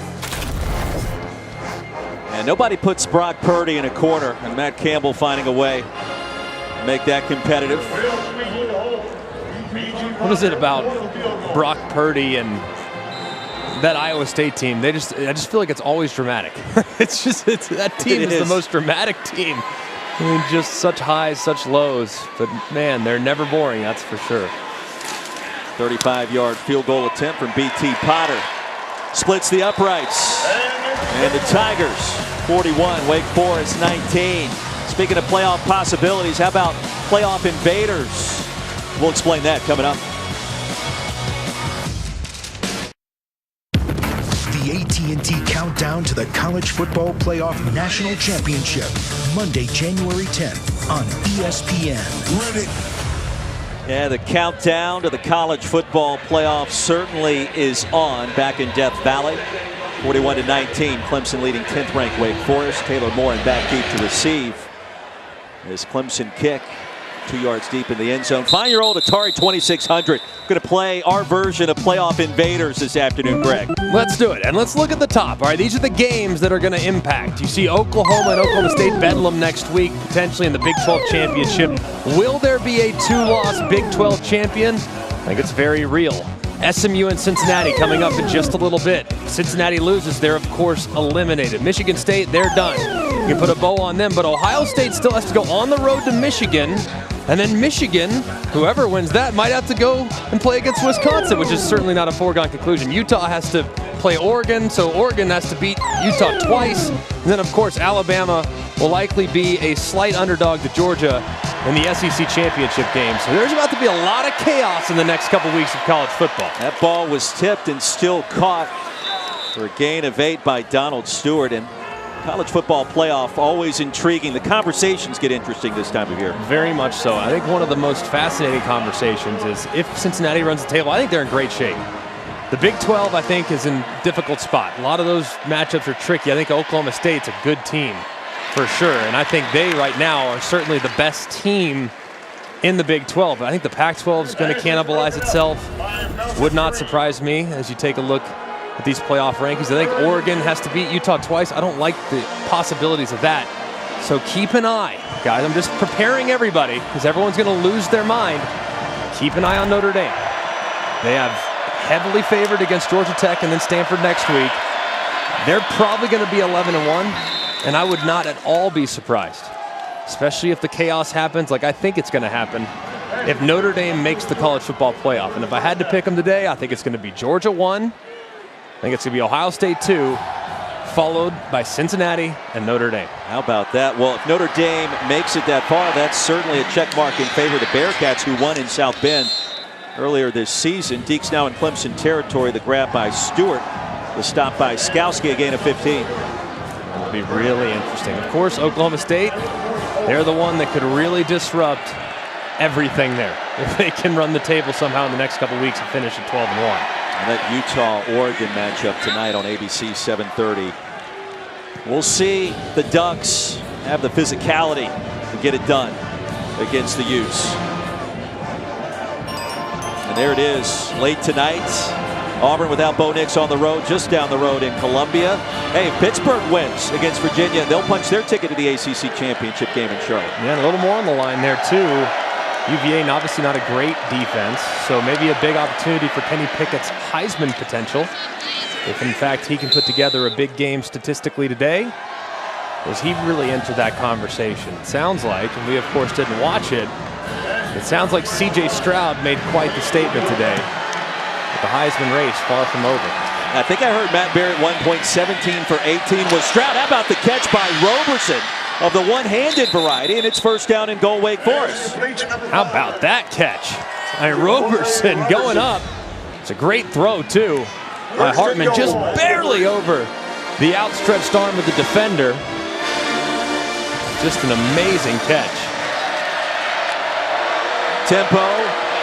And nobody puts Brock Purdy in a corner, and Matt Campbell finding a way to make that competitive. What is it about Brock Purdy and that Iowa State team? I just feel like it's always dramatic. That team is the most dramatic team. I mean, just such highs, such lows. But man, they're never boring, that's for sure. 35-yard field goal attempt from B.T. Potter. Splits the uprights. And the Tigers 41, Wake Forest 19. Speaking of playoff possibilities, how about playoff invaders? We'll explain that coming up. The AT&T Countdown to the College Football Playoff National Championship, Monday, January 10th on ESPN. Ready. Yeah, the countdown to the college football playoff certainly is on back in Death Valley. 41-19, Clemson leading 10th-ranked Wake Forest. Taylor Moore in back deep to receive. As Clemson kick 2 yards deep in the end zone. 5-year-old Atari 2600 going to play our version of playoff invaders this afternoon, Greg. Let's do it, and let's look at the top. All right, these are the games that are going to impact. You see Oklahoma and Oklahoma State Bedlam next week, potentially in the Big 12 championship. Will there be a 2-loss Big 12 champion? I think it's very real. SMU and Cincinnati coming up in just a little bit. Cincinnati loses, they're of course eliminated. Michigan State, they're done. You can put a bow on them, but Ohio State still has to go on the road to Michigan. And then Michigan, whoever wins that, might have to go and play against Wisconsin, which is certainly not a foregone conclusion. Utah has to play Oregon, so Oregon has to beat Utah twice. And then, of course, Alabama will likely be a slight underdog to Georgia in the SEC championship game. So there's about to be a lot of chaos in the next couple weeks of college football. That ball was tipped and still caught for a gain of 8 by Donald Stewart. And college football playoff, always intriguing. The conversations get interesting this time of year. Very much so. I think one of the most fascinating conversations is if Cincinnati runs the table, I think they're in great shape. The Big 12, I think, is in a difficult spot. A lot of those matchups are tricky. I think Oklahoma State's a good team for sure. And I think they right now are certainly the best team in the Big 12. But I think the Pac-12 is going to cannibalize itself. Would not surprise me as you take a look at these playoff rankings. I think Oregon has to beat Utah twice. I don't like the possibilities of that. So keep an eye, guys. I'm just preparing everybody because everyone's going to lose their mind. Keep an eye on Notre Dame. They have heavily favored against Georgia Tech and then Stanford next week. They're probably going to be 11-1, and I would not at all be surprised, especially if the chaos happens like I think it's going to happen, if Notre Dame makes the college football playoff. And if I had to pick them today, I think it's going to be Georgia 1. I think it's going to be Ohio State 2, followed by Cincinnati and Notre Dame. How about that? Well, if Notre Dame makes it that far, that's certainly a check mark in favor of the Bearcats, who won in South Bend earlier this season. Deke's now in Clemson territory. The grab by Stewart. The stop by Skowski, a gain of 15. It'll be really interesting. Of course, Oklahoma State, they're the one that could really disrupt everything there if they can run the table somehow in the next couple weeks and finish at 12-1. And that Utah-Oregon matchup tonight on ABC 7:30. We'll see the Ducks have the physicality to get it done against the Utes. And there it is, late tonight. Auburn without Bo Nix on the road, just down the road in Columbia. Hey, if Pittsburgh wins against Virginia, they'll punch their ticket to the ACC championship game in Charlotte. Yeah, and a little more on the line there, too. UVA, and obviously not a great defense, so maybe a big opportunity for Kenny Pickett's Heisman potential. If, in fact, he can put together a big game statistically today, does he really enter that conversation? It sounds like, and we, of course, didn't watch it, it sounds like C.J. Stroud made quite the statement today. The Heisman race far from over. I think I heard Matt Barrett 1 point, 17 for 18 was Stroud. How about the catch by Roberson of the one-handed variety, and it's first down and goal, Wake Forest. How about that catch? Roberson going up. It's a great throw, too, by Hartman, just barely over the outstretched arm of the defender. Just an amazing catch. Tempo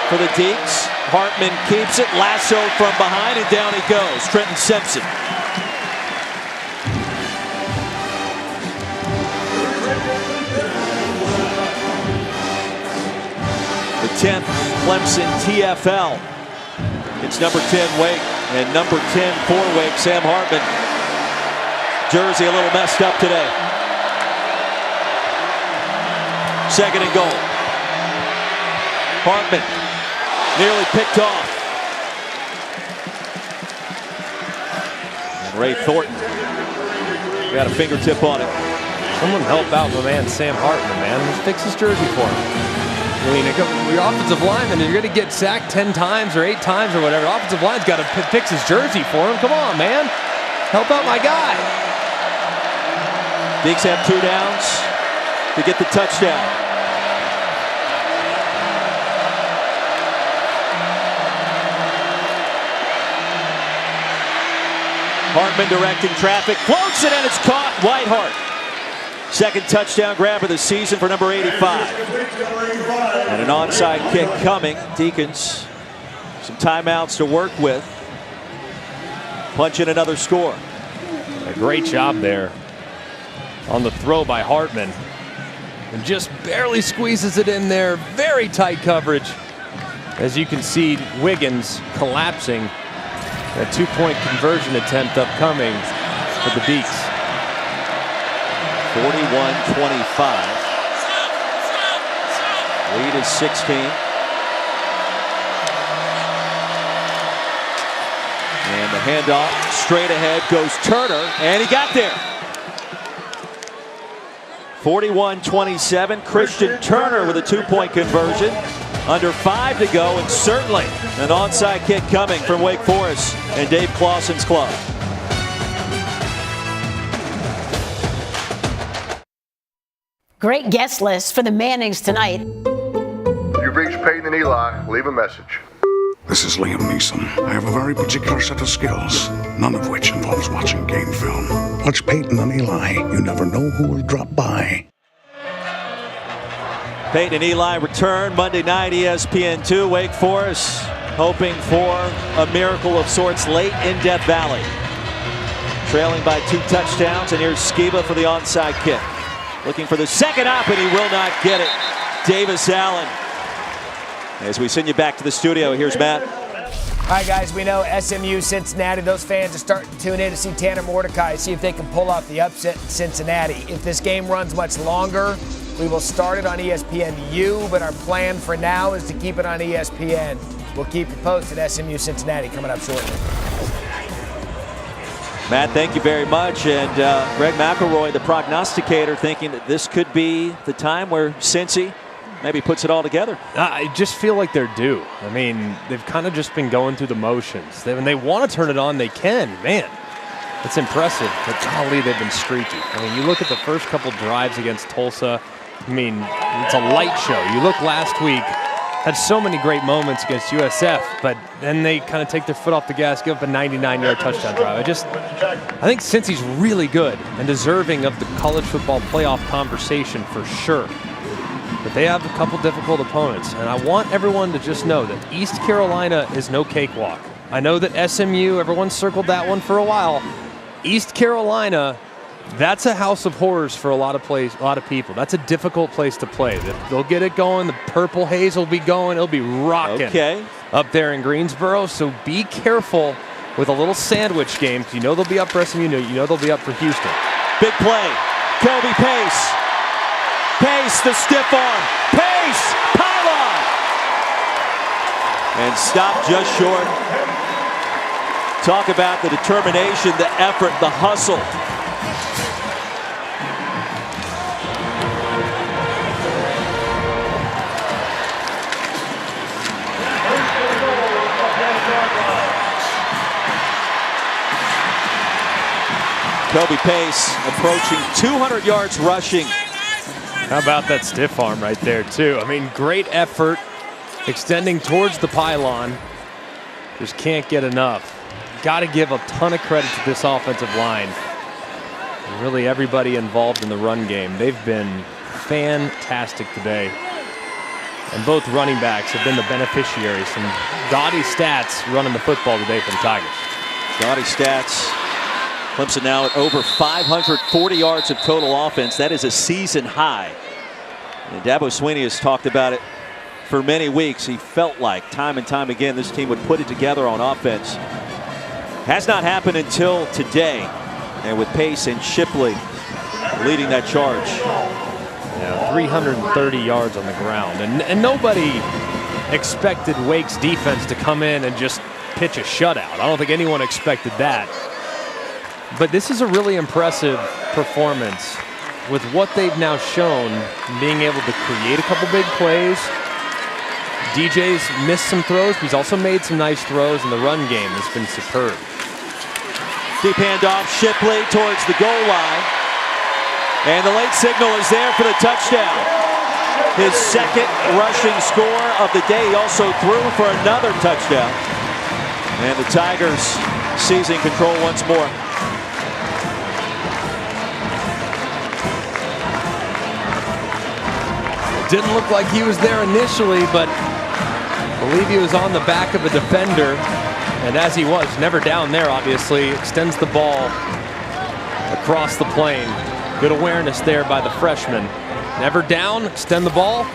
for the Deeks. Hartman keeps it, lasso from behind, and down he goes. Trenton Simpson. The 10th Clemson TFL. It's number 10 Wake and number 10 for Wake, Sam Hartman. Jersey a little messed up today. Second and goal. Hartman nearly picked off. And Ray Thornton got a fingertip on it. Someone help out my man Sam Hartman, man. Let's fix his jersey for him. I mean, your offensive lineman, you're going to get sacked 10 times or 8 times or whatever. Offensive line's got to fix his jersey for him. Come on, man. Help out my guy. Deeks have 2 downs to get the touchdown. Hartman directing traffic, floats it, and it's caught. Whitehart. Second touchdown grab of the season for number 85. And an onside kick coming. Deacons, some timeouts to work with. Punch in another score. A great job there on the throw by Hartman. And just barely squeezes it in there. Very tight coverage. As you can see, Wiggins collapsing. A 2-point conversion attempt upcoming for the Deeks. 41-25. Lead is 16. And the handoff straight ahead goes Turner, and he got there. 41-27. Christian Turner with a 2-point conversion. Under 5 to go, and certainly an onside kick coming from Wake Forest and Dave Clawson's club. Great guest list for the Mannings tonight. You've reached Peyton and Eli. Leave a message. This is Liam Neeson. I have a very particular set of skills, none of which involves watching game film. Watch Peyton and Eli. You never know who will drop by. Peyton and Eli return Monday night, ESPN2. Wake Forest hoping for a miracle of sorts late in Death Valley. Trailing by 2 touchdowns, and here's Skiba for the onside kick. Looking for the second up, and he will not get it. Davis Allen. As we send you back to the studio, here's Matt. All right, guys, we know SMU, Cincinnati, those fans are starting to tune in to see Tanner Mordecai, see if they can pull off the upset in Cincinnati. If this game runs much longer, we will start it on ESPNU, but our plan for now is to keep it on ESPN. We'll keep you posted. SMU, Cincinnati coming up shortly. Matt, thank you very much. And Greg McElroy, the prognosticator, thinking that this could be the time where Cincy maybe puts it all together. I just feel like they're due. I mean, they've kind of just been going through the motions. When they want to turn it on, they can. Man, It's impressive, but golly, they've been streaky. I mean, you look at the first couple drives against Tulsa, I mean, it's a light show. You look last week, had so many great moments against USF, but then they kind of take their foot off the gas, give up a 99-yard touchdown drive. I think Cincy's really good and deserving of the college football playoff conversation for sure. But they have a couple difficult opponents, and I want everyone to just know that East Carolina is no cakewalk. I know that SMU, everyone circled that one for a while. East Carolina, that's a house of horrors for a lot of people. That's a difficult place to play. They'll get it going. The purple haze will be going. It'll be rocking up there in Greensboro. So be careful with a little sandwich game. You know they'll be up for SMU. You know they'll be up for Houston. Big play. Kobe Pace. Pace, the stiff arm. Pace, pylon. And stopped just short. Talk about the determination, the effort, the hustle. Kobe Pace approaching 200 yards rushing. How about that stiff arm right there, too? I mean, great effort extending towards the pylon. Just can't get enough. Got to give a ton of credit to this offensive line. And really everybody involved in the run game. They've been fantastic today. And both running backs have been the beneficiaries. Some gaudy stats running the football today for the Tigers. Gaudy stats. Clemson now at over 540 yards of total offense. That is a season high. And Dabo Swinney has talked about it for many weeks. He felt like time and time again this team would put it together on offense. Has not happened until today. And with Pace and Shipley leading that charge. Yeah, 330 yards on the ground. And nobody expected Wake's defense to come in and just pitch a shutout. I don't think anyone expected that. But this is a really impressive performance with what they've now shown, being able to create a couple big plays. DJ's missed some throws, but he's also made some nice throws, and the run game has been superb. Deep handoff, Shipley towards the goal line. And the late signal is there for the touchdown. His second rushing score of the day. He also threw for another touchdown. And the Tigers seizing control once more. Didn't look like he was there initially, but I believe he was on the back of a defender. And as he was, never down there, obviously, extends the ball across the plane. Good awareness there by the freshman. Never down, extend the ball,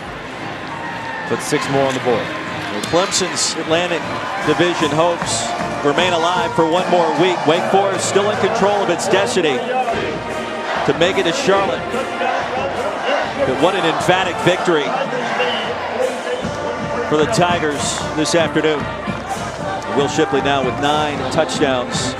put 6 more on the board. Well, Clemson's Atlantic Division hopes remain alive for one more week. Wake Forest still in control of its destiny to make it to Charlotte. But what an emphatic victory for the Tigers this afternoon. Will Shipley now with 9 touchdowns.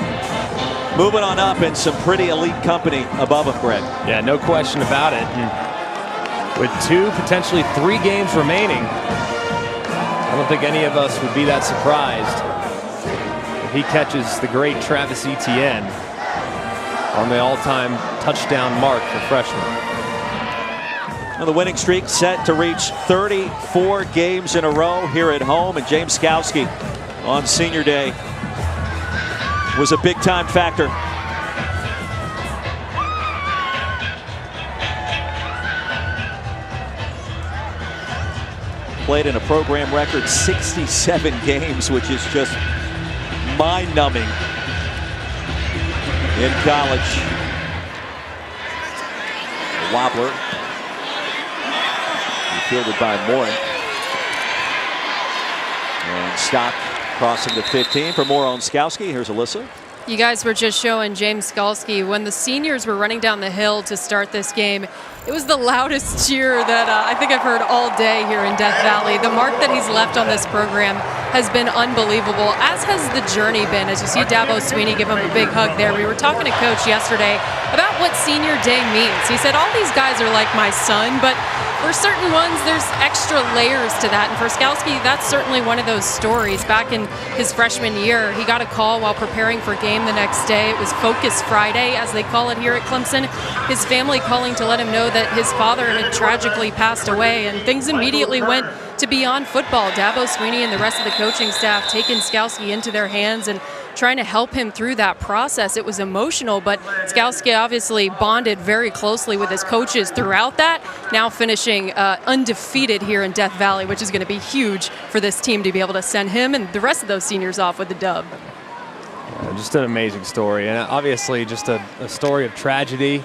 Moving on up in some pretty elite company above him, Greg. Yeah, no question about it. And with 2, potentially 3 games remaining, I don't think any of us would be that surprised if he catches the great Travis Etienne on the all-time touchdown mark for freshmen. And the winning streak set to reach 34 games in a row here at home. And James Skowski on senior day was a big-time factor. Played in a program record 67 games, which is just mind-numbing in college. A wobbler. Fielded by Moore. And stopped crossing the 15 for more on Skowski. Here's Alyssa. You guys were just showing James Skalski when the seniors were running down the hill to start this game. It was the loudest cheer that I think I've heard all day here in Death Valley. The mark that he's left on this program has been unbelievable, as has the journey been. As you see Dabo Swinney give him a big hug there. We were talking to Coach yesterday about what senior day means. He said all these guys are like my son, but For certain ones, there's extra layers to that. And for Skalski, that's certainly one of those stories. Back in his freshman year, he got a call while preparing for game the next day. It was Focus Friday, as they call it here at Clemson. His family calling to let him know that his father had tragically passed away, and things immediately went to beyond football. Dabo Swinney and the rest of the coaching staff taking Skalski into their hands and trying to help him through that process. It was emotional, but Skalski obviously bonded very closely with his coaches throughout that, now finishing undefeated here in Death Valley, which is going to be huge for this team to be able to send him and the rest of those seniors off with the dub. Just an amazing story, and obviously just a story of tragedy.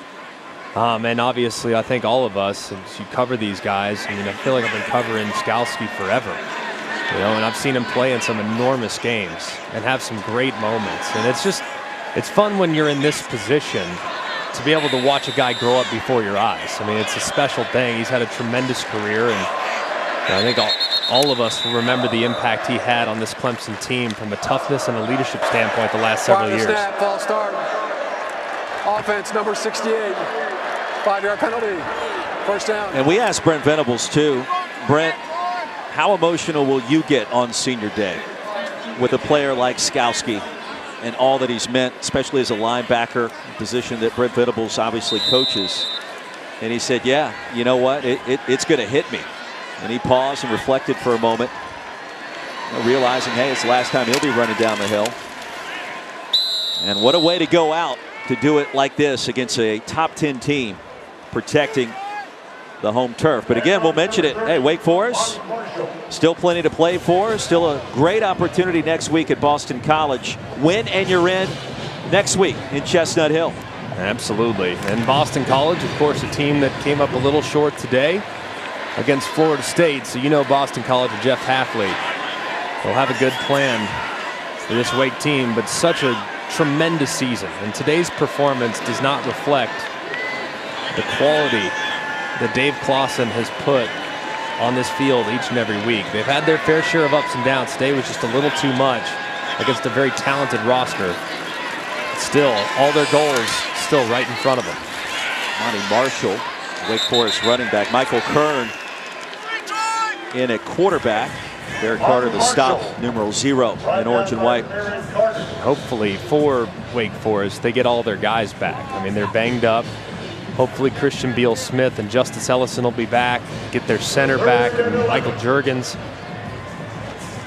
And obviously, I think all of us, as you cover these guys, I mean, I feel like I've been covering Skalski forever. You know, and I've seen him play in some enormous games and have some great moments. And it's fun when you're in this position to be able to watch a guy grow up before your eyes. I mean, it's a special thing. He's had a tremendous career, and I think all of us will remember the impact he had on this Clemson team from a toughness and a leadership standpoint the last several years. Snap, false start. Offense number 68. 5-yard penalty. First down. And we asked Brent Venables too. Brent, how emotional will you get on senior day with a player like Skalski and all that he's meant, especially as a linebacker, position that Brent Venables obviously coaches? And he said, yeah, you know what, it's going to hit me. And he paused and reflected for a moment, realizing, hey, it's the last time he'll be running down the hill. And what a way to go out to do it like this against a top 10 team, protecting the home turf. But again, we'll mention it. Hey, Wake Forest, still plenty to play for. Still a great opportunity next week at Boston College. Win and you're in next week in Chestnut Hill. Absolutely. And Boston College, of course, a team that came up a little short today against Florida State. So you know Boston College and Jeff Hafley will have a good plan for this Wake team, but such a tremendous season. And today's performance does not reflect the quality that Dave Clawson has put on this field each and every week. They've had their fair share of ups and downs. Today was just a little too much against a very talented roster. Still, all their goals still right in front of them. Monty Marshall, Wake Forest running back. Michael Kern in at quarterback. Derek Carter, the stop, numeral 0 in orange and white. Hopefully for Wake Forest, they get all their guys back. I mean, they're banged up. Hopefully Christian Beal-Smith and Justice Ellison will be back, get their center back, and Michael Juergens.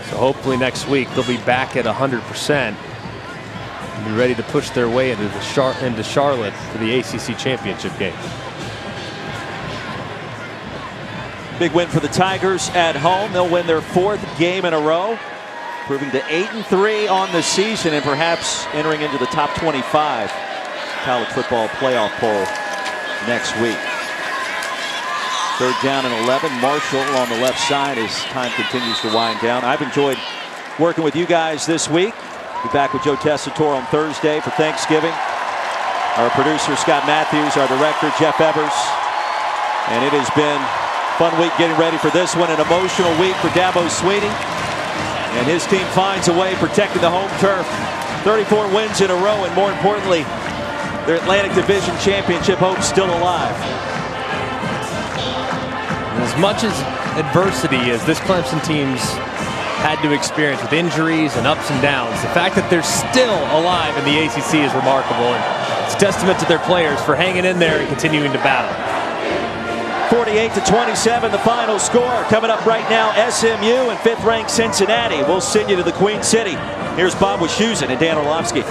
So hopefully next week they'll be back at 100% and be ready to push their way into Charlotte for the ACC championship game. Big win for the Tigers at home. They'll win their 4th game in a row, proving to 8-3 on the season and perhaps entering into the top 25 college football playoff poll next week. 3rd down and 11. Marshall on the left side as time continues to wind down. I've enjoyed working with you guys this week. Be back with Joe Tessitore on Thursday for Thanksgiving. Our producer Scott Matthews, our director Jeff Evers. And it has been a fun week getting ready for this one. An emotional week for Dabo Swinney. And his team finds a way protecting the home turf. 34 wins in a row, and more importantly, their Atlantic Division Championship hopes still alive. As much as adversity as this Clemson team's had to experience with injuries and ups and downs, the fact that they're still alive in the ACC is remarkable, and it's a testament to their players for hanging in there and continuing to battle. 48-27, the final score. Coming up right now, SMU and 5th-ranked Cincinnati. We'll send you to the Queen City. Here's Bob Wischusen and Dan Orlovsky.